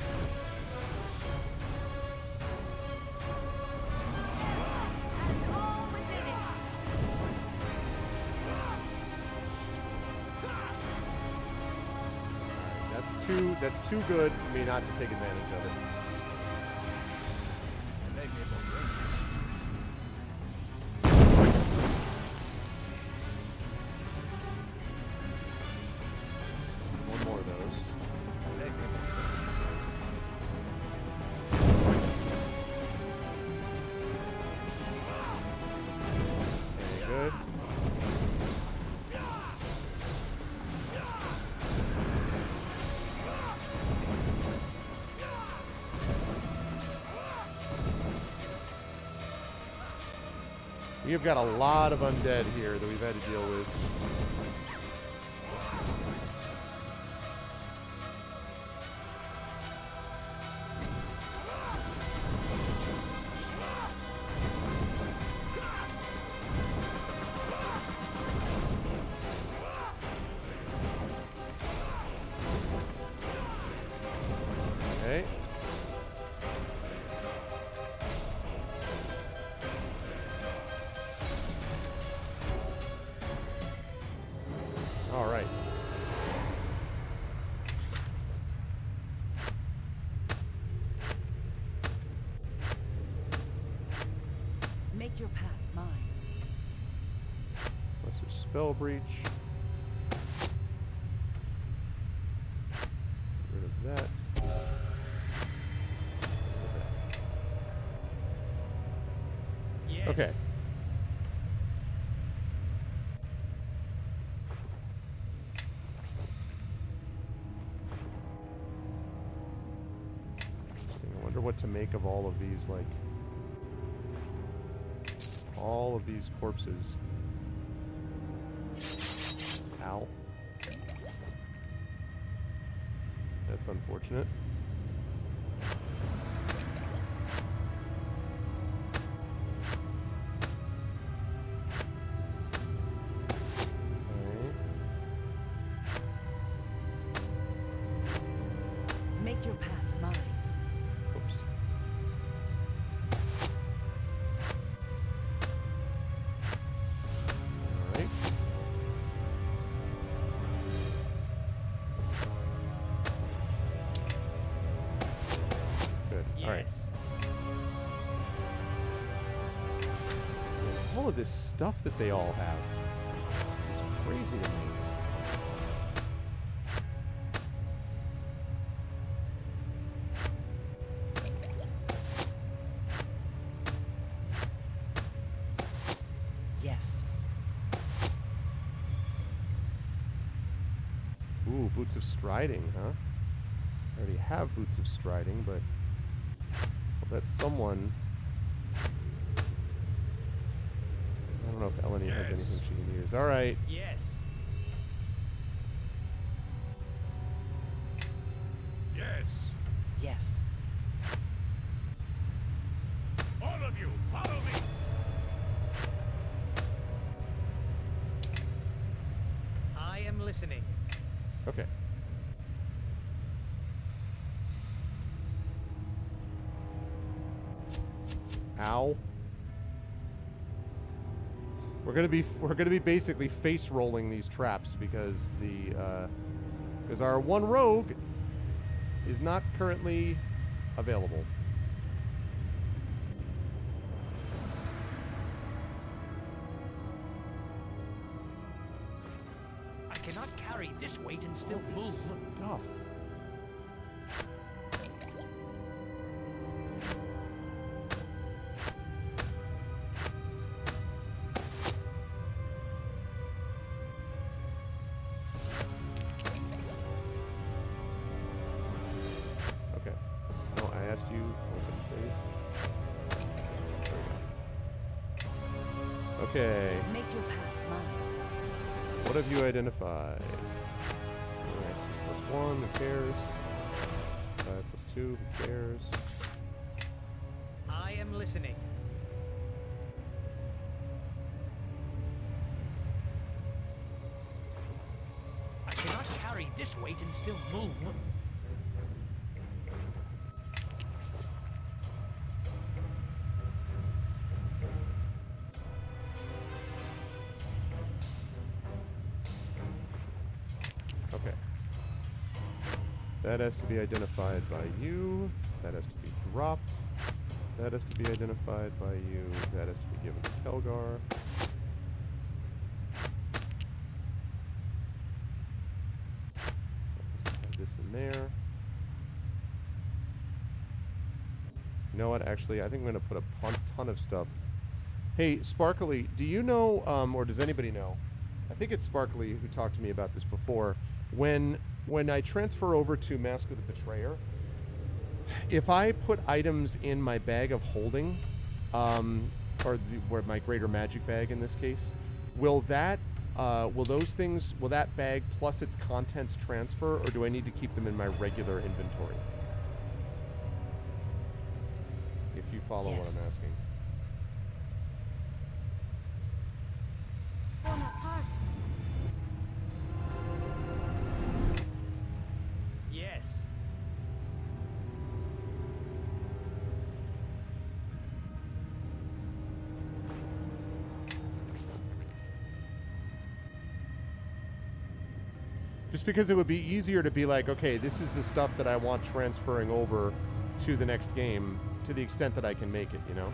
That's too good for me not to take advantage of it. One more of those. Okay, good. We've got a lot of undead here that we've had to deal with. Okay. Make your path mine. Lesser spell breach. Get rid of that. Yes. Okay. I wonder what to make of all of these, like, all of these corpses. Ow. That's unfortunate. Make your path mine. Oops. All right. Good. All right. All of this stuff that they all have is crazy to me. Yes. Ooh, boots of striding, huh? I already have boots of striding, but I'll bet someone. I don't know if Eleni has anything she can use. All right. Yes. Yes. Yes. All of you, follow me. I am listening. Okay. Ow. We're gonna be basically face rolling these traps because because our one rogue is not currently available. I cannot carry this weight and still move. Stuff. Okay. No, I asked you. Open, please. There we go. Okay. Make your path mine. What have you identified? Alright, 6+1, who cares? 5+2, who cares? I am listening. I cannot carry this weight and still move. Okay. That has to be identified by you. That has to be dropped. That has to be identified by you. That has to be given to Kelgar. Add this in there. You know what? Actually, I think I'm going to put a ton of stuff. Hey, Sparkly, do you know, or does anybody know? I think it's Sparkly who talked to me about this before. When I transfer over to Mask of the Betrayer, if I put items in my bag of holding, or my greater magic bag in this case, will that bag plus its contents transfer, or do I need to keep them in my regular inventory? If you follow what I'm asking. Yes. Just because it would be easier to be like, okay, this is the stuff that I want transferring over to the next game, to the extent that I can make it, you know?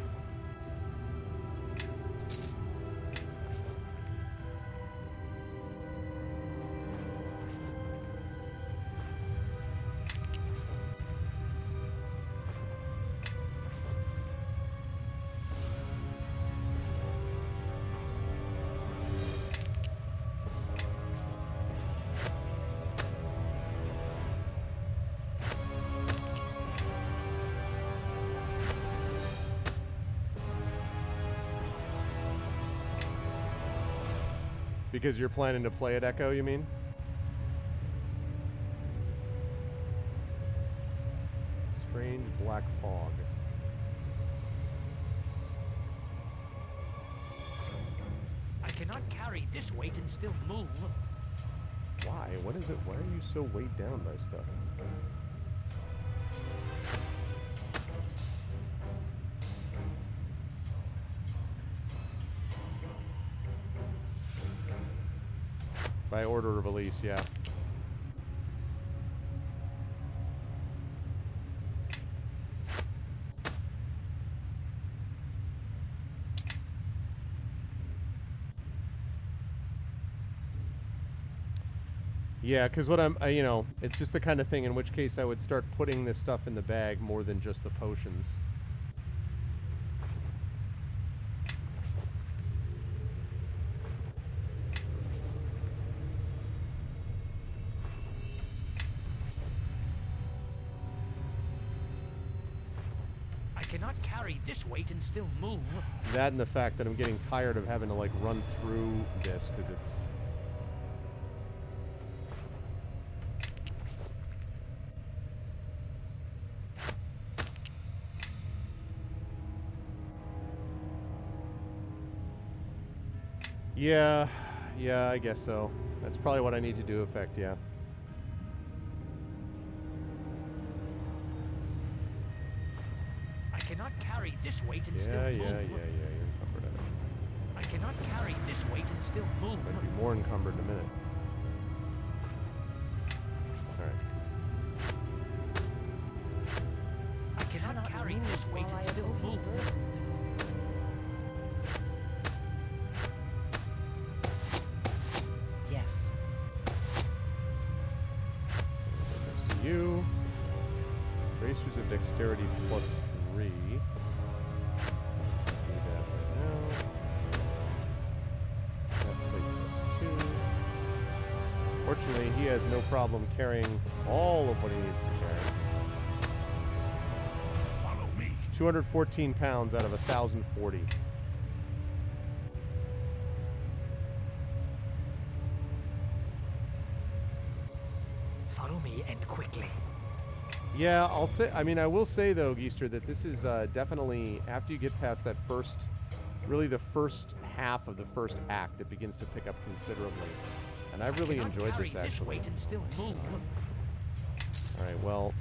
Because you're planning to play at Echo, you mean? Strange black fog. I cannot carry this weight and still move. Why? What is it? Why are you so weighed down by stuff? By order of release, yeah. Yeah, because what you know, it's just the kind of thing in which case I would start putting this stuff in the bag more than just the potions. I cannot carry this weight and still move. That and the fact that I'm getting tired of having to, like, run through this, because it's... Yeah, I guess so. That's probably what I need to do, Effect, yeah. I cannot carry this weight and still move. Yeah, you're encumbered. I cannot carry this weight and still move. Might be more encumbered in a minute. Alright. I cannot carry this weight and still move. Yes. Next to you. Bracers of dexterity plus 3. Do that right now. That plate plus 2. Fortunately, he has no problem carrying all of what he needs to carry. Follow me. 214 pounds out of 1,040. Follow me and quickly. Yeah, I'll say. I mean, I will say though, Geester, that this is definitely after you get past that first, really the first half of the first act, it begins to pick up considerably, and I've really enjoyed this actually. This weight and still move. All right, well.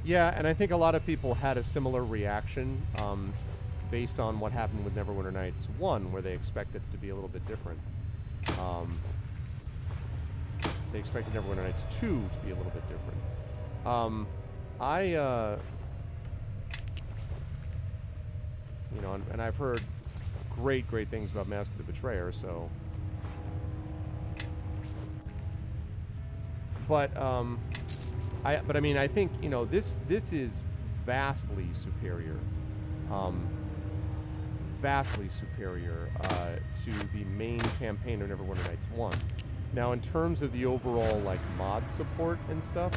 Yeah, and I think a lot of people had a similar reaction based on what happened with Neverwinter Nights 1, where they expected it to be a little bit different. They expected Neverwinter Nights 2 to be a little bit different. You know, and I've heard great things about Mask of the Betrayer, so... But I mean, I think, you know, this is vastly superior, to the main campaign of Neverwinter Nights 1. Now, in terms of the overall, like, mod support and stuff,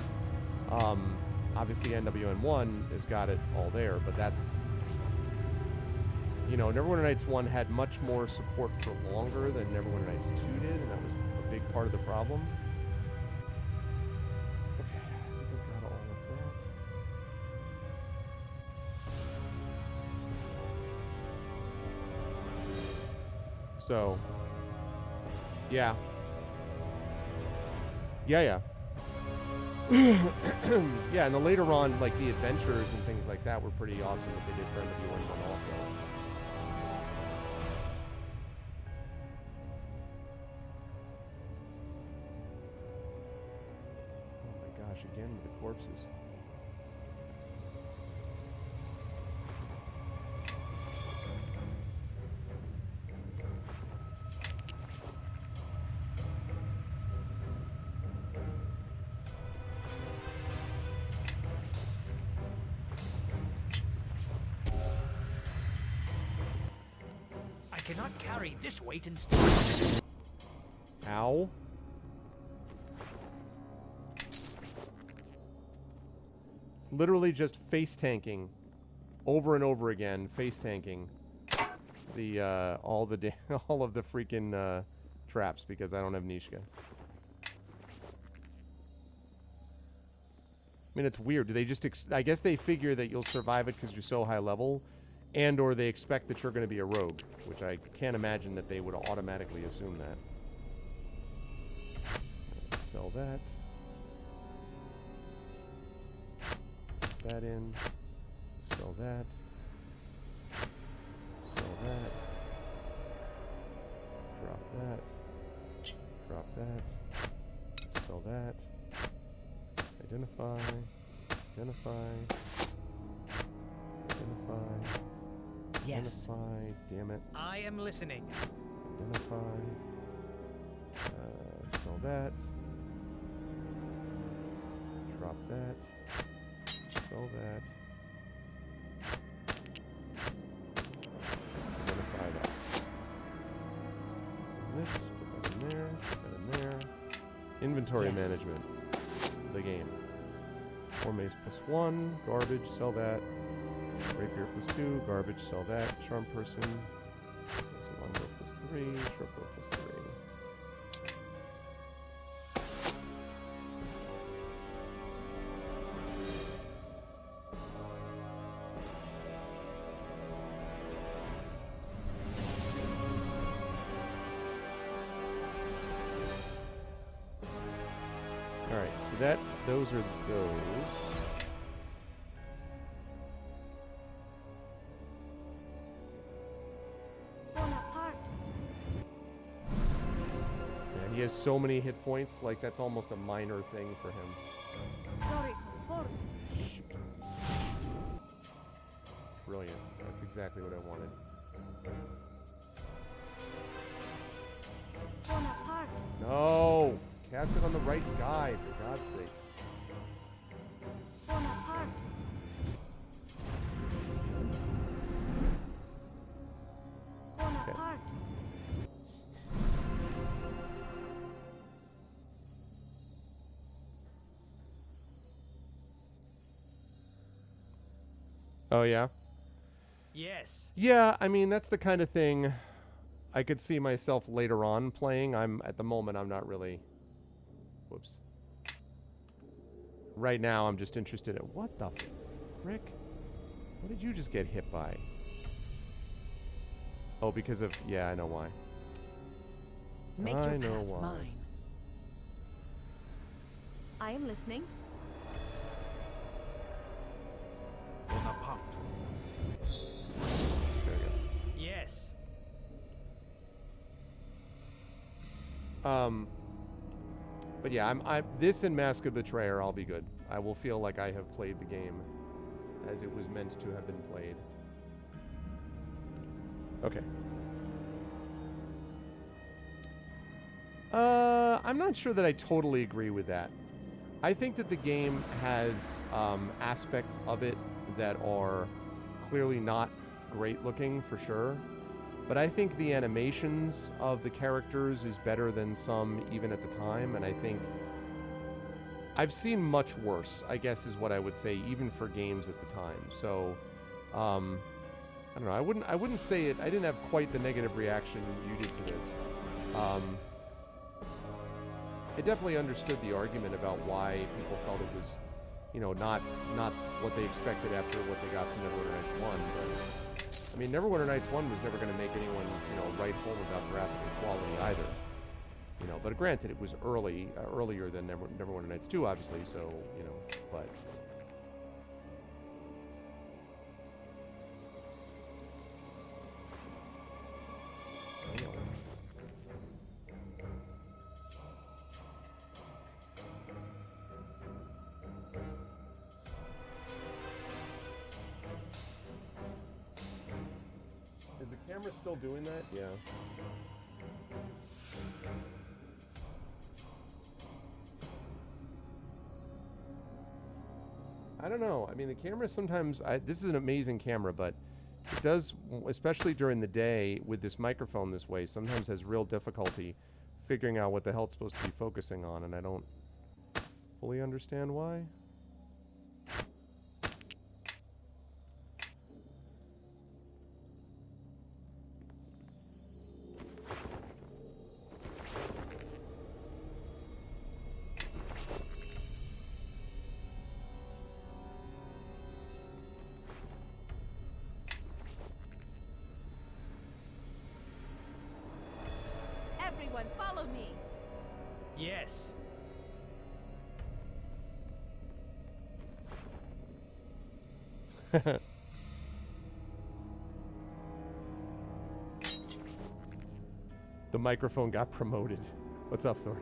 obviously NWN1 has got it all there, but that's, you know, Neverwinter Nights 1 had much more support for longer than Neverwinter Nights 2 did, and that was a big part of the problem. So, yeah. Yeah, and the later on, like, the adventures and things like that were pretty awesome that they did for NWN1 also. Oh my gosh, again with the corpses. not carry this weight instead? Ow. It's literally just face tanking over and over again, face tanking the all of the freaking traps because I don't have Nishka. I mean, it's weird. Do they just I guess they figure that you'll survive it because you're so high level, and or they expect that you're going to be a rogue, which I can't imagine that they would automatically assume that. Let's sell that. Put that in. Sell that. Sell that. Drop that. Drop that. Sell that. Identify. Identify. Identify. Yes. Identify. Damn it. I am listening. Identify. Sell that. Drop that. Sell that. Identify that. This, put that in there, put that in there. Inventory management. The game. 4 mace plus 1, garbage, sell that. Rapier plus 2, garbage, sell that. Charm person. Longbow plus 3, shortbow plus 3. Alright, so those are those. Yeah, he has so many hit points, like that's almost a minor thing for him. Brilliant. That's exactly what I wanted. No! Cast it on the right guy, for God's sake. Okay. Oh, yeah? Yes. Yeah, I mean, that's the kind of thing I could see myself later on playing. At the moment, I'm not really... Whoops. Right now, I'm just interested in... What the frick? What did you just get hit by? Oh, because of... Yeah, I know why. Make I your know path why. mine. I am listening. There we go. Yes. But yeah, this and Mask of Betrayer, I'll be good. I will feel like I have played the game as it was meant to have been played. Okay. I'm not sure that I totally agree with that. I think that the game has aspects of it that are clearly not great looking, for sure. But I think the animations of the characters is better than some even at the time, and I think I've seen much worse, I guess is what I would say, even for games at the time. So, I don't know. I wouldn't say it. I didn't have quite the negative reaction you did to this. I definitely understood the argument about why people felt it was, you know, not what they expected after what they got from Neverwinter Nights 1. But I mean, Neverwinter Nights 1 was never going to make anyone, you know, write home about graphical quality either. You know, but granted, it was earlier than Neverwinter Nights 2, obviously. So, you know, but. Is the camera still doing that? Yeah. I don't know. I mean, the camera sometimes... this is an amazing camera, but It does, especially during the day with this microphone this way, sometimes has real difficulty figuring out what the hell it's supposed to be focusing on, and I don't fully understand why. Everyone, follow me. Yes. The microphone got promoted. What's up, Thorny?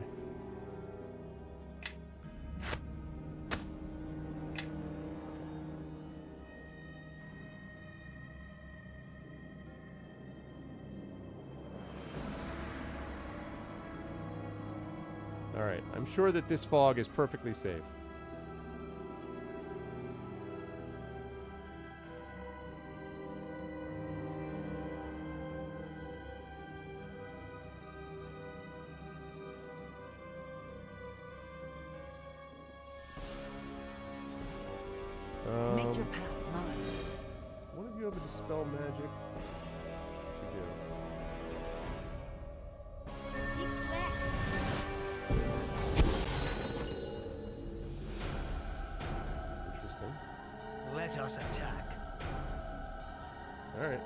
Alright, I'm sure that this fog is perfectly safe. Make your path mine. One of you have a dispel magic? You do. Interesting. Let us attack. Alright.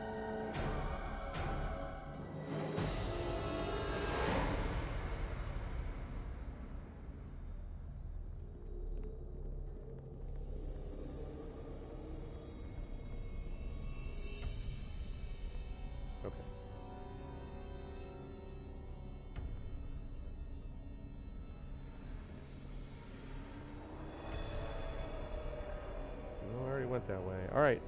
Okay. No, I already went that way. Alright.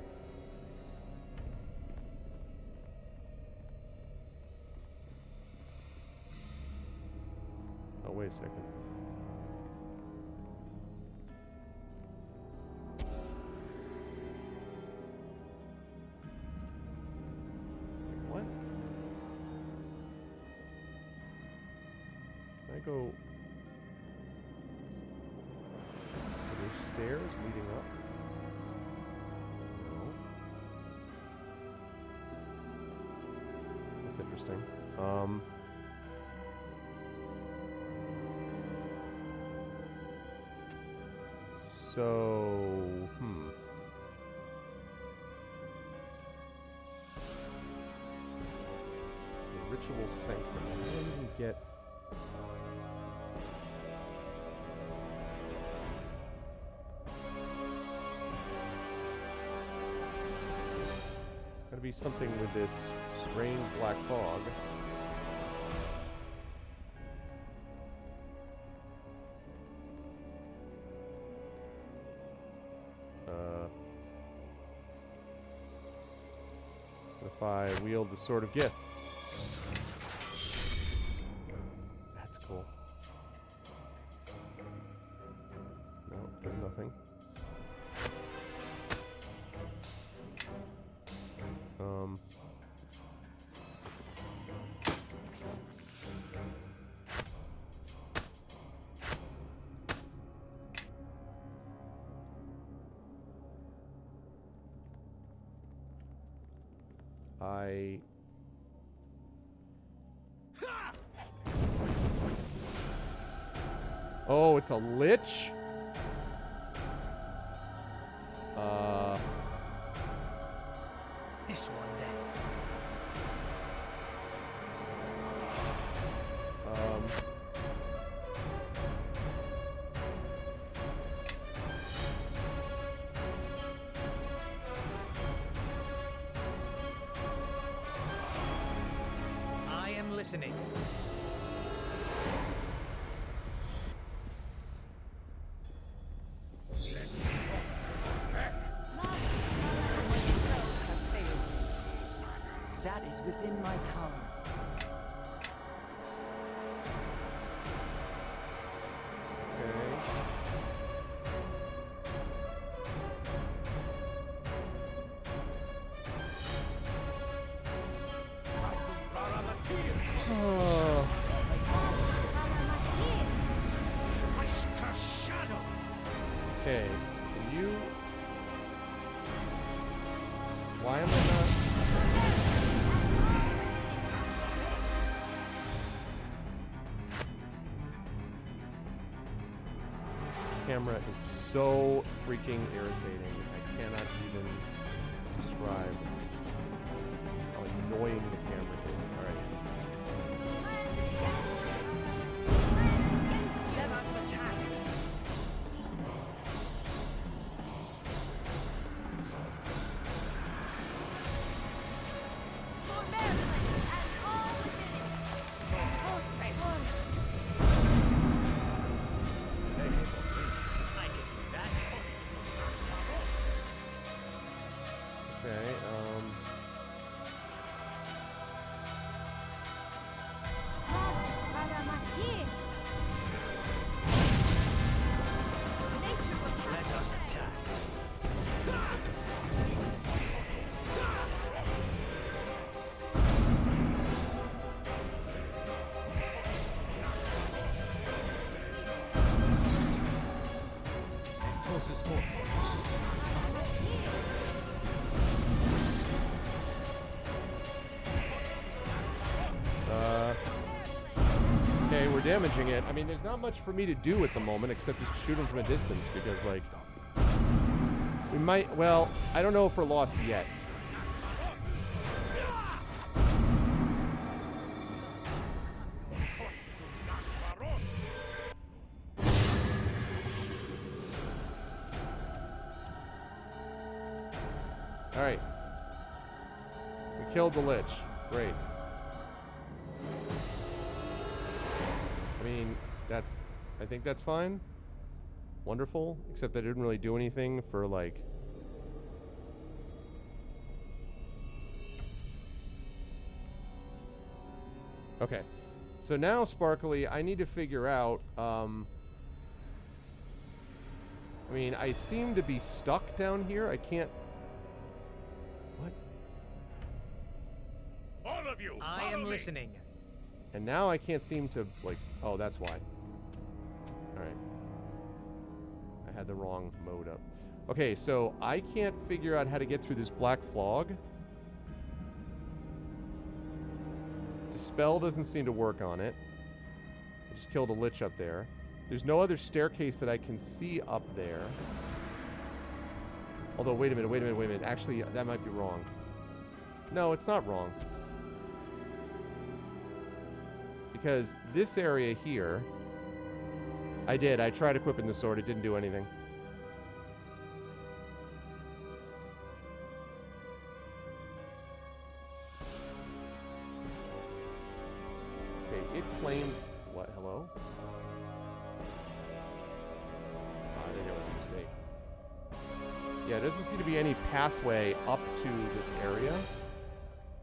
Oh, wait a second. What? Can I go... Are there stairs leading up? No. That's interesting. So, The ritual sanctum. I don't even get... There's gotta be something with this strange black fog. If I wield the Sword of Gith. That's cool. No, does nothing. Oh, it's a lich? This one then. I am listening. That is within my power. Why am I not? This camera is so freaking irritating. I cannot even describe how annoying the camera is. All right. Okay, we're damaging it. I mean, there's not much for me to do at the moment except just shoot him from a distance because, like, we might, well, I don't know if we're lost yet. All right. We killed the Lich. Great. I mean, I think that's fine. Wonderful. Except I didn't really do anything for, like... Okay. So now, Sparkly, I need to figure out, I mean, I seem to be stuck down here. I can't... What? All of you, I am listening. And now I can't seem to, like... Oh, that's why. Alright. I had the wrong mode up. Okay, so I can't figure out how to get through this black fog. Dispel doesn't seem to work on it. I just killed a Lich up there. There's no other staircase that I can see up there. Although, wait a minute. Actually, that might be wrong. No, it's not wrong. Because this area here... I tried equipping the sword. It didn't do anything. Okay, it claimed... What? Hello? I think that was a mistake. Yeah, there doesn't seem to be any pathway up to this area.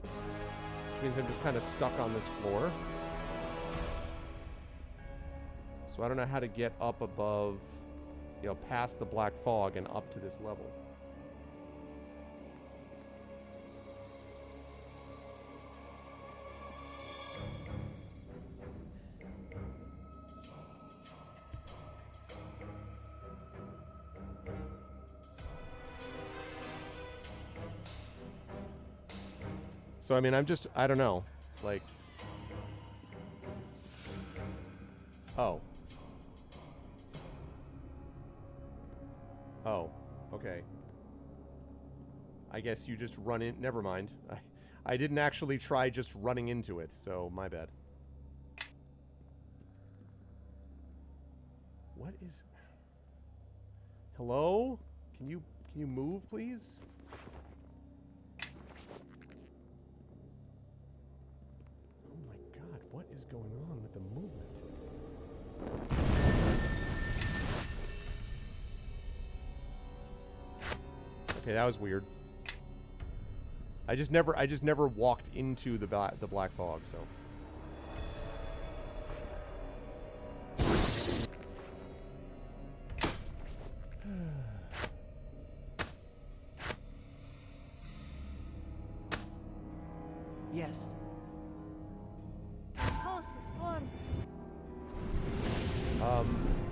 Which means I'm just kind of stuck on this floor. So I don't know how to get up above, you know, past the black fog and up to this level. So, I mean, I don't know. Like... Oh. Oh, okay. I guess you just run in... Never mind. I didn't actually try just running into it, so my bad. What is... Hello? Can you move, please? Oh my god, what is going on with the movement? Okay, that was weird. I just never walked into the black fog, so. Yes.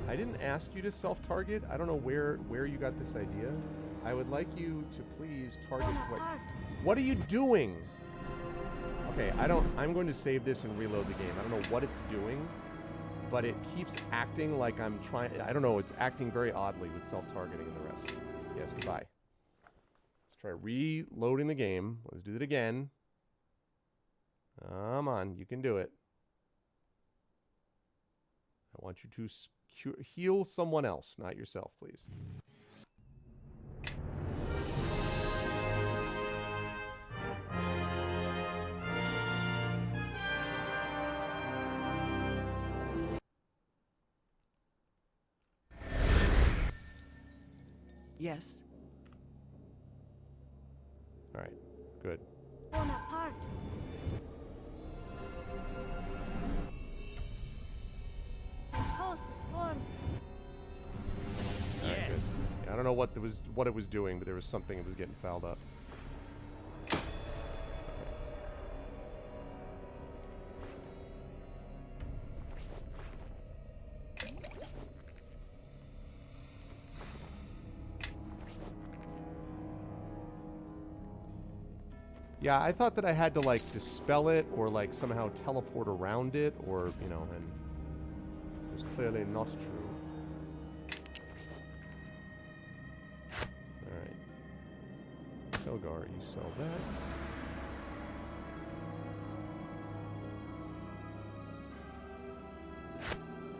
I didn't ask you to self-target. I don't know where you got this idea. I would like you to please target what are you doing? Okay, I'm going to save this and reload the game. I don't know what it's doing, but it keeps acting like I'm trying. I don't know, it's acting very oddly with self-targeting and the rest. Yes, goodbye. Let's try reloading the game. Let's do it again. Come on, you can do it. I want you to heal someone else, not yourself, please. Yes. All right, good. Bonaparte. And host was formed. Yes. Yeah, I don't know what it was doing, but there was something that was getting fouled up. Yeah, I thought that I had to, like, dispel it or, like, somehow teleport around it or, you know, and it was clearly not true. Alright. Kelgar, you sell that.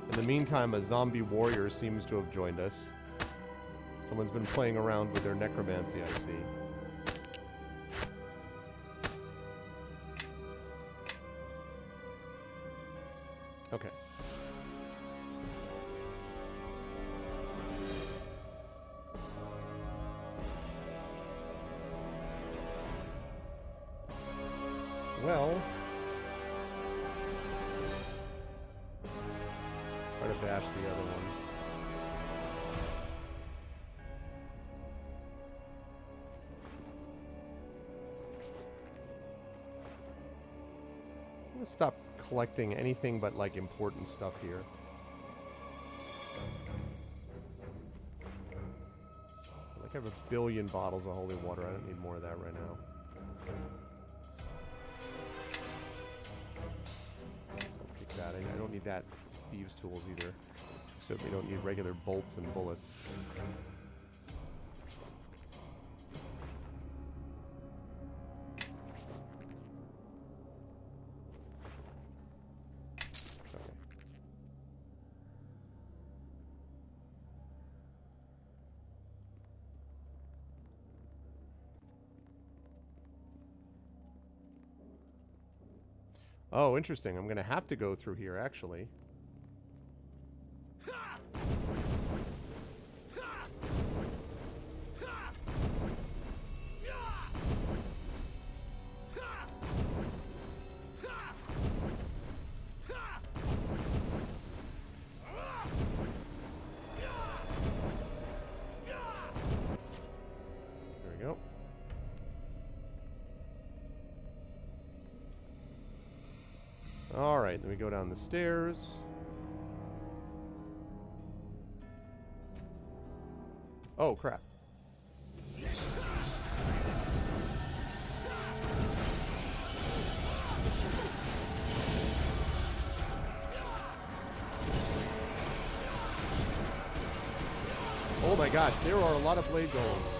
In the meantime, a zombie warrior seems to have joined us. Someone's been playing around with their necromancy, I see. Okay. Well, try to bash the other one. I'm gonna stop collecting anything but, like, important stuff here. Like, I have 1 billion bottles of holy water. I don't need more of that right now. So I'll take that. I don't need that thieves' tools either. Certainly don't need regular bolts and bullets. Oh, interesting. I'm going to have to go through here, actually. There we go. All right, then we go down the stairs. Oh, crap. Oh my gosh, there are a lot of blade golems.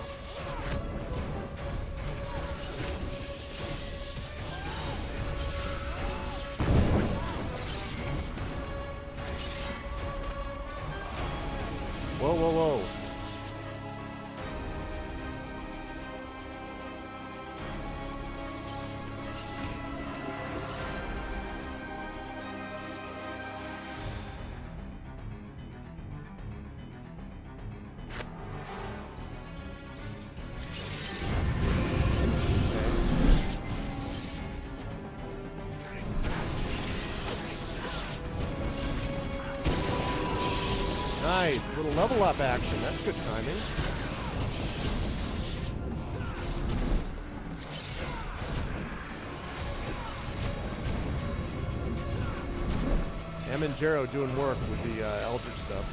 Whoa, whoa, whoa. Nice, little level up action. That's good timing. Em and Jero doing work with the Eldritch stuff.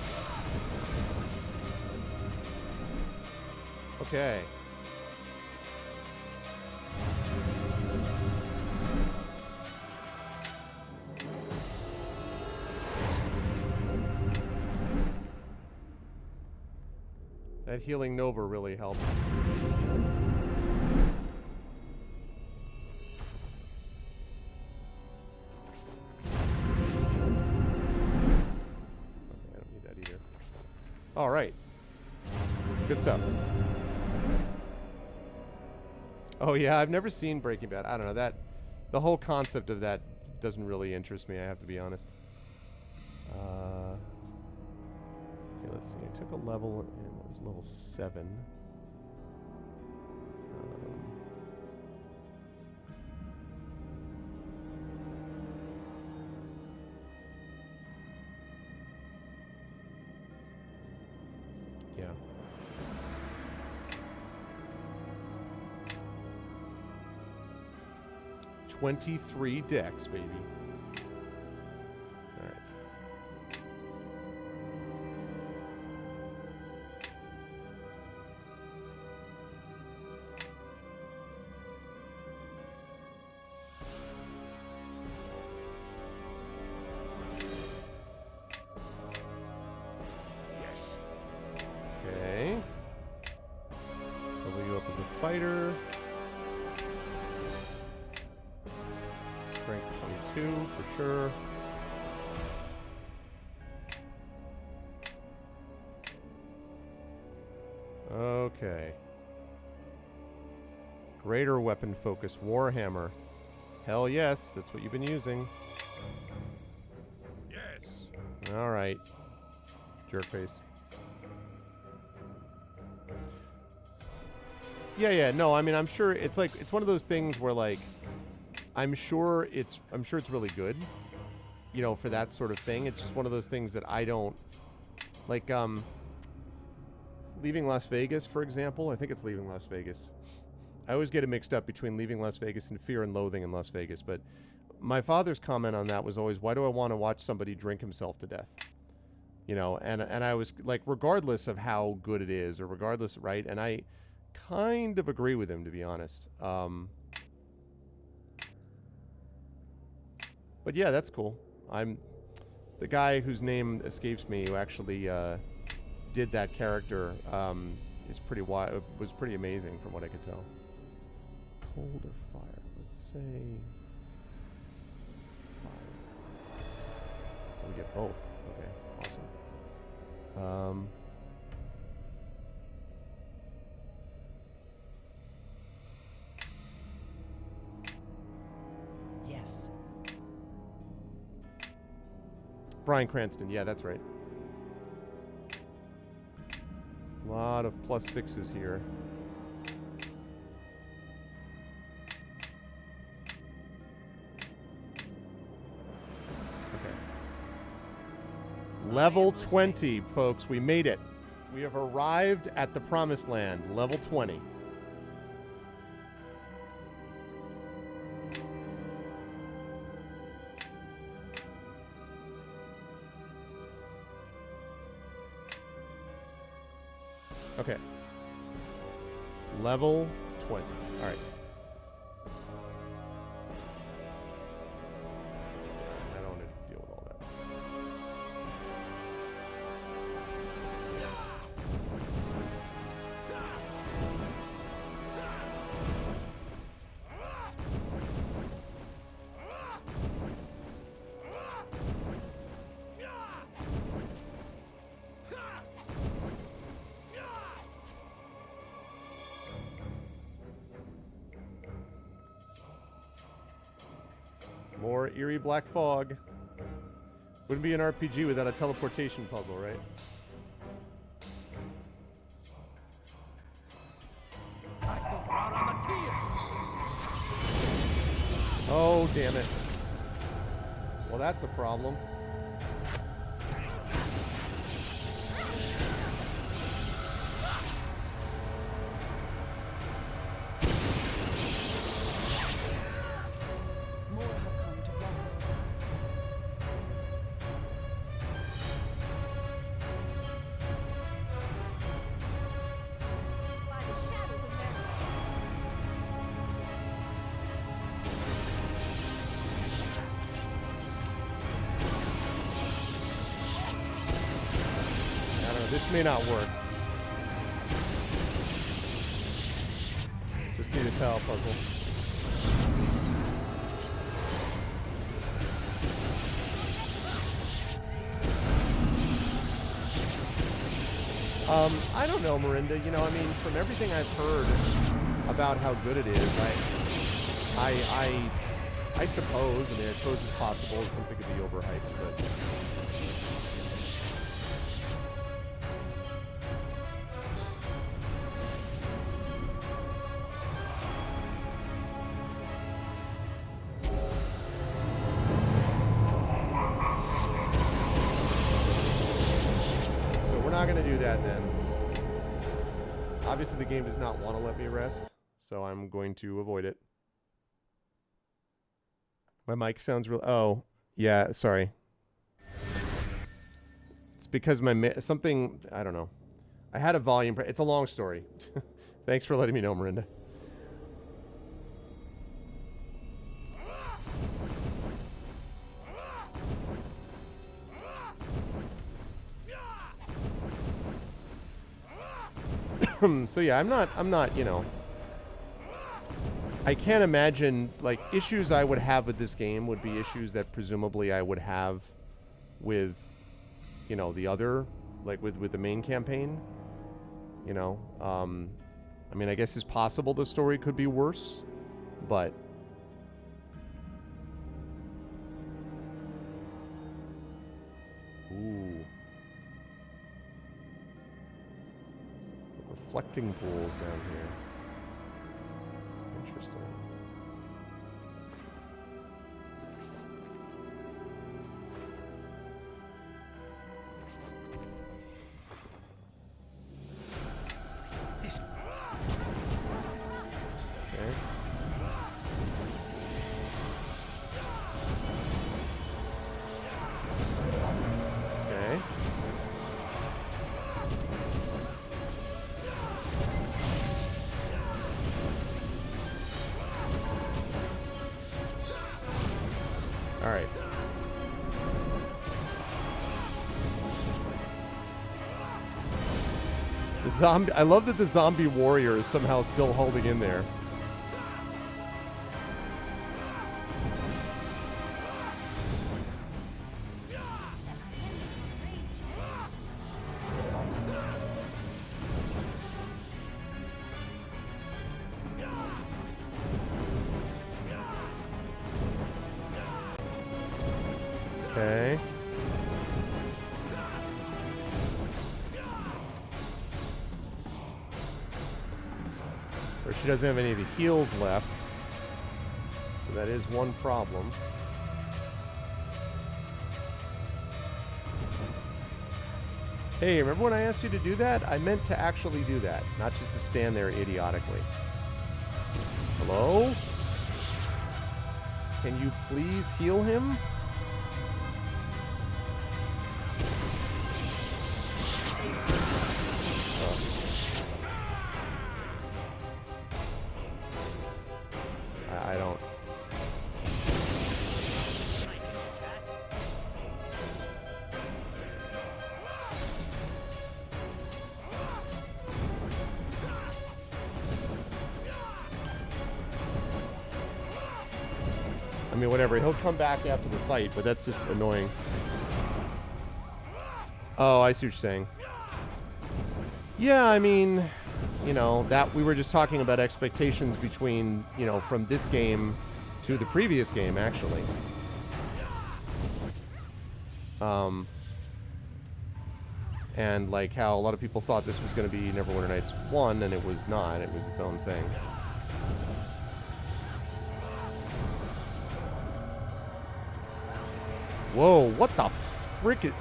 Okay. That healing Nova really helped. All right. Good stuff. Oh yeah, I've never seen Breaking Bad. I don't know, the whole concept of that doesn't really interest me, I have to be honest. Okay, let's see. I took a level and that was level 7. Yeah. 23 decks, baby. All right. Okay. Level you up as a fighter. Strength 22 for sure. Okay. Greater weapon focus, Warhammer. Hell yes, that's what you've been using. Yes. All right. Jerkface. Yeah, no, I mean, I'm sure it's like, it's one of those things where like, I'm sure it's really good, you know, for that sort of thing. It's just one of those things that I don't like. Leaving Las Vegas, for example. I think it's Leaving Las Vegas. I always get it mixed up between Leaving Las Vegas and Fear and Loathing in Las Vegas. But my father's comment on that was always, why do I want to watch somebody drink himself to death? You know, and I was like, regardless of how good it is, or regardless, right? And I kind of agree with him, to be honest. But yeah, that's cool. I'm the guy whose name escapes me, who actually did that character. Is pretty was pretty amazing from what I could tell. Cold or fire? Let's say fire. Oh, we get both. Okay, awesome. Yes. Bryan Cranston, yeah, that's right. A lot of +6s here. Okay. Level 20, folks. We made it. We have arrived at the promised land. Level 20. Okay. Level 20. All right. I don't want to deal with all that. More eerie black fog. Wouldn't be an RPG without a teleportation puzzle, right? Oh, damn it. Well, that's a problem. This may not work. Just need a tile puzzle. I don't know, Miranda. You know, I mean, from everything I've heard about how good it is, I suppose, I mean, I suppose it's possible that something could be overhyped, but... Not gonna do that then. Obviously the game does not want to let me rest, so I'm going to avoid it. My mic sounds real. Oh, yeah, sorry. It's because my something, I don't know. I had a volume. It's a long story. Thanks for letting me know, Miranda. So yeah, I'm not, you know, I can't imagine, like, issues I would have with this game would be issues that presumably I would have with, you know, the other, like with the main campaign, you know. I mean, I guess it's possible the story could be worse, but ooh. Reflecting pools down here. Interesting. Okay. Okay. All right. The zombie. I love that the zombie warrior is somehow still holding in there. Okay. Or she doesn't have any of the heals left. So that is one problem. Hey, remember when I asked you to do that? I meant to actually do that, not just to stand there idiotically. Hello? Can you please heal him? I don't. I mean, whatever. He'll come back after the fight, but that's just annoying. Oh, I see what you're saying. Yeah, I mean, you know, that we were just talking about expectations between, you know, from this game to the previous game, actually. And like how a lot of people thought this was going to be Neverwinter Nights 1, and it was not. It was its own thing. Whoa, what the frick is...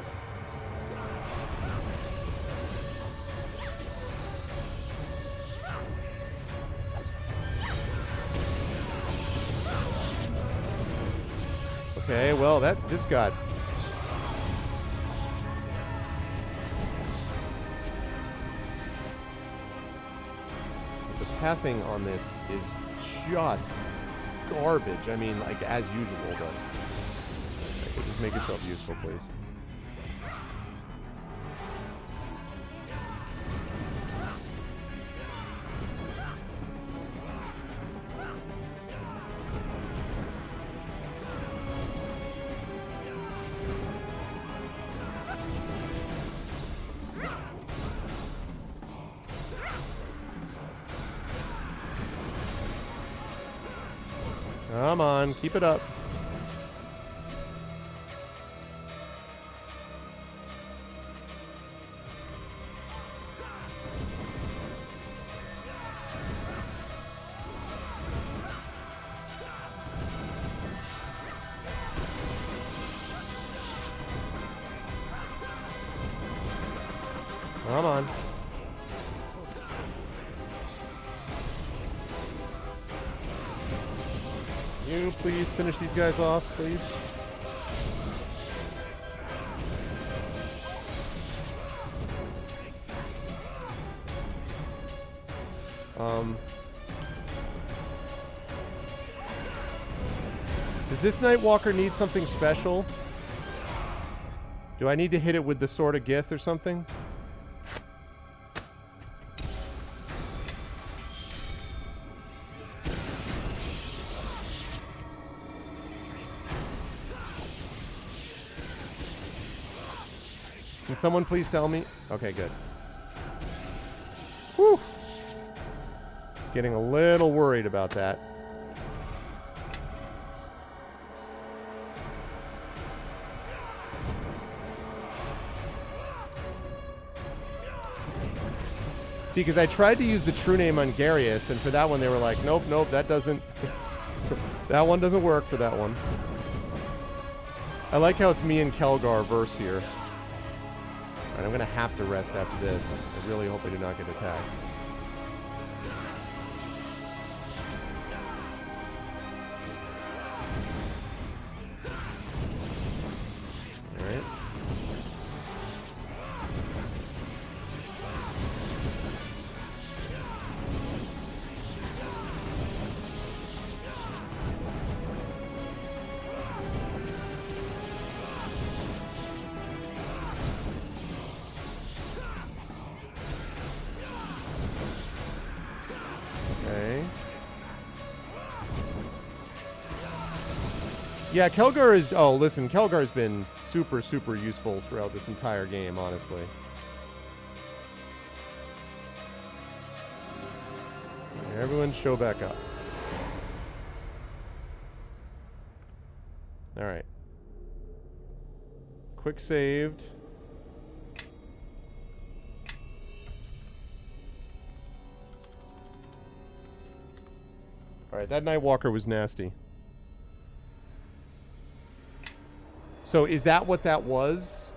Okay, well, this got... The pathing on this is just garbage. I mean, like, as usual, but... Just make yourself useful, please. Come on, keep it up. Come on. You please finish these guys off, please. Does this Nightwalker need something special? Do I need to hit it with the Sword of Gith or something? Can someone please tell me? Okay, good. Whew. Just getting a little worried about that. See, because I tried to use the true name on Garius, and for that one they were like, nope, nope, that doesn't... that one doesn't work for that one. I like how it's me and Kelgar verse here. Alright, I'm gonna have to rest after this. I really hope I do not get attacked. Alright. Yeah, Kelgar is... Oh, listen, Kelgar's been super, super useful throughout this entire game, honestly. Everyone show back up. Alright. Quick saved. Alright, that Nightwalker was nasty. So is that what that was?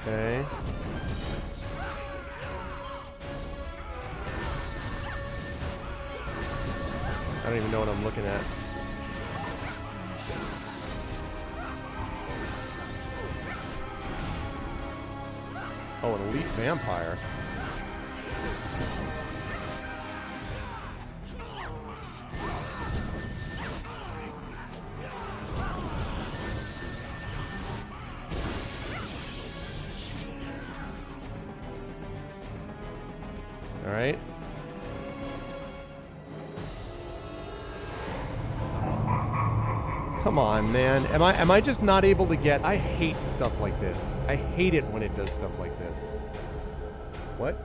Okay. I don't even know what I'm looking at. Oh, an elite vampire. All right. Come on, man. Am I just not able to get... I hate stuff like this. I hate it when it does stuff like this. What?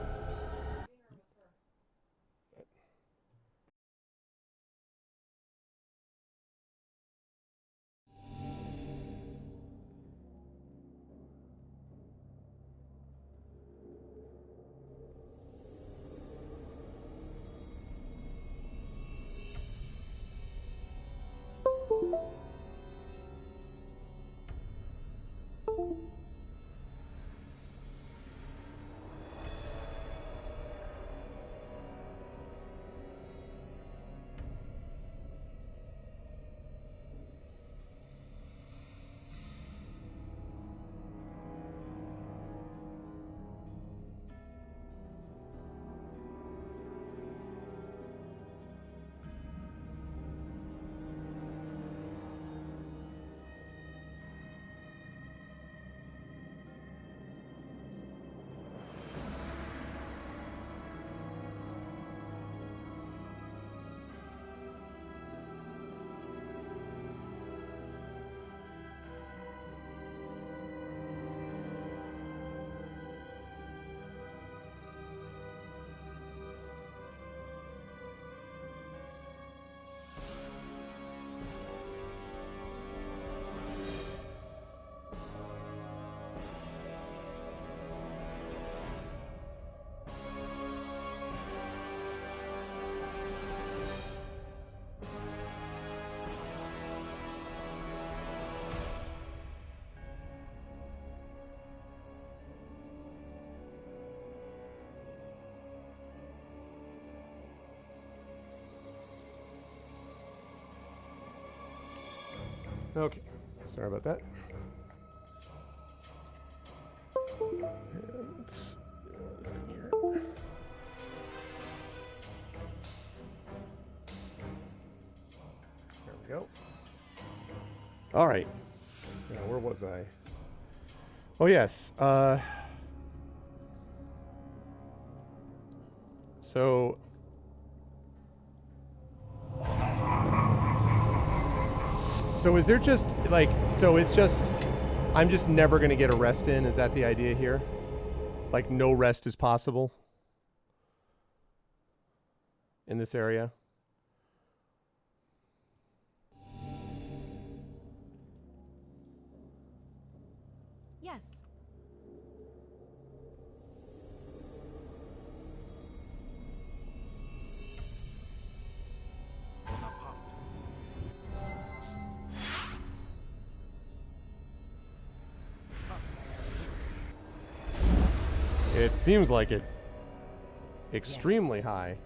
Okay. Sorry about that. And let's do another thing here. There we go. All right. Now, where was I? Oh, yes. So is there just, like, so it's just, I'm just never going to get a rest in? Is that the idea here? Like, no rest is possible in this area? Yes. It seems like it. Extremely high.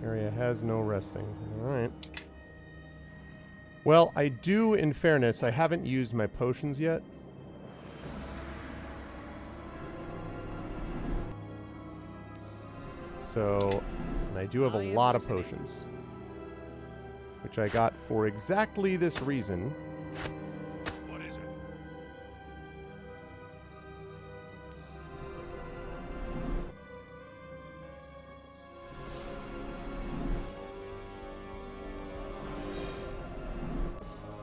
Area has no resting. All right. Well, I do, in fairness, I haven't used my potions yet. So, and I do have a lot of potions, which I got for exactly this reason. What is it?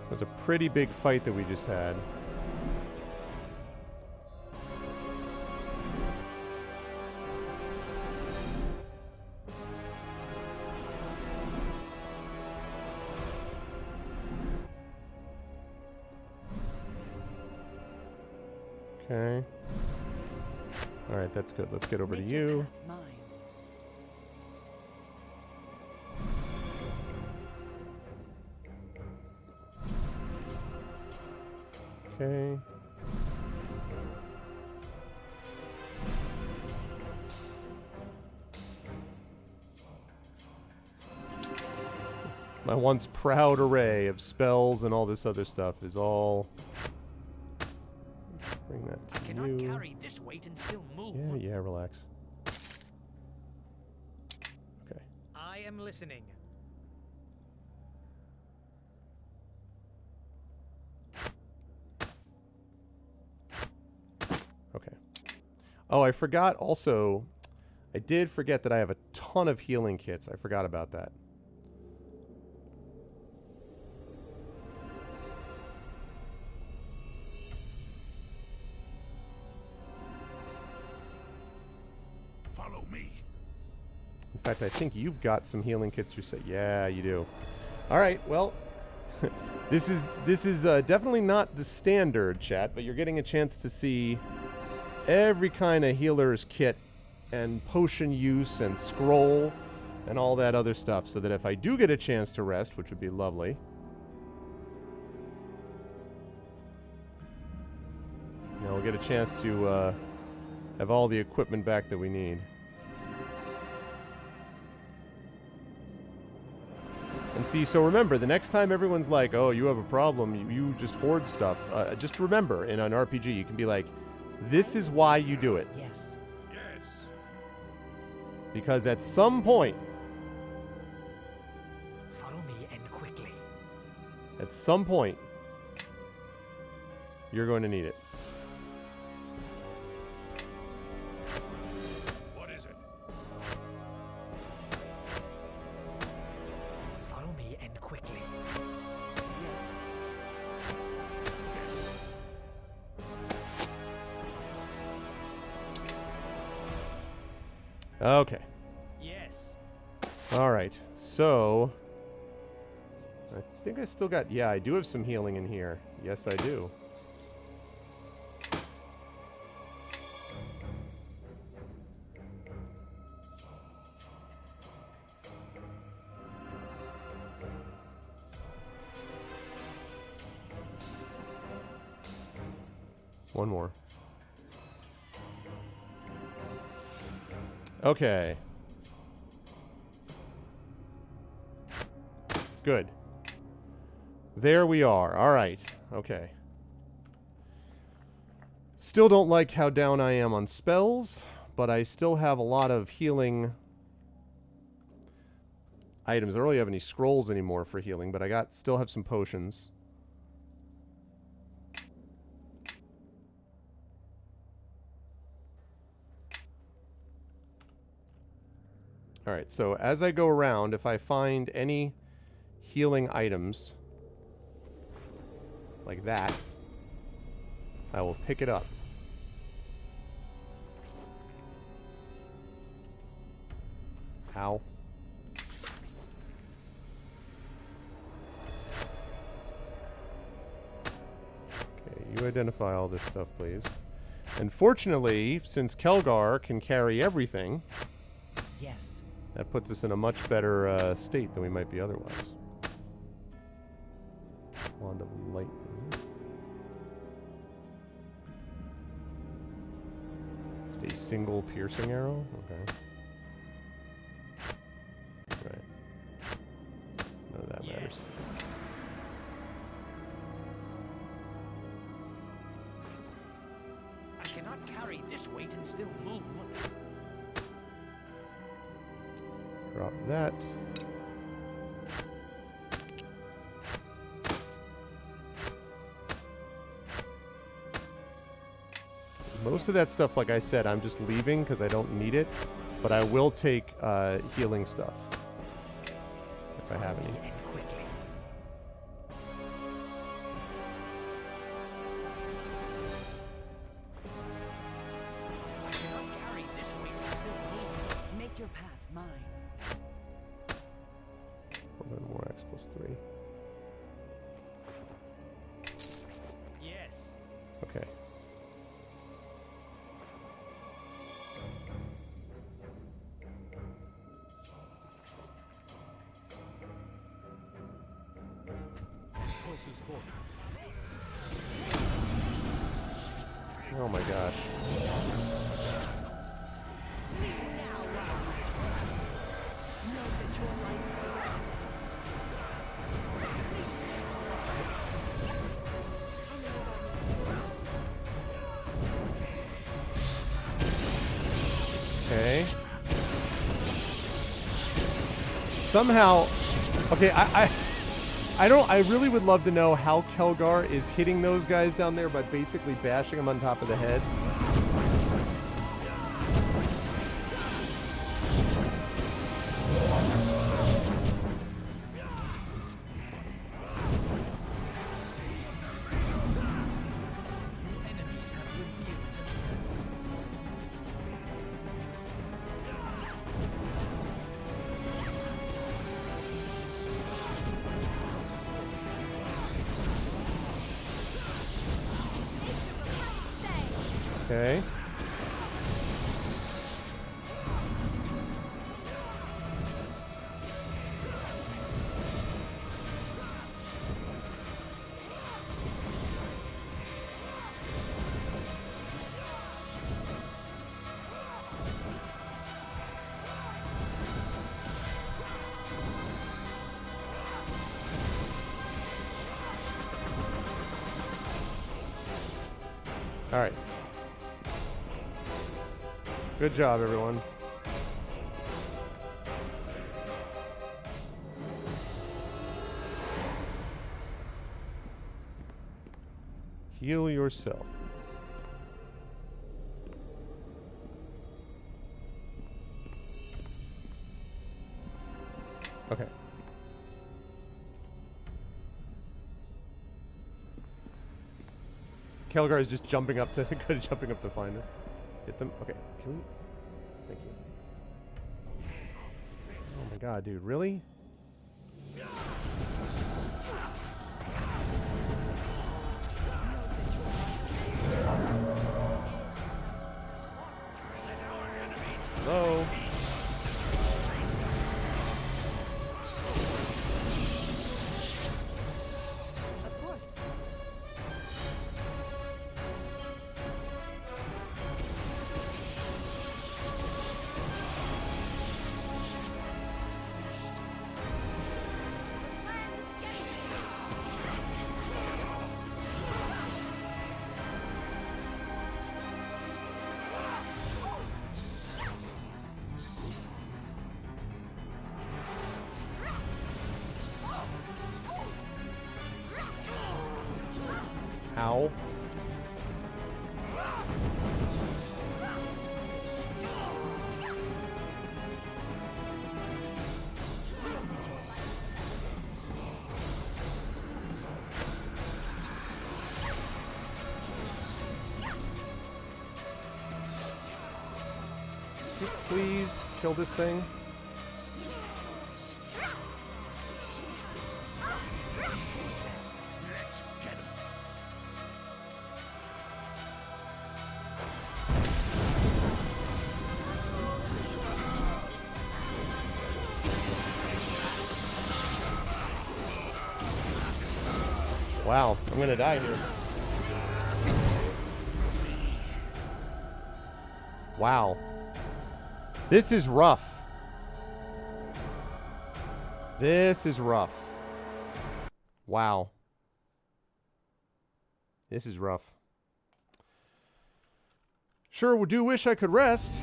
It was a pretty big fight that we just had. Okay. All right, that's good. Let's get over to you. Okay. My once proud array of spells and all this other stuff is all... Bring that to Cannot you. carry this weight and still move. Yeah, relax. Okay. I am listening. Okay. Oh, I forgot also... I did forget that I have a ton of healing kits. I forgot about that. Follow me. In fact, I think you've got some healing kits yourself. Yeah, you do. All right, well, this is definitely not the standard, chat, but you're getting a chance to see every kind of healer's kit and potion use and scroll and all that other stuff, so that if I do get a chance to rest, which would be lovely, we'll get a chance to have all the equipment back that we need. And see, so remember, the next time everyone's like, oh, you have a problem, you just hoard stuff, just remember, in an RPG, you can be like, this is why you do it. Yes. Yes. Because at some point, Follow me and quickly. at some point, you're going to need it. What is it? Follow me and quickly. Yes. Okay. Yes. All right. So, I think I still got... Yeah, I do have some healing in here. Yes, I do. One more. Okay. Good. There we are. All right. Okay. Still don't like how down I am on spells, but I still have a lot of healing items. I don't really have any scrolls anymore for healing, but I still have some potions. Alright, so as I go around, if I find any healing items like that, I will pick it up. Ow. Okay, you identify all this stuff, please. And fortunately, since Kelgar can carry everything... Yes. That puts us in a much better state than we might be otherwise. Wand of Lightning. Just a single piercing arrow? Okay. Right. None of that matters. I cannot carry this weight and still move. Drop that. Most of that stuff, like I said, I'm just leaving because I don't need it. But I will take healing stuff. If I have any. Make your path mine. 11 more X plus 3. Yes. Okay. Oh my gosh. Okay. Somehow, okay, I really would love to know how Kelgar is hitting those guys down there by basically bashing them on top of the head. Okay. All right. Good job, everyone. Heal yourself. Okay. Kelgar is just jumping up to jumping up to find her. Hit them. Okay. Can we? Thank you. Oh my god, dude! Really? Hello. Ow. Please kill this thing. Wow, I'm gonna die here. Wow. This is rough. This is rough. Wow. This is rough. Sure, do wish I could rest.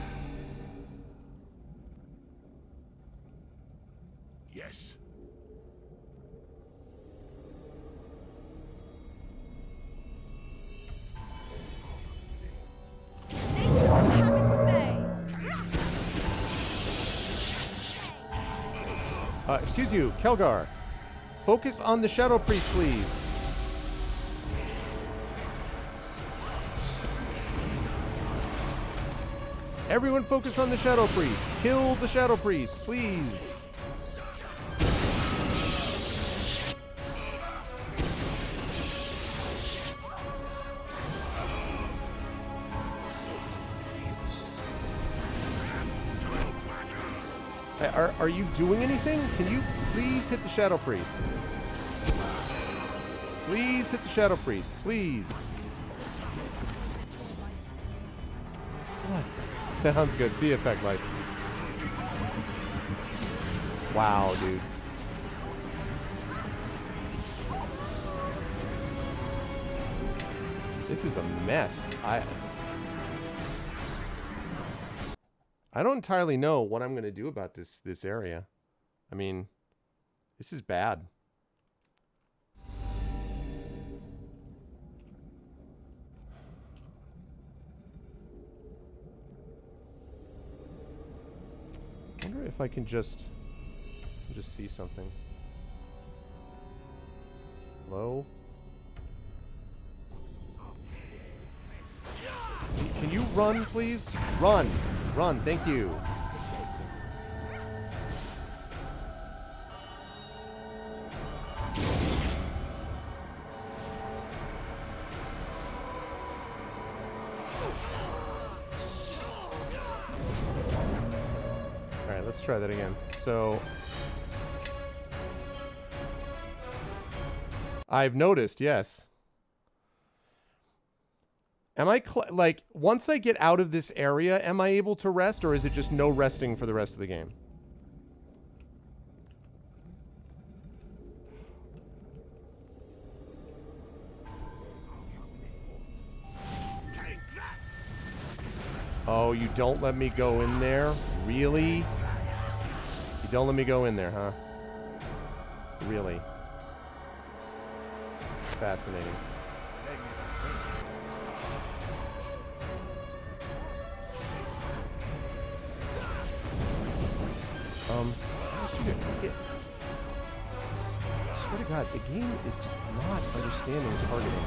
Yes. Excuse you, Kelgar. Focus on the Shadow Priest, please. Everyone focus on the Shadow Priest. Kill the Shadow Priest, please. Are you doing anything? Can you please hit the Shadow Priest? Please hit the Shadow Priest. Please. What? Sounds good. See effect life. Wow, dude. This is a mess. I don't entirely know what I'm going to do about this area. I mean, this is bad. I wonder if I can just see something. Hello? Can you run, please? Run! Run, thank you. Alright, let's try that again. So I've noticed, yes. Am I, like, once I get out of this area, am I able to rest, or is it just no resting for the rest of the game? Oh, you don't let me go in there? Really? You don't let me go in there, huh? Really? Fascinating. I swear to God, the game is just not understanding targeting.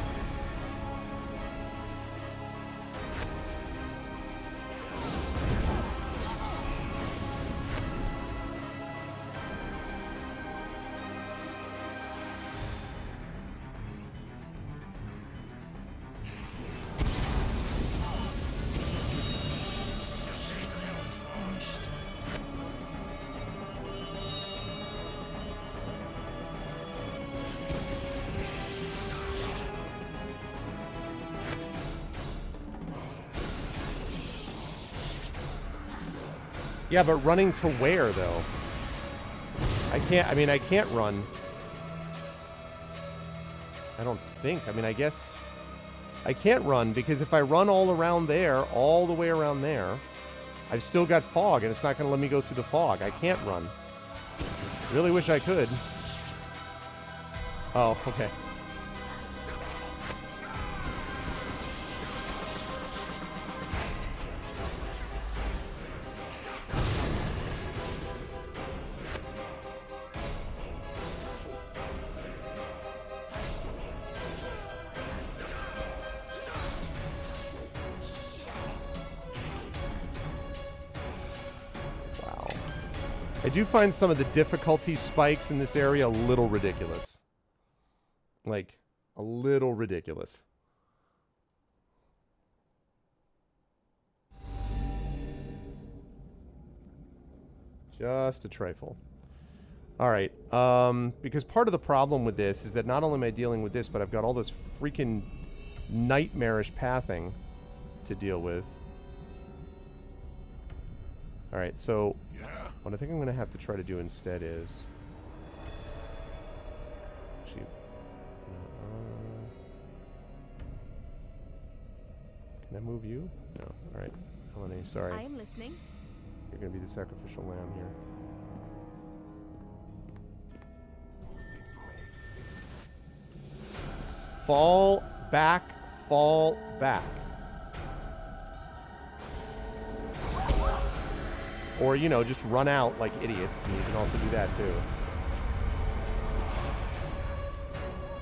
Yeah, but running to where, though? I can't run. I don't think. I mean, I guess I can't run, because if I run all around there, all the way around there, I've still got fog, and it's not going to let me go through the fog. I can't run. Really wish I could. Oh, okay. I do find some of the difficulty spikes in this area a little ridiculous. Like, a little ridiculous. Just a trifle. All right. Because part of the problem with this is that not only am I dealing with this, but I've got all this freaking nightmarish pathing to deal with. All right, so what I think I'm going to have to try to do instead is... Actually, can I move you? No. All right. Eleni, sorry. I am listening. You're going to be the sacrificial lamb here. Fall back, fall back. Or, you know, just run out like idiots. And you can also do that, too.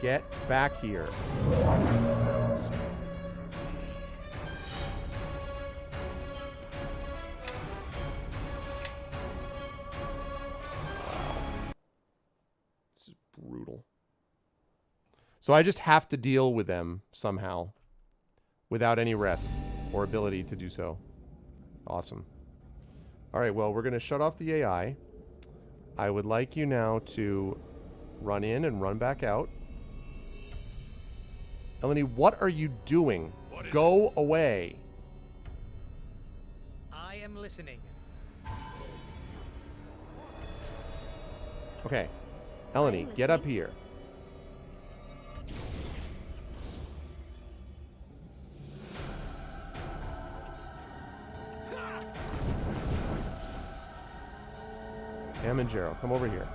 Get back here. This is brutal. So I just have to deal with them somehow. Without any rest or ability to do so. Awesome. Alright, well, we're going to shut off the AI. I would like you now to run in and run back out. Eleni, what are you doing? Go away. I am listening. Okay. Eleni, get up here. Amanjaro, come over here.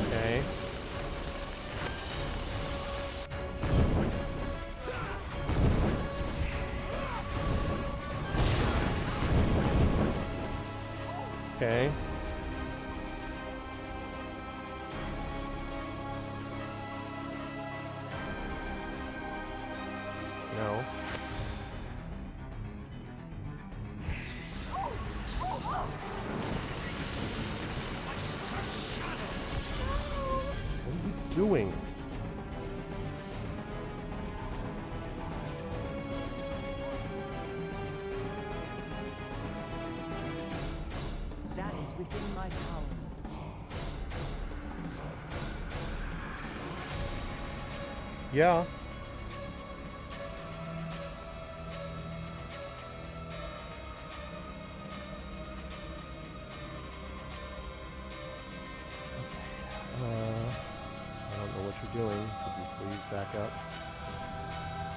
Okay. Okay. No. What are you doing? That is within my power. Yeah. I don't know what you're doing. Could you please back up?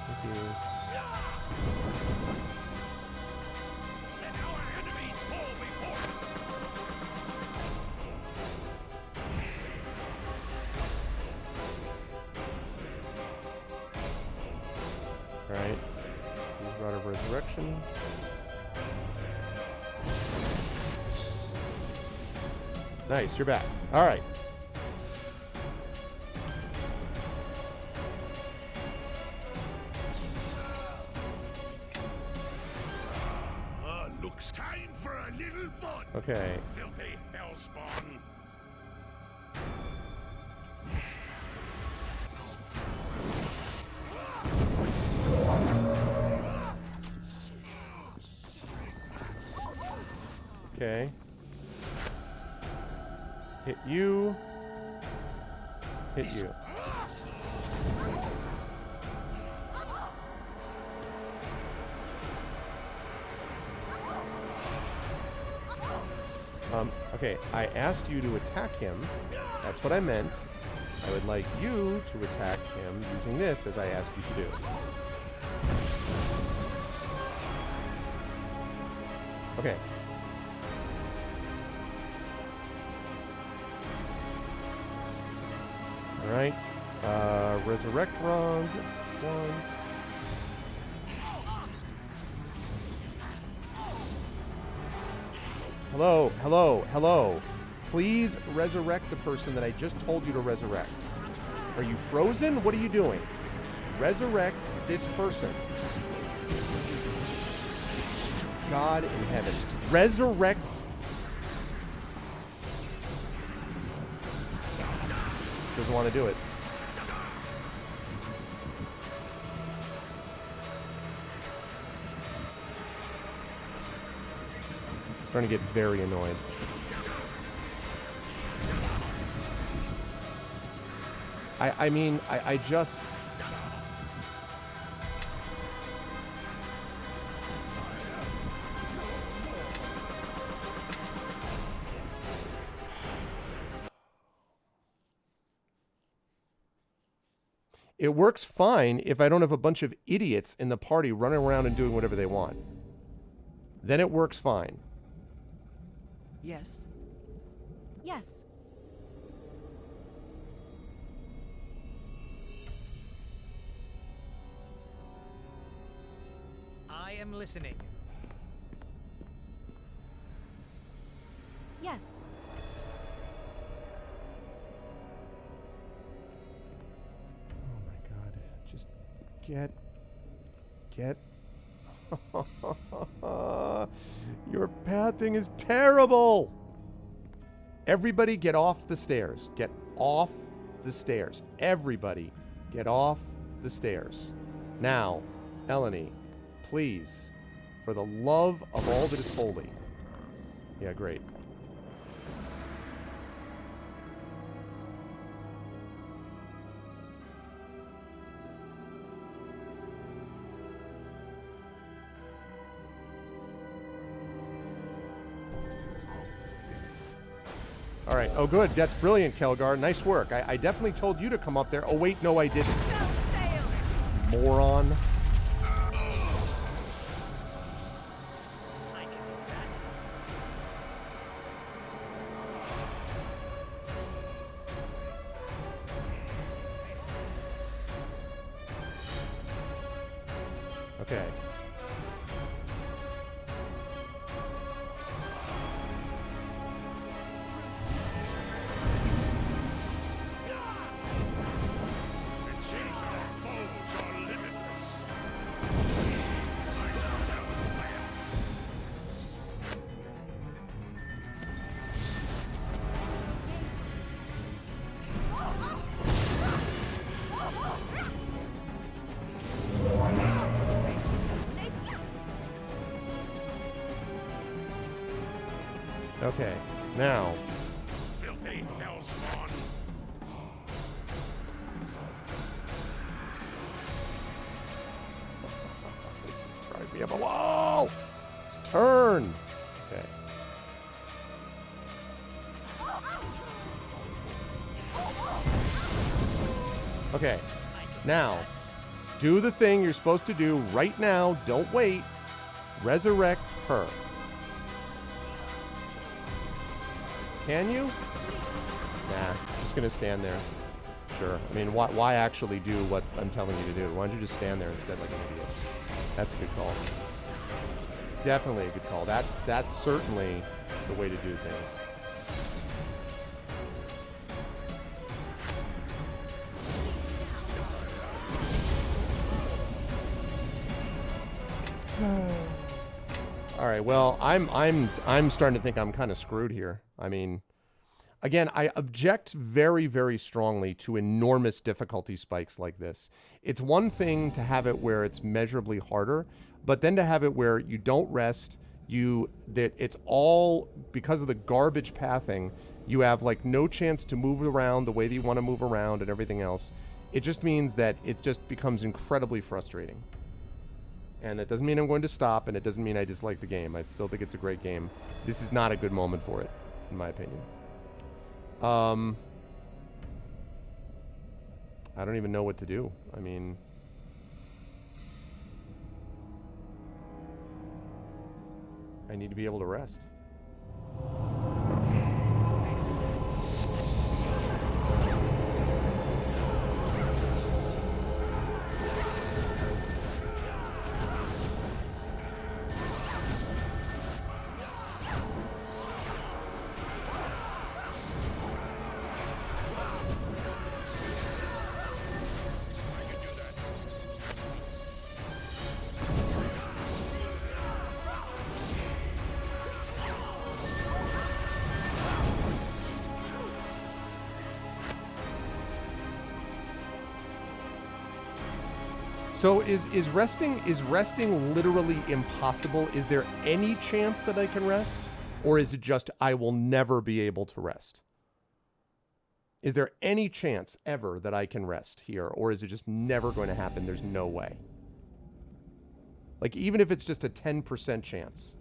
Thank you. Let our enemies fall before us. Alright. Use Rod of Resurrection. Nice, you're back. Alright. Looks time for a little fun. Okay. Filthy hellspawn. Okay. Hit you. Hit you. Okay, I asked you to attack him. That's what I meant. I would like you to attack him using this as I asked you to do. Okay. Alright. Resurrect round. One. Hello, hello, hello. Please resurrect the person that I just told you to resurrect. Are you frozen? What are you doing? Resurrect this person. God in heaven. Resurrect. Doesn't want to do it. Starting to get very annoyed. I mean, I just... It works fine if I don't have a bunch of idiots in the party running around and doing whatever they want. Then it works fine. Yes. Yes. I am listening. Yes. Oh my god. Just get... Your pathing is terrible! Everybody get off the stairs. Get off the stairs. Everybody get off the stairs. Now, Eleni, please, for the love of all that is holy. Yeah, great. All right. Oh, good. That's brilliant, Kelgar. Nice work. I definitely told you to come up there. Oh, wait. No, I didn't. Moron. Okay. Okay, now. Filthy hellspawn. This is driving me up a wall. Just turn. Okay. Okay. Now, do the thing you're supposed to do right now. Don't wait. Resurrect her. Can you? Nah, just gonna stand there. Sure. I mean, why actually do what I'm telling you to do? Why don't you just stand there instead like an idiot? That's a good call. Definitely a good call. That's certainly the way to do things. All right. Well, I'm starting to think I'm kind of screwed here. I mean, again, I object very, very strongly to enormous difficulty spikes like this. It's one thing to have it where it's measurably harder, but then to have it where you don't rest, that it's all because of the garbage pathing. You have like no chance to move around the way that you want to move around and everything else. It just means that it just becomes incredibly frustrating. And it doesn't mean I'm going to stop, and it doesn't mean I dislike the game. I still think it's a great game. This is not a good moment for it, in my opinion. I don't even know what to do. I mean... I need to be able to rest. So is resting literally impossible? Is there any chance that I can rest? Or is it just I will never be able to rest? Is there any chance ever that I can rest here? Or is it just never going to happen? There's no way. Like, even if it's just a 10% chance.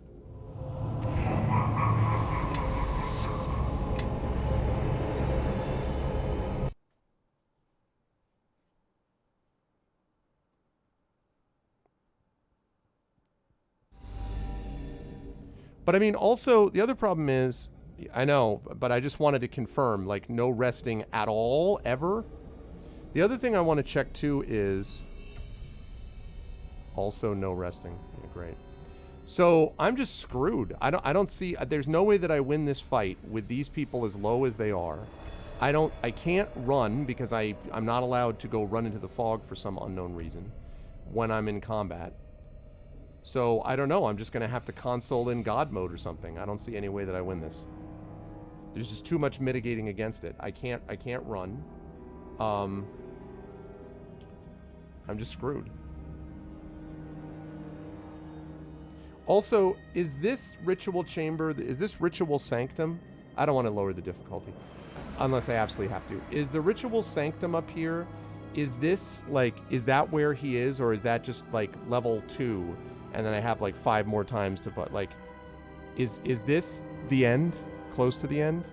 But I mean, also, the other problem is, I know, but I just wanted to confirm, like, no resting at all, ever. The other thing I want to check, too, is also no resting. Yeah, great. So, I'm just screwed. I don't see, there's no way that I win this fight with these people as low as they are. I can't run because I'm not allowed to go run into the fog for some unknown reason when I'm in combat. So, I don't know. I'm just going to have to console in God mode or something. I don't see any way that I win this. There's just too much mitigating against it. I can't run. I'm just screwed. Also, is this ritual chamber, is this ritual sanctum? I don't want to lower the difficulty unless I absolutely have to. Is the ritual sanctum up here, is this like, is that where he is, or is that just like level 2? And then I have like 5 more times to vote. Like, is this the end? Close to the end?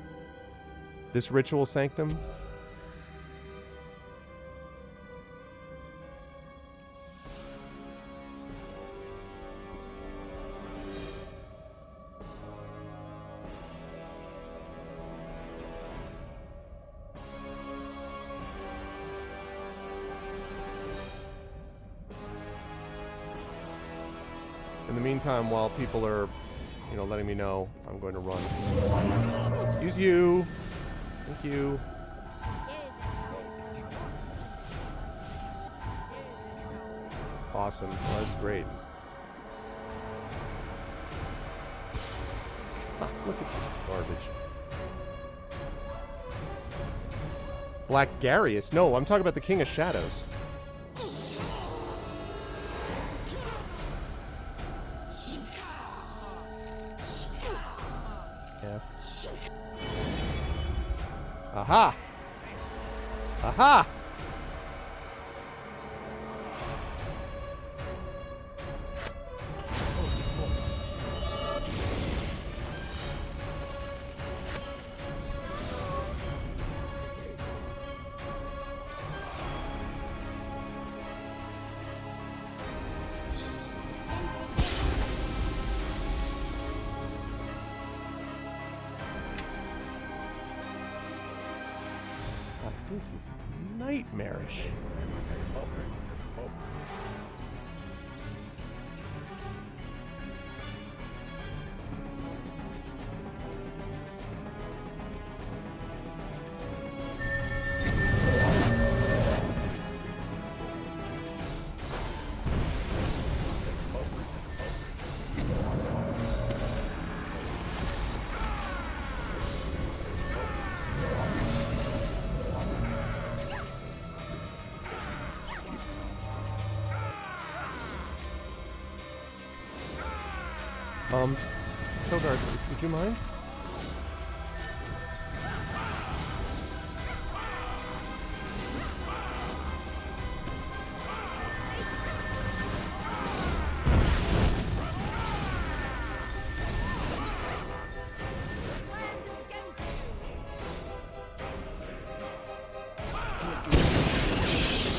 This ritual sanctum? In the meantime, while people are, you know, letting me know, I'm going to run. Excuse you. Thank you. Awesome. Well, that's great. Look at this garbage. Black Garius? No, I'm talking about the King of Shadows. Aha! Aha! This is nightmarish. Hildart, would you mind?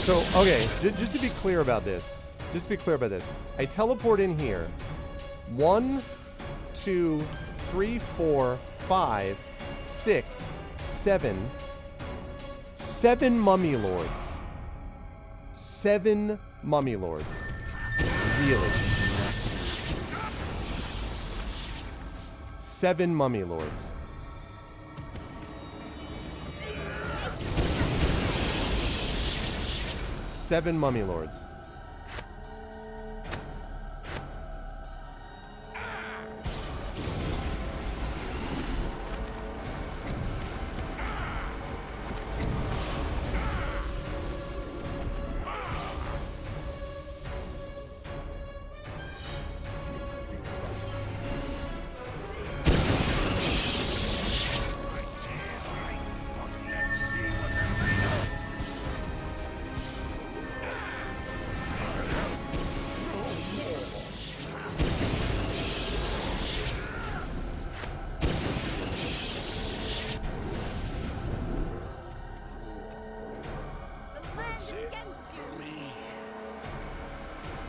So, okay, just to be clear about this, I teleport in here. 1, 2, 3, 4, 5, 6, 7. 7 mummy lords. 7 mummy lords. Really? 7 mummy lords. Seven mummy lords.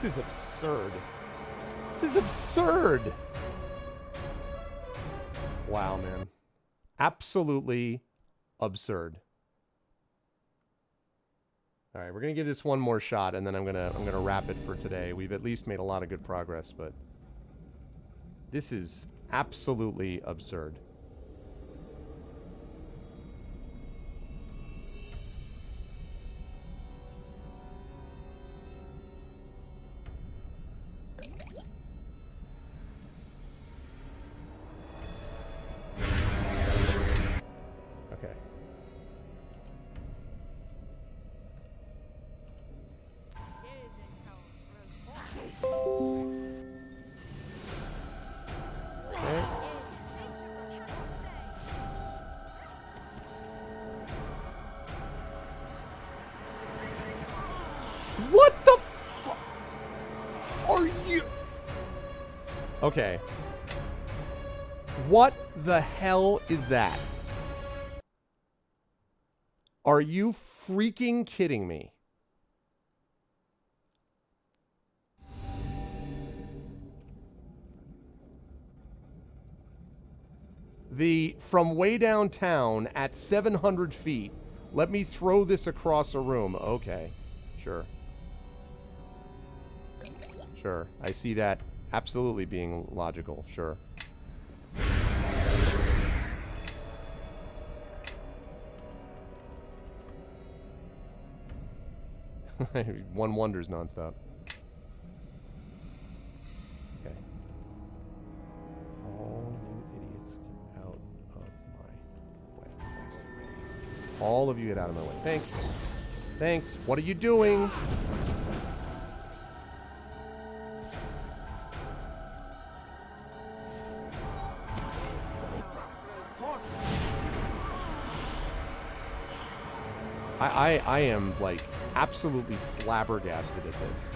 This is absurd. This is absurd. Wow, man. Absolutely absurd. All right, we're gonna give this one more shot, and then I'm gonna wrap it for today. We've at least made a lot of good progress, but this is absolutely absurd. Okay. Okay. What the fu- are you? Okay. What the hell is that? Are you freaking kidding me? From way downtown at 700 feet, let me throw this across a room. Okay, sure. Sure, I see that absolutely being logical, sure. One wonders nonstop. Okay. All you idiots get out of my way. Thanks. All of you get out of my way. Thanks. Thanks. What are you doing? I am, like, absolutely flabbergasted at this.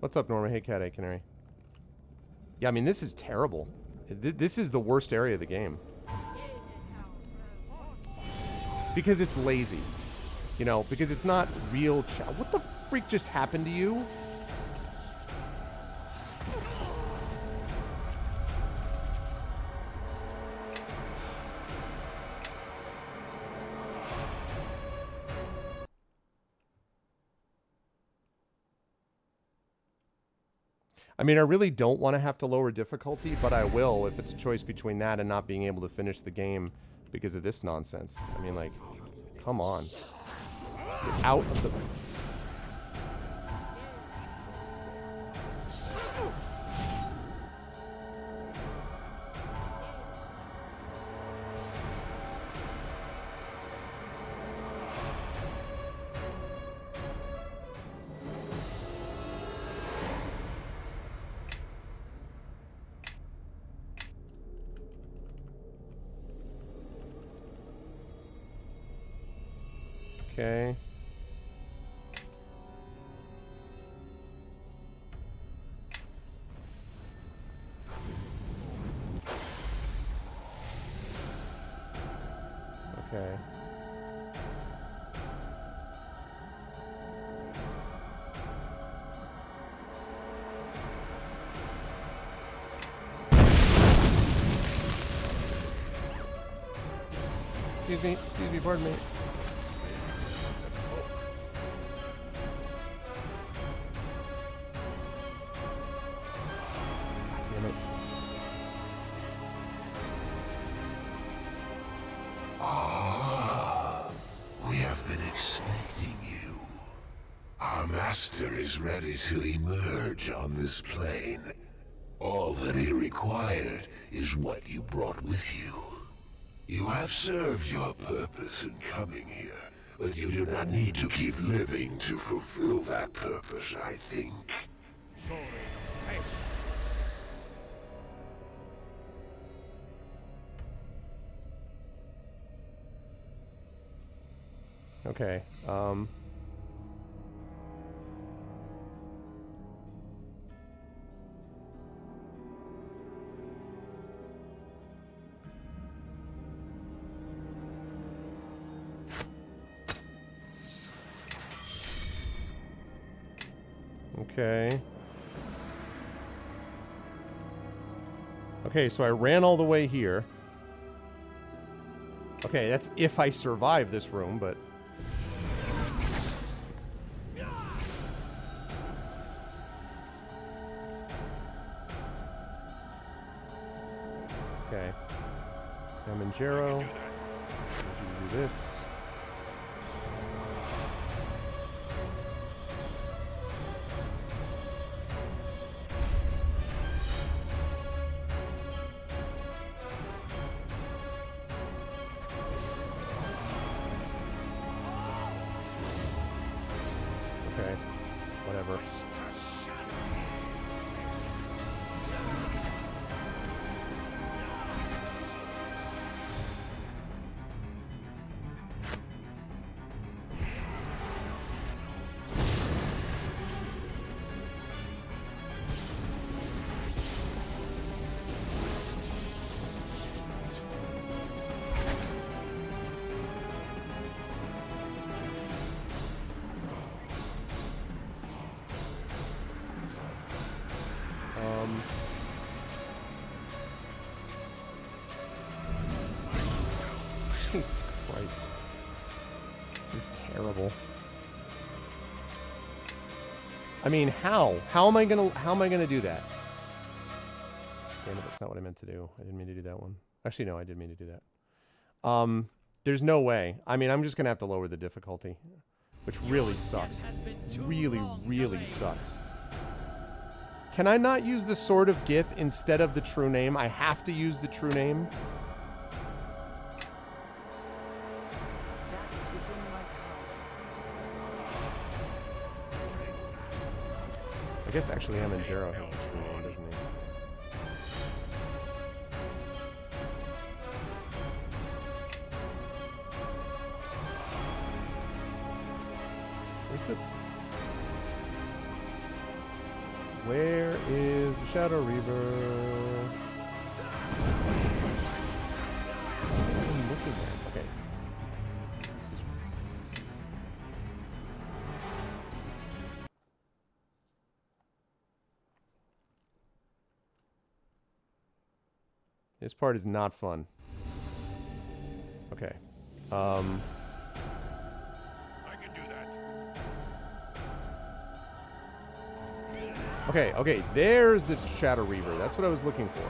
What's up, Norma? Hey, Cat. Hey, Canary. Yeah, I mean, this is terrible. This is the worst area of the game. Because it's lazy. You know, because it's not real what the freak just happened to you? I mean, I really don't want to have to lower difficulty, but I will if it's a choice between that and not being able to finish the game because of this nonsense. I mean, like, come on. Get out of the... Okay. Okay. Excuse me, pardon me. Damn it. Ah, we have been expecting you. Our master is ready to emerge on this plane. All that he required is what you brought with you. You have served your purpose in coming here, but you do not need to keep living to fulfill that purpose, I think. Okay, Okay. Okay, so I ran all the way here. Okay, that's if I survive this room, but... Okay. Kilimanjaro. I need you to do this. Okay. Whatever. Jesus Christ. This is terrible. I mean, how? How am I gonna do that? Damn it, that's not what I meant to do. I didn't mean to do that one. Actually, no, I did mean to do that. There's no way. I mean, I'm just gonna have to lower the difficulty, which really sucks. Really, really sucks. Can I not use the Sword of Gith instead of the true name? I have to use the true name? I guess actually Kilimanjaro has the true name, doesn't he? Where is the Shadow Reaver? I'm looking at. Okay. This is... This part is not fun. Okay. I can do that. Okay, okay, there's the Shadow Reaver. That's what I was looking for.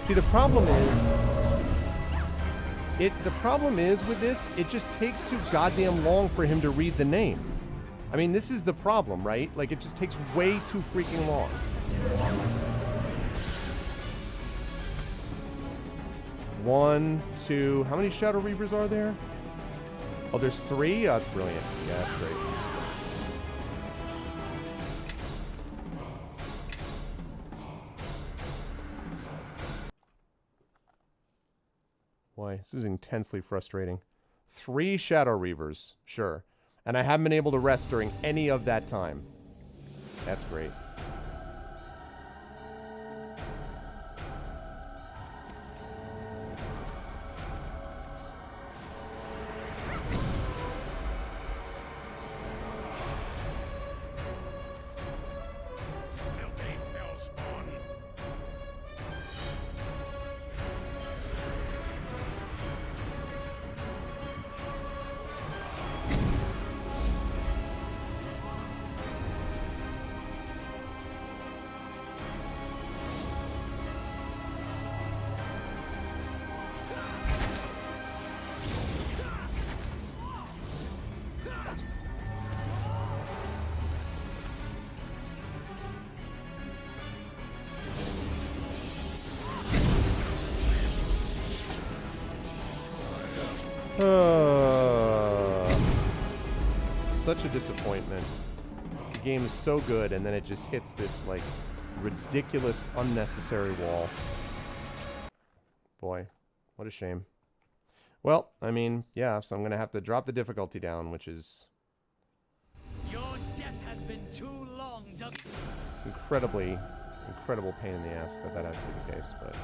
See, the problem is with this, it just takes too goddamn long for him to read the name. I mean, this is the problem, right? Like, it just takes way too freaking long. One, two, how many Shadow Reavers are there? Oh, there's 3? Oh, that's brilliant. Yeah, that's great. Boy, this is intensely frustrating. 3 Shadow Reavers, sure. And I haven't been able to rest during any of that time. That's great. Such a disappointment. The game is so good, and then it just hits this, like, ridiculous, unnecessary wall. Boy, what a shame. Well, I mean, yeah, so I'm going to have to drop the difficulty down, which is... Your death has been too long to... incredible pain in the ass that has to be the case, but...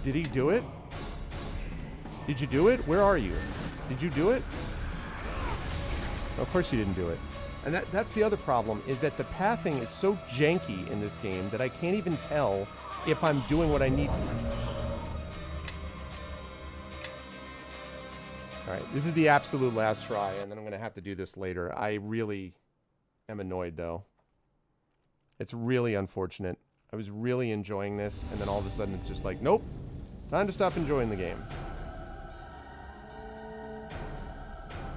Did he do it? Did you do it? Where are you? Did you do it? Of course you didn't do it. And that's the other problem, is that the pathing is so janky in this game that I can't even tell if I'm doing what I need. Alright, this is the absolute last try, and then I'm going to have to do this later. I really am annoyed, though. It's really unfortunate. I was really enjoying this, and then all of a sudden it's just like, nope, time to stop enjoying the game.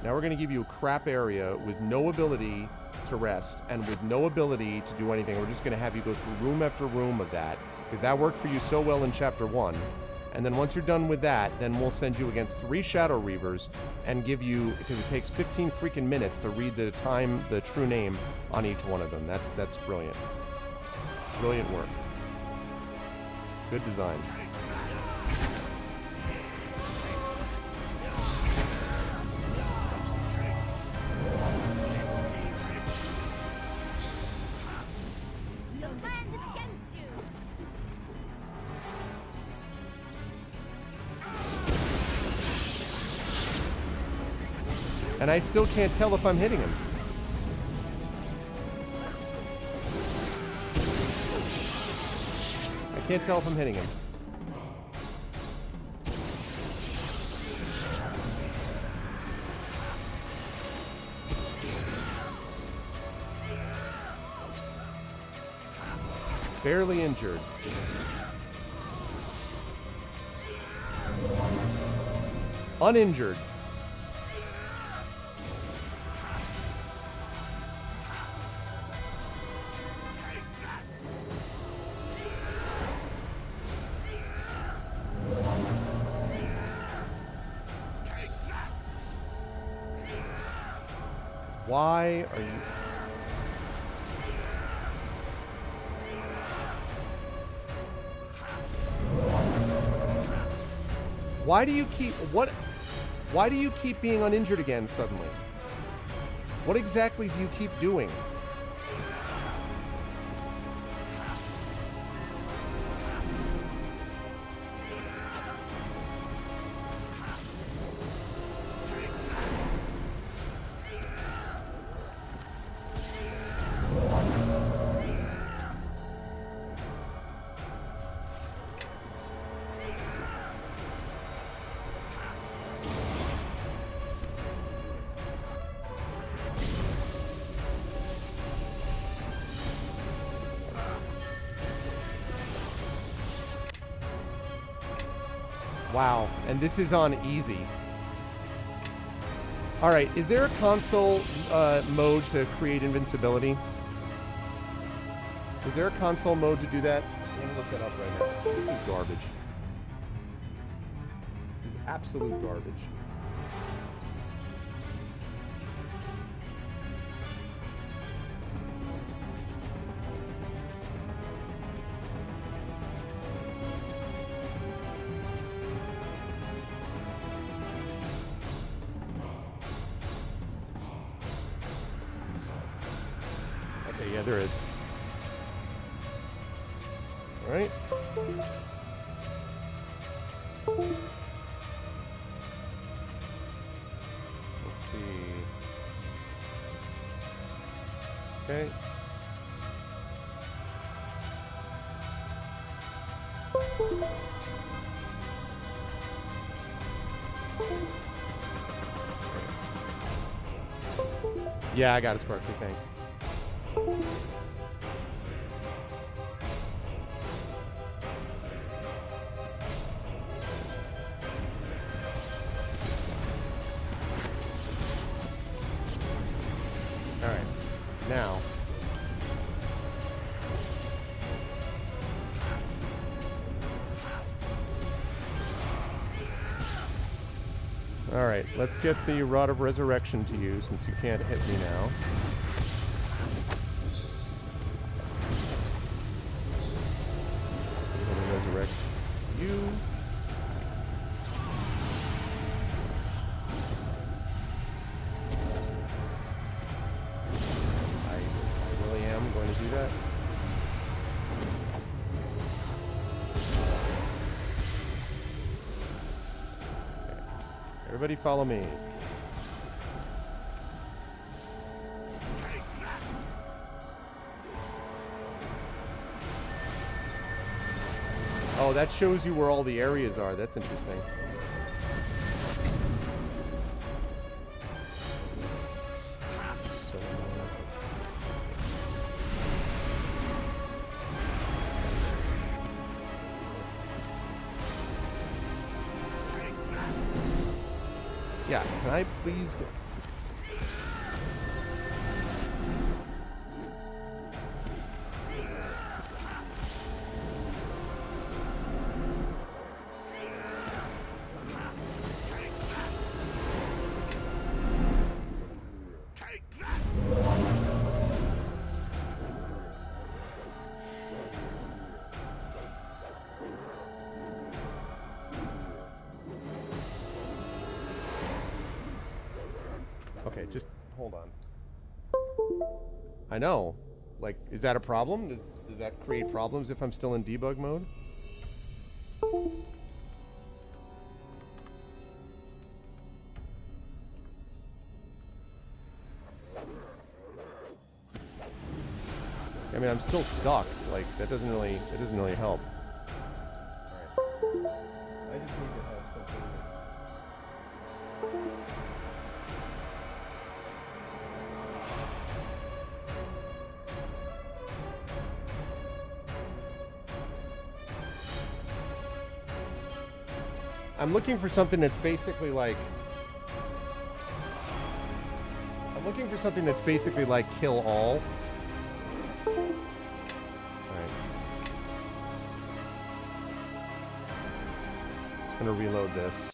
Now we're going to give you a crap area with no ability to rest and with no ability to do anything. We're just going to have you go through room after room of that, because that worked for you so well in Chapter 1. And then once you're done with that, then we'll send you against 3 Shadow Reavers and give you, because it takes 15 freaking minutes to read the true name on each one of them. That's brilliant. Brilliant work. Good design. The land is against you. And I still can't tell if I'm hitting him. I can't tell if I'm hitting him. Barely injured. Uninjured. Why are you... Why do you keep... What... Why do you keep being uninjured again suddenly? What exactly do you keep doing? Wow, and this is on easy. Alright, is there a console mode to create invincibility? Is there a console mode to do that? I'm gonna look that up right now. This is garbage. This is absolute garbage. Yeah, there is. All right. Let's see. Okay. Yeah, I got a sparkly, thanks. Alright, now. Alright, let's get the Rod of Resurrection to you, since you can't hit me now. So I'm gonna resurrect you. I really am going to do that. Everybody follow me. Oh, that shows you where all the areas are. That's interesting. So... Yeah, can I please get... Okay, just hold on. I know. Like, is that a problem? Does that create problems if I'm still in debug mode? I mean, I'm still stuck. Like, that doesn't really help. Alright. I just need to have something. I'm looking for something that's basically like... I'm looking for something that's basically like kill all. Alright. Just gonna reload this.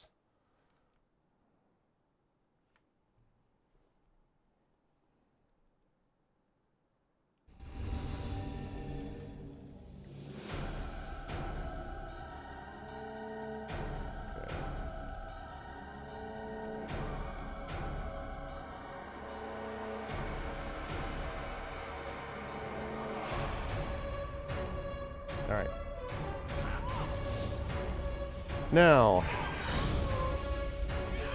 Alright. Now.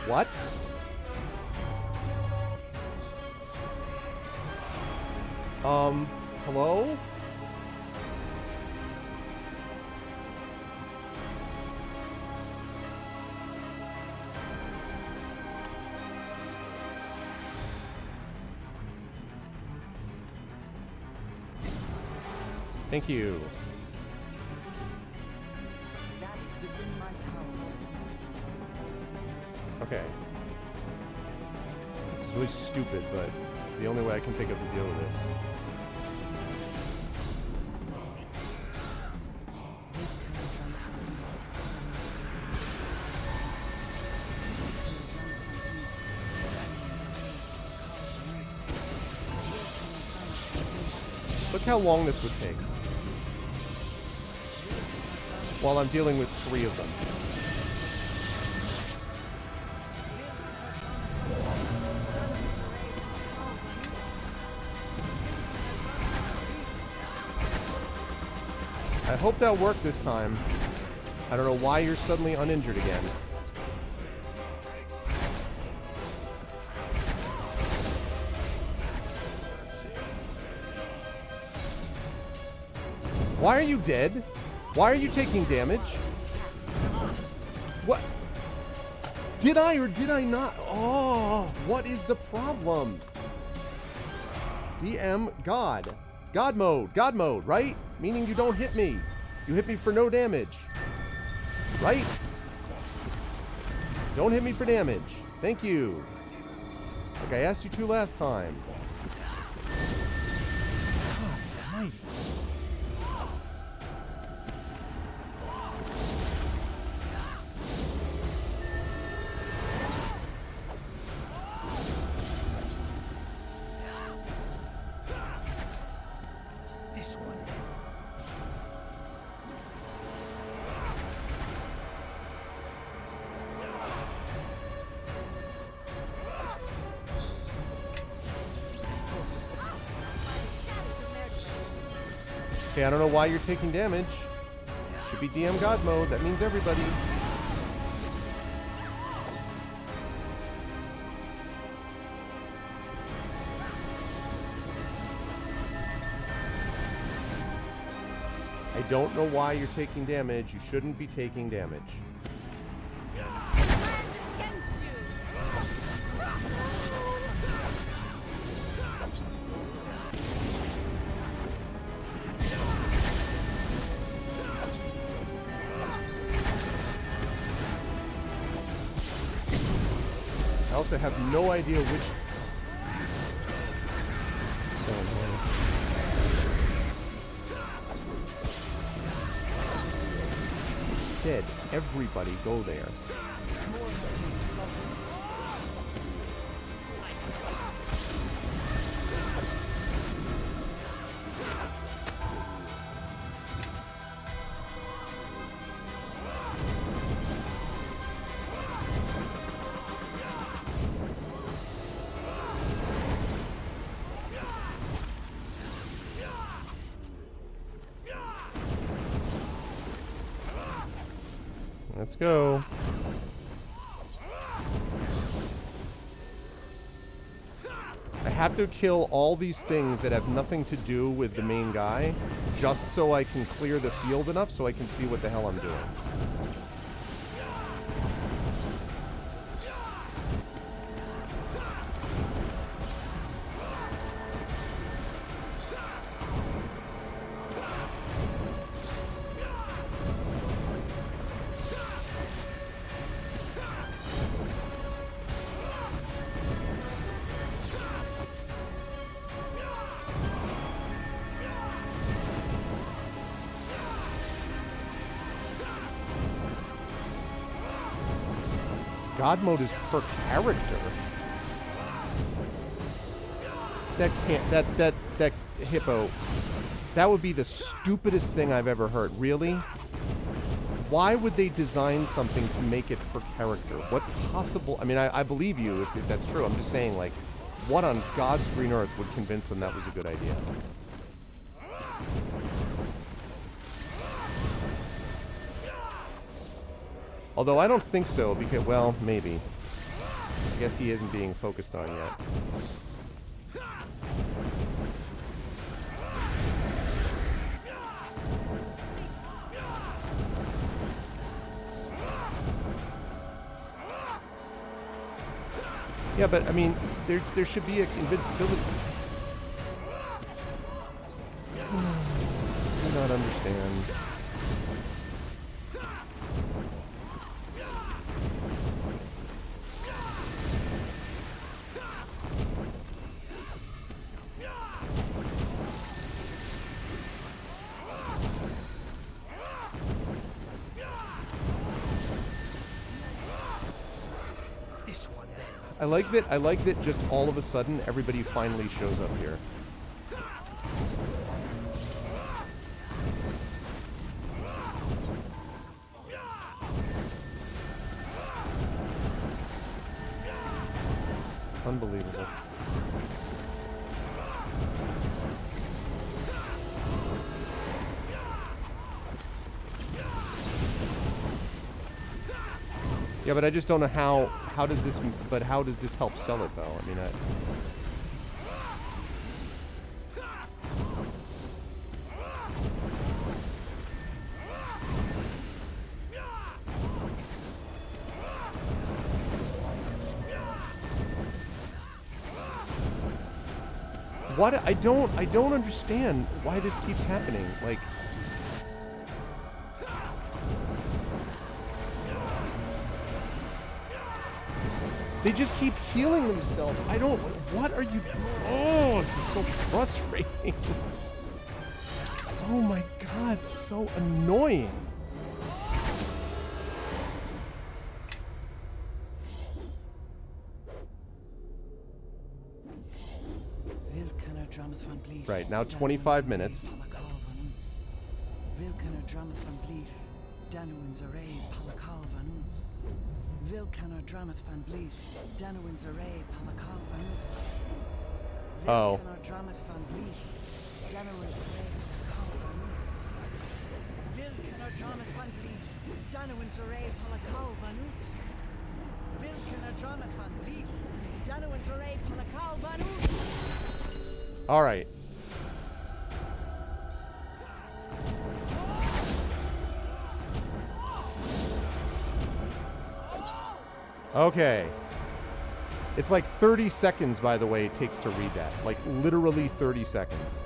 What? Hello? Thank you. That is within my power. Okay. This is really stupid, but it's the only way I can think of to deal with this. Look how long this would take. While I'm dealing with 3 of them. I hope that worked this time. I don't know why you're suddenly uninjured again. Why are you dead? Why are you taking damage? What? Did I or did I not? Oh, what is the problem? DM God. God mode, right? Meaning you don't hit me. You hit me for no damage. Right? Don't hit me for damage. Thank you. Like I asked you to last time. God almighty. This one. Okay, I don't know why you're taking damage. Should be DM God mode. That means everybody. I don't know why you're taking damage. You shouldn't be taking damage. I also have no idea which... So annoying. Said everybody go there. Let's go. I have to kill all these things that have nothing to do with the main guy, just so I can clear the field enough so I can see what the hell I'm doing. God mode is per character. That can't, that hippo, that would be the stupidest thing I've ever heard. Really? Why would they design something to make it per character? What possible, I mean, I believe you if that's true. I'm just saying, like, what on God's green earth would convince them that was a good idea? Although I don't think so, because, well, maybe. I guess he isn't being focused on yet. Yeah, but, I mean, there should be an invincibility. I do not understand. I like that just all of a sudden everybody finally shows up here. Unbelievable. Yeah, but I just don't know how does this, but how does this help sell it, though? I mean, What? I don't understand why this keeps happening. Like, they just keep healing themselves. I don't. What are you? Oh, this is so frustrating. Oh my god, so annoying. Right, now 25 minutes. Oh. All right. Okay. It's like 30 seconds, by the way, it takes to read that. Like, literally 30 seconds.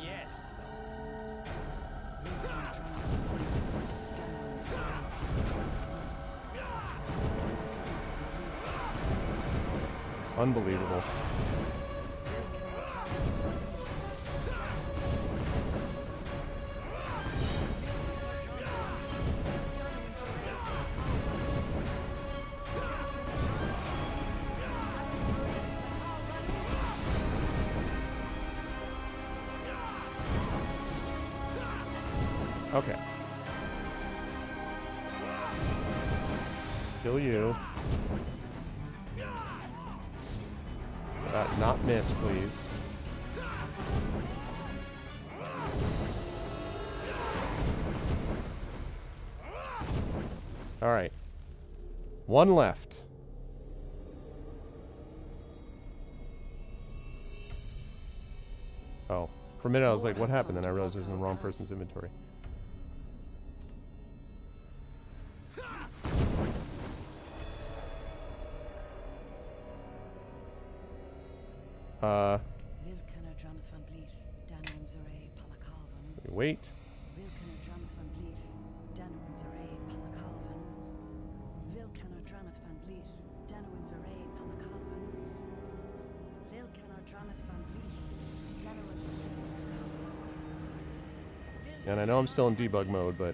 Yes. Unbelievable. Okay. Kill you. Not miss, please. All right. One left. Oh. For a minute I was like, what happened? Then I realized it was in the wrong person's inventory. Wait. And I know I'm still in debug mode, but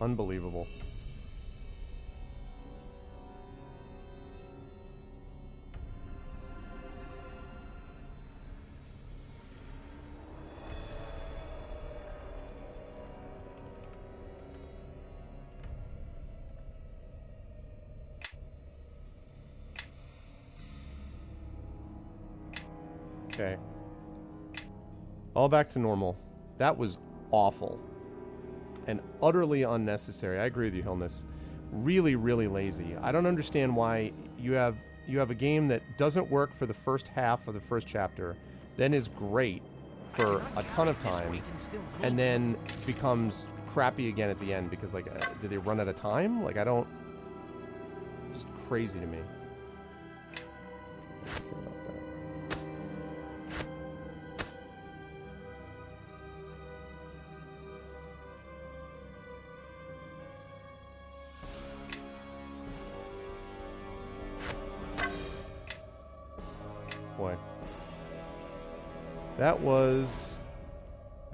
unbelievable. Okay. All back to normal. That was awful. And utterly unnecessary. I agree with you, Hillness. Really, really lazy. I don't understand why you have a game that doesn't work for the first half of the first chapter, then is great for a ton of time, and then becomes crappy again at the end because, like, did they run out of time? Like, I don't... Just crazy to me. Boy. That was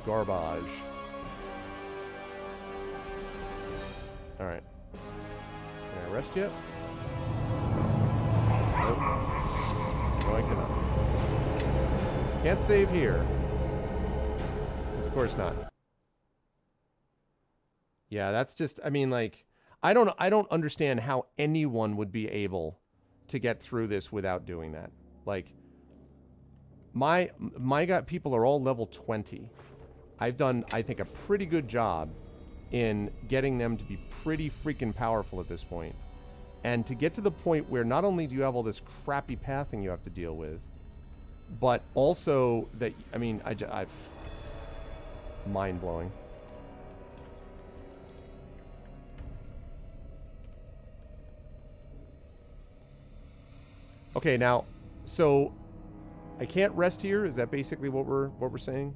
garbage. Alright. Can I rest yet? Nope. No, I cannot. Can't save here. Because of course not. Yeah, that's just, I mean, like, I don't understand how anyone would be able to get through this without doing that. Like, my people are all level 20. I've done, I think, a pretty good job in getting them to be pretty freaking powerful at this point. And to get to the point where not only do you have all this crappy pathing you have to deal with, but also that, I mean, I've mind-blowing. Okay, now, so I can't rest here. Is that basically what we're saying?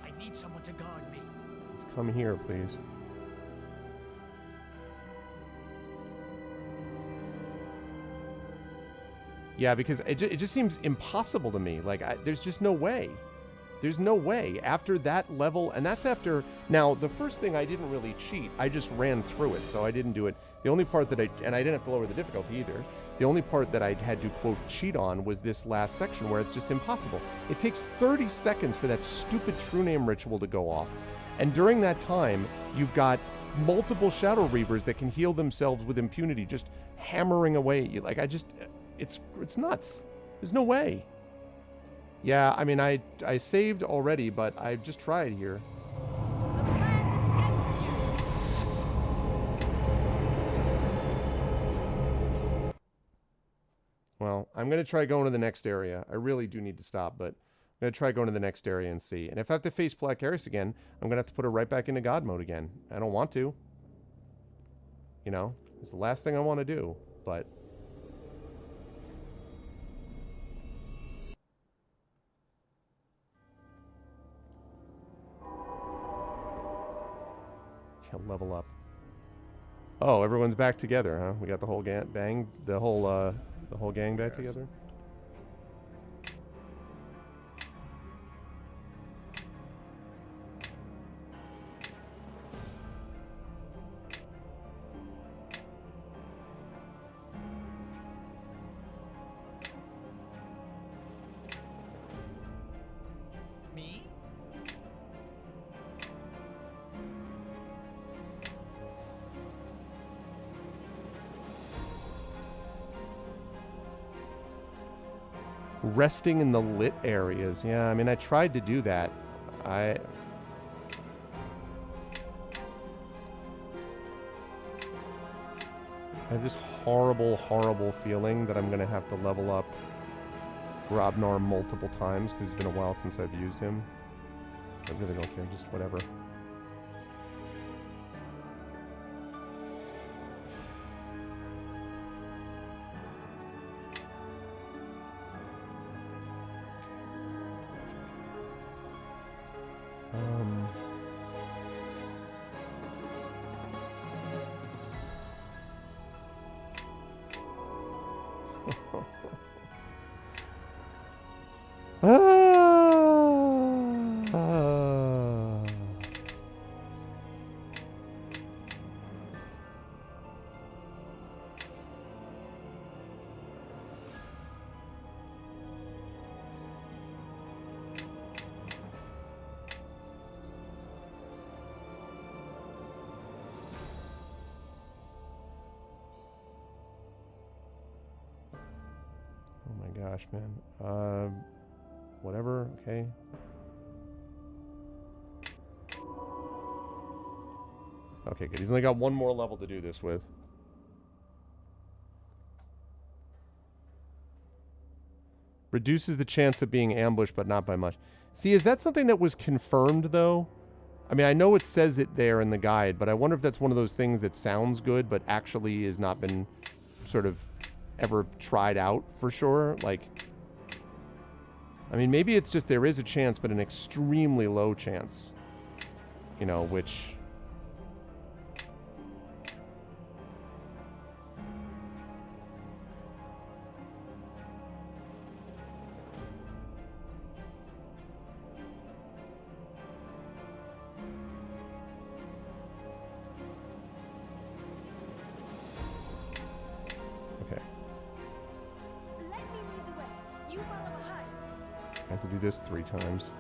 I need someone to guard me. Let's come here, please. Yeah, because it just seems impossible to me. Like, there's just no way. There's no way. After that level, and that's after... Now, the first thing, I didn't really cheat. I just ran through it, so I didn't do it. The only part that and I didn't have to lower the difficulty either. The only part that I had to, quote, cheat on was this last section where it's just impossible. It takes 30 seconds for that stupid true name ritual to go off. And during that time, you've got multiple Shadow Reavers that can heal themselves with impunity, just hammering away at you. Like, it's nuts. There's no way. Yeah, I mean, I saved already, but I just tried here. Well, I'm going to try going to the next area. I really do need to stop, but I'm going to try going to the next area and see. And if I have to face Black Aris again, I'm going to have to put her right back into God mode again. I don't want to. You know, it's the last thing I want to do, but... Can't level up. Oh, everyone's back together, huh? We got the whole gang back together. Me? Resting in the lit areas. Yeah, I mean, I tried to do that. I have this horrible, horrible feeling that I'm going to have to level up Grobnar multiple times because it's been a while since I've used him. I really don't care, just whatever. Oh my gosh, man. Whatever, okay. Okay, good. He's only got one more level to do this with. Reduces the chance of being ambushed, but not by much. See, is that something that was confirmed, though? I mean, I know it says it there in the guide, but I wonder if that's one of those things that sounds good, but actually has not been sort of ever tried out for sure. Like, I mean, maybe it's just there is a chance, but an extremely low chance. You know, which... I have to do this 3 times.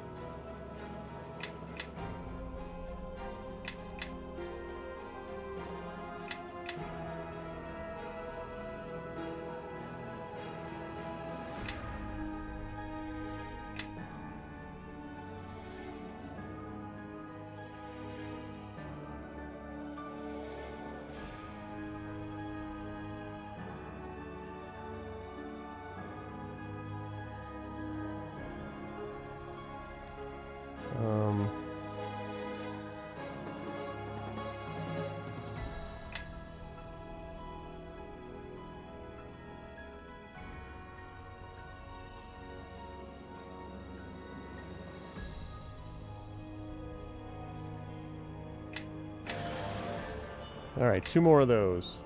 All right, 2 more of those.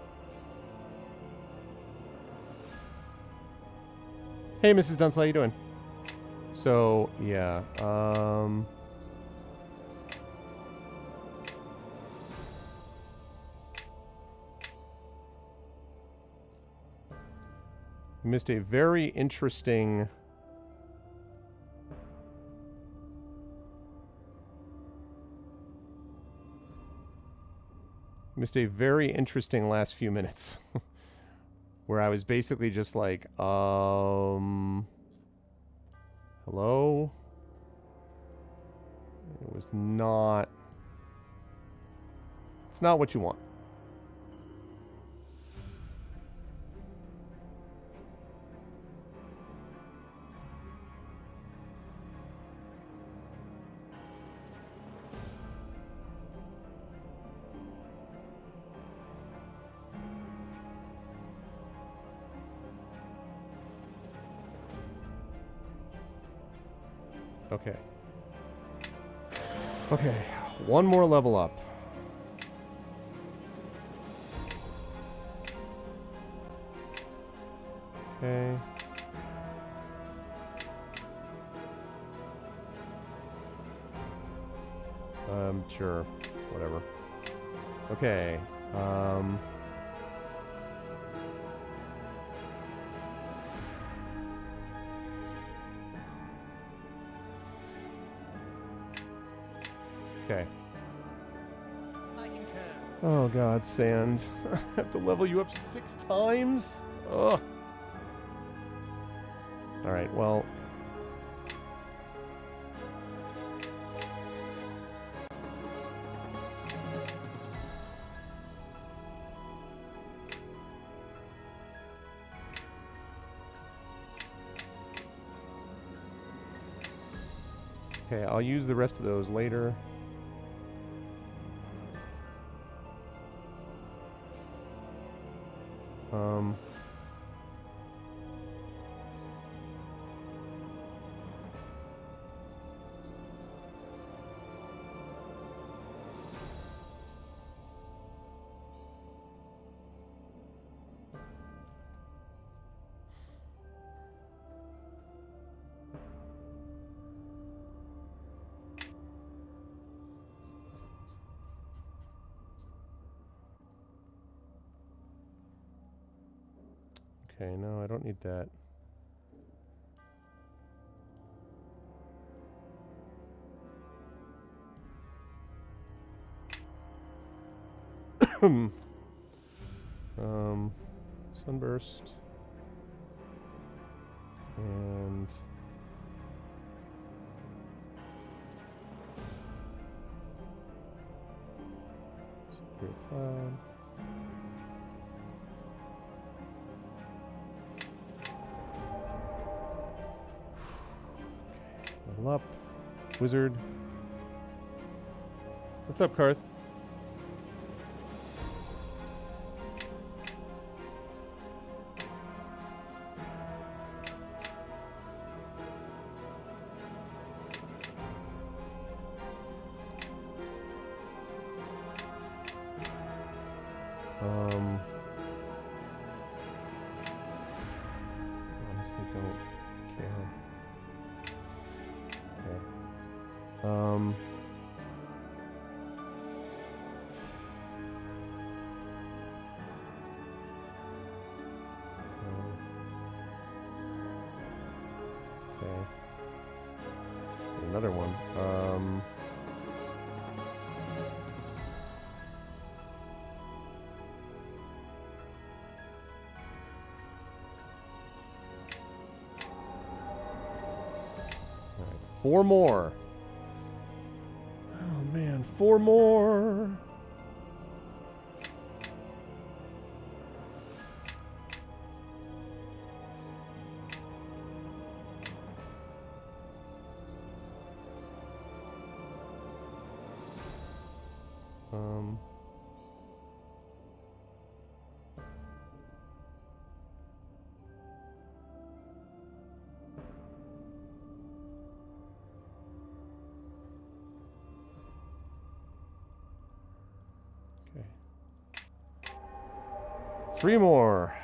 Hey, Mrs. Dunsel, how you doing? So, yeah, you missed a very interesting... Missed a very interesting last few minutes. Where I was basically just like, hello? It was not... It's not what you want. Okay. Okay, 1 more level up. Okay. Sure. Whatever. Okay. Okay. Oh god, sand. I have to level you up 6 times? Ugh. Alright, well... Okay, I'll use the rest of those later. Okay, no, I don't need that. Sunburst. And... Secret Cloud. Level up. Wizard. What's up, Karth? Honestly don't care. Okay. another one. All right, 4 more. Oh man, 4 more. Okay. 3 more.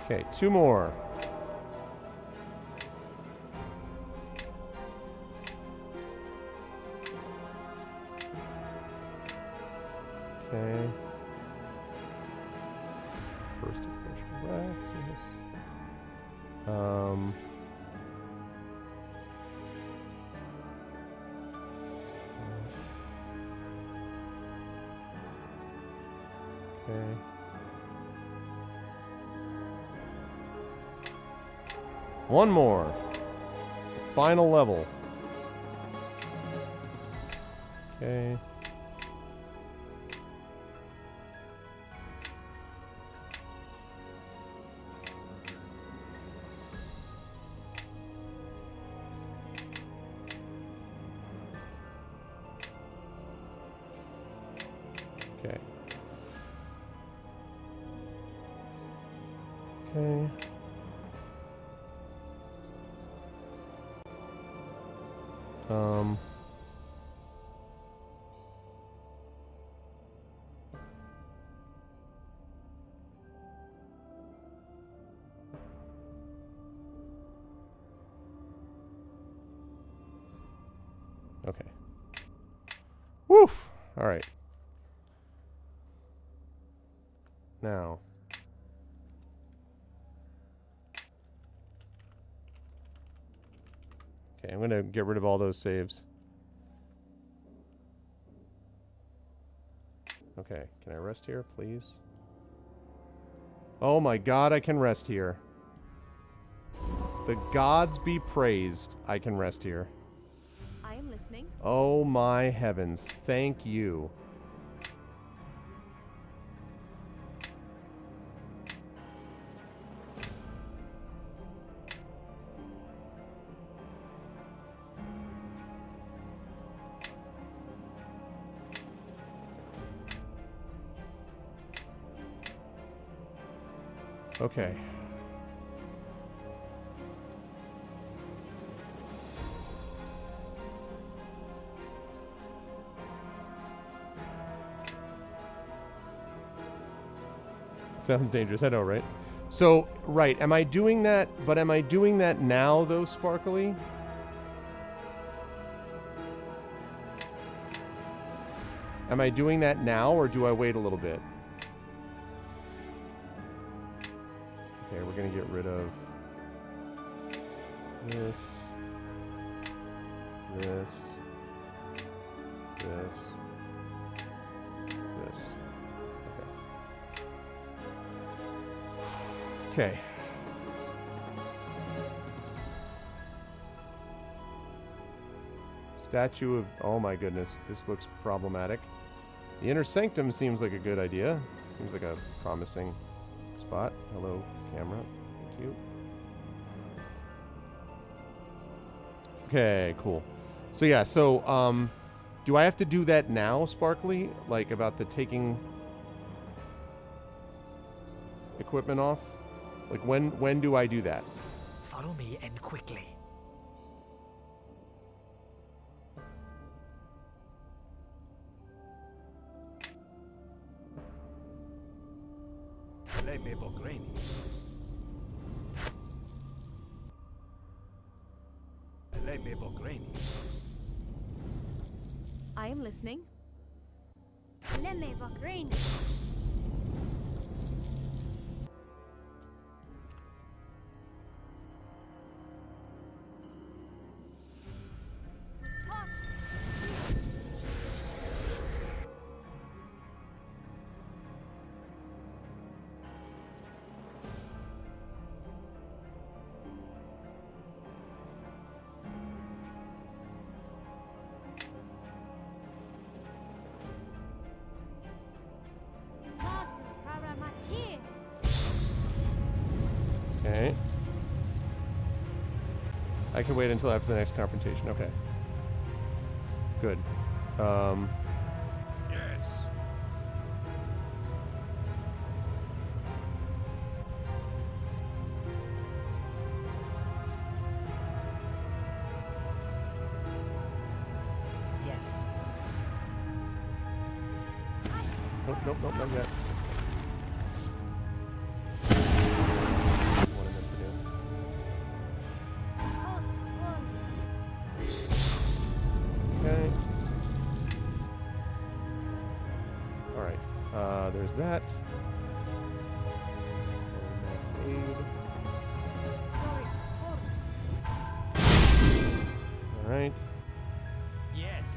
Okay, 2 more. Okay. Burst of fresh breath. Yes. Okay. One more. Final level. Okay. Okay. Okay. Okay. Woof! All right. Now. Okay, I'm going to get rid of all those saves. Okay, can I rest here, please? Oh my god, I can rest here. The gods be praised, I can rest here. I am listening. Oh my heavens, thank you. Okay. Sounds dangerous, I know, right? So, right, am I doing that, but am I doing that now, though, Sparkly? Am I doing that now, or do I wait a little bit? Okay, we're gonna get rid of this, this, this, this. Okay. Statue of... Oh my goodness, this looks problematic. The inner sanctum seems like a good idea. Seems like a promising spot. Hello, camera. Thank you. Okay, cool. So yeah, so do I have to do that now, Sparkly? Like about the taking equipment off? Like when do I do that? Follow me and quickly. I am listening. Okay. I can wait until after the next confrontation. Okay. Good. Yes. Yes. Nope, nope, nope, not yet. What am I to do? Okay. Alright. There's that. Mass aid. Alright. Yes.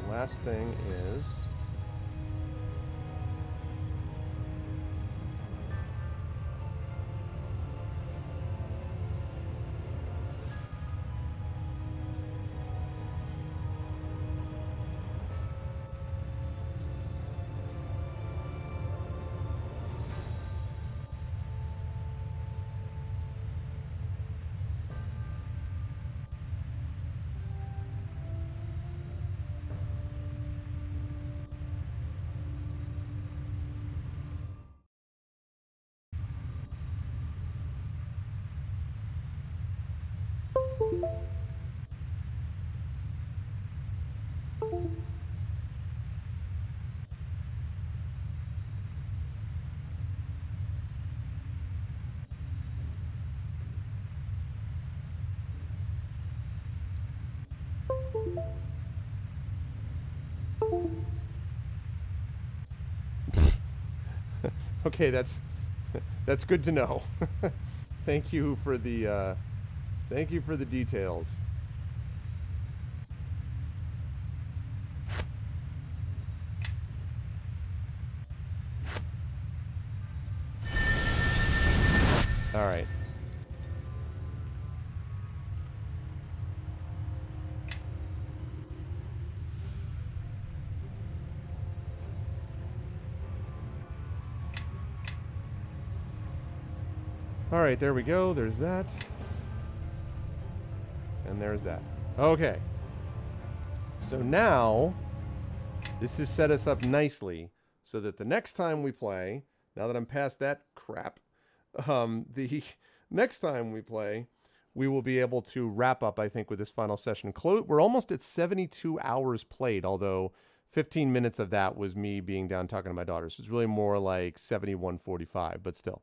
The last thing is... Okay, that's good to know. Thank you for the details. All right. All right, there we go. There's that. And there's that. Okay. So now, this has set us up nicely so that the next time we play, now that I'm past that crap, the next time we play, we will be able to wrap up, I think, with this final session. We're almost at 72 hours played, although 15 minutes of that was me being down talking to my daughter. So it's really more like 71:45, but still.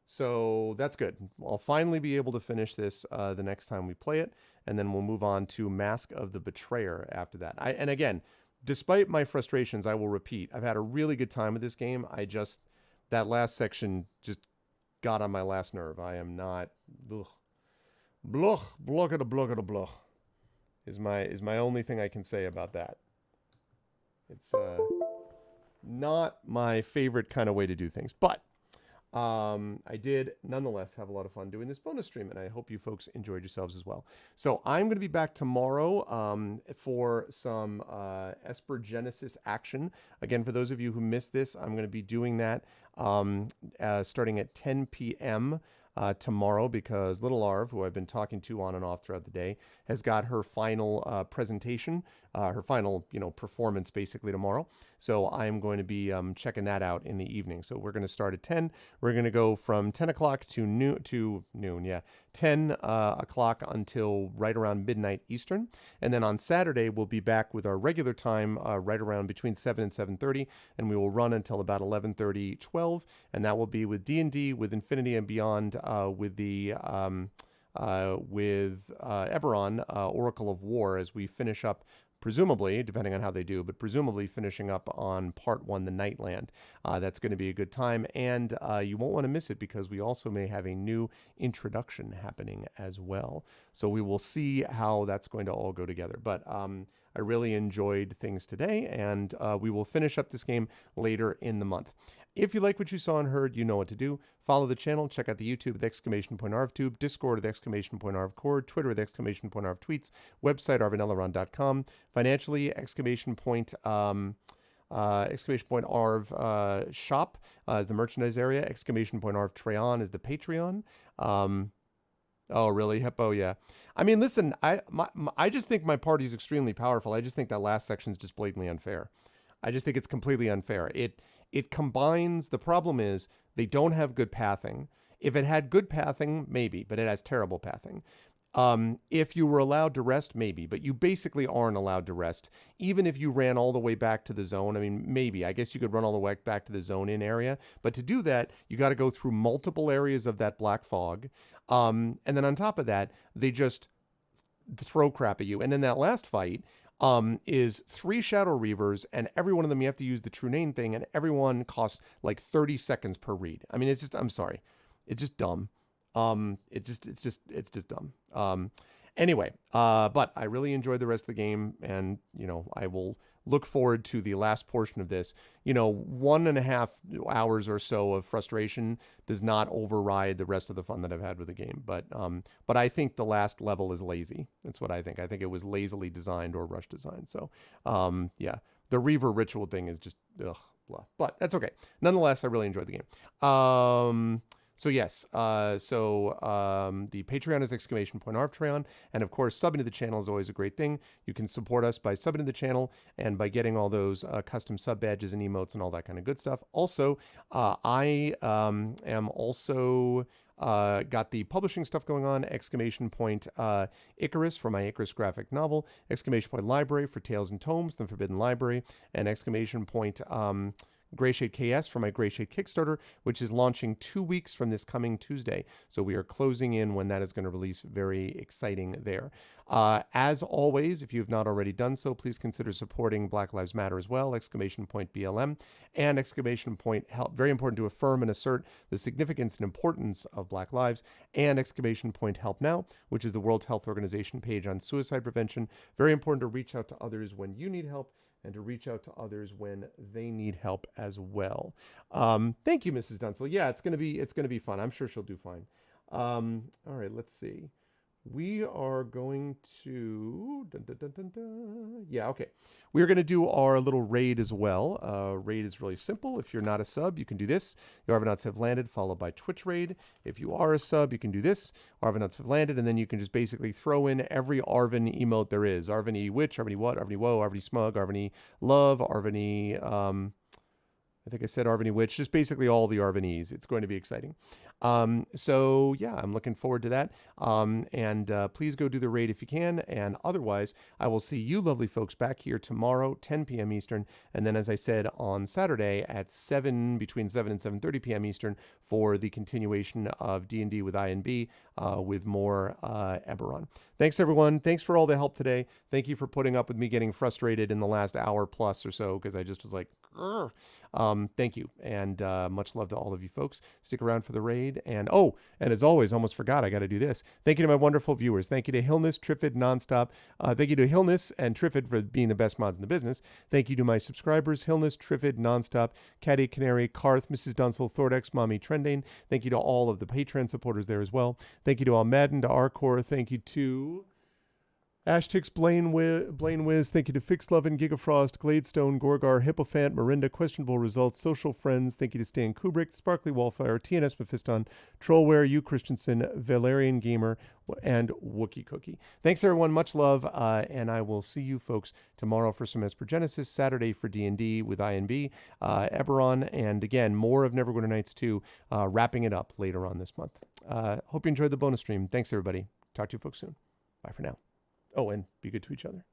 So that's good. I'll finally be able to finish this the next time we play it, and then we'll move on to Mask of the Betrayer after that. And again, despite my frustrations, I will repeat, I've had a really good time with this game. That last section just got on my last nerve. I am not... Bluch, bluch, is my only thing I can say about that. It's not my favorite kind of way to do things, but I did nonetheless have a lot of fun doing this bonus stream, and I hope you folks enjoyed yourselves as well. So I'm going to be back tomorrow for some Esper Genesis action. Again, for those of you who missed this, I'm going to be doing that starting at 10 p.m. tomorrow because Little Arv, who I've been talking to on and off throughout the day, has got her final presentation, her final, performance basically tomorrow. So I'm going to be checking that out in the evening. So we're going to start at 10. We're going to go from 10 o'clock to noon, yeah, 10 o'clock until right around midnight Eastern. And then on Saturday, we'll be back with our regular time right around between 7 and 7:30, and we will run until about 11:30, 12, and that will be with D&D, with Infinity and Beyond, with the Eberron, Oracle of War, as we finish up, presumably, depending on how they do, but presumably finishing up on part 1, the Nightland. That's going to be a good time, and you won't want to miss it because we also may have a new introduction happening as well. So we will see how that's going to all go together. But I really enjoyed things today, and we will finish up this game later in the month. If you like what you saw and heard, you know what to do. Follow the channel, check out the YouTube at !ArvTube, Discord at !ArvCord, Twitter at !ArvTweets, website arvaneleron.com, financially !Arv shop is the merchandise area, !Arv Treon is the Patreon. Oh, really? Hippo, yeah. I mean, listen, I just think my party is extremely powerful. I just think that last section is just blatantly unfair. I just think it's completely unfair. It combines, the problem is they don't have good pathing. If it had good pathing, maybe, but it has terrible pathing. If you were allowed to rest, maybe, but you basically aren't allowed to rest. Even if you ran all the way back to the zone, I mean, maybe, I guess you could run all the way back to the zone in area, but to do that, you got to go through multiple areas of that black fog. And then on top of that, they just throw crap at you. And then that last fight, is 3 Shadow Reavers, and every one of them you have to use the True Name thing, and everyone costs like 30 seconds per read. I mean, it's just, I'm sorry, it's just dumb. It's just dumb. Anyway, but I really enjoyed the rest of the game, and I will look forward to the last portion of this. 1.5 hours or so of frustration does not override the rest of the fun that I've had with the game. But I think the last level is lazy. That's what I think. I think it was lazily designed or rush designed. So, yeah, the Reaver ritual thing is just, ugh, blah. But that's okay. Nonetheless, I really enjoyed the game. So yes, the Patreon is !Arvtreon, and of course, subbing to the channel is always a great thing. You can support us by subbing to the channel and by getting all those custom sub badges and emotes and all that kind of good stuff. Also, I am also got the publishing stuff going on, ! Icarus for my Icarus graphic novel, ! Library for Tales and Tomes, The Forbidden Library, and ! Greyshade KS for my Greyshade Kickstarter, which is launching 2 weeks from this coming Tuesday. So we are closing in when that is going to release. Very exciting there. As always, if you have not already done so, please consider supporting Black Lives Matter as well, ! BLM, and ! Help. Very important to affirm and assert the significance and importance of Black lives, and ! Help Now, which is the World Health Organization page on suicide prevention. Very important to reach out to others when you need help, and to reach out to others when they need help as well. Thank you, Mrs. Dunsel. Yeah, it's gonna be fun. I'm sure she'll do fine. All right, let's see. We are going to, yeah, okay. We're going to do our little raid as well. Raid is really simple. If you're not a sub, you can do this. The Arvanauts have landed, followed by Twitch raid. If you are a sub, you can do this. Arvanauts have landed, and then you can just basically throw in every Arvan emote there is. Arvany Witch, Arvany What, Arvany Woe, Arvany Smug, Arvany Love, Arvany, I think I said Arvany Witch, just basically all the Arvanese. It's going to be exciting. So yeah, I'm looking forward to that. And please go do the raid if you can. And otherwise, I will see you lovely folks back here tomorrow, 10 p.m. Eastern. And then, as I said, on Saturday at between 7 and 7:30 p.m. Eastern for the continuation of D&D with I&B with more Eberron. Thanks, everyone. Thanks for all the help today. Thank you for putting up with me getting frustrated in the last hour plus or so, because I just was like, thank you, and much love to all of you folks. Stick around for the raid, and as always, almost forgot, I got to do this. Thank you to my wonderful viewers. Thank you to Hillness, Triffid, Nonstop. Thank you to Hillness and Triffid for being the best mods in the business. Thank you to my subscribers, Hillness, Triffid, Nonstop, Caddy, Canary, Karth, Mrs. Dunsel, Thordex, Mommy, Trendane. Thank you to all of the Patreon supporters there as well. Thank you to all Madden, to Arcor. Thank you to Ashtix, Blaine Wiz, thank you to Fixlovin, Gigafrost, Gladestone, Gorgar, Hippofant, Marinda, Questionable Results, Social Friends, thank you to Stan Kubrick, Sparkly Wallfire, TNS Mephiston, Trollware, U Christensen, Valerian Gamer, and Wookie Cookie. Thanks everyone, much love, and I will see you folks tomorrow for some Esper Genesis, Saturday for D&D with INB, Eberron, and again, more of Neverwinter Nights 2, wrapping it up later on this month. Hope you enjoyed the bonus stream. Thanks everybody. Talk to you folks soon. Bye for now. Oh, and be good to each other.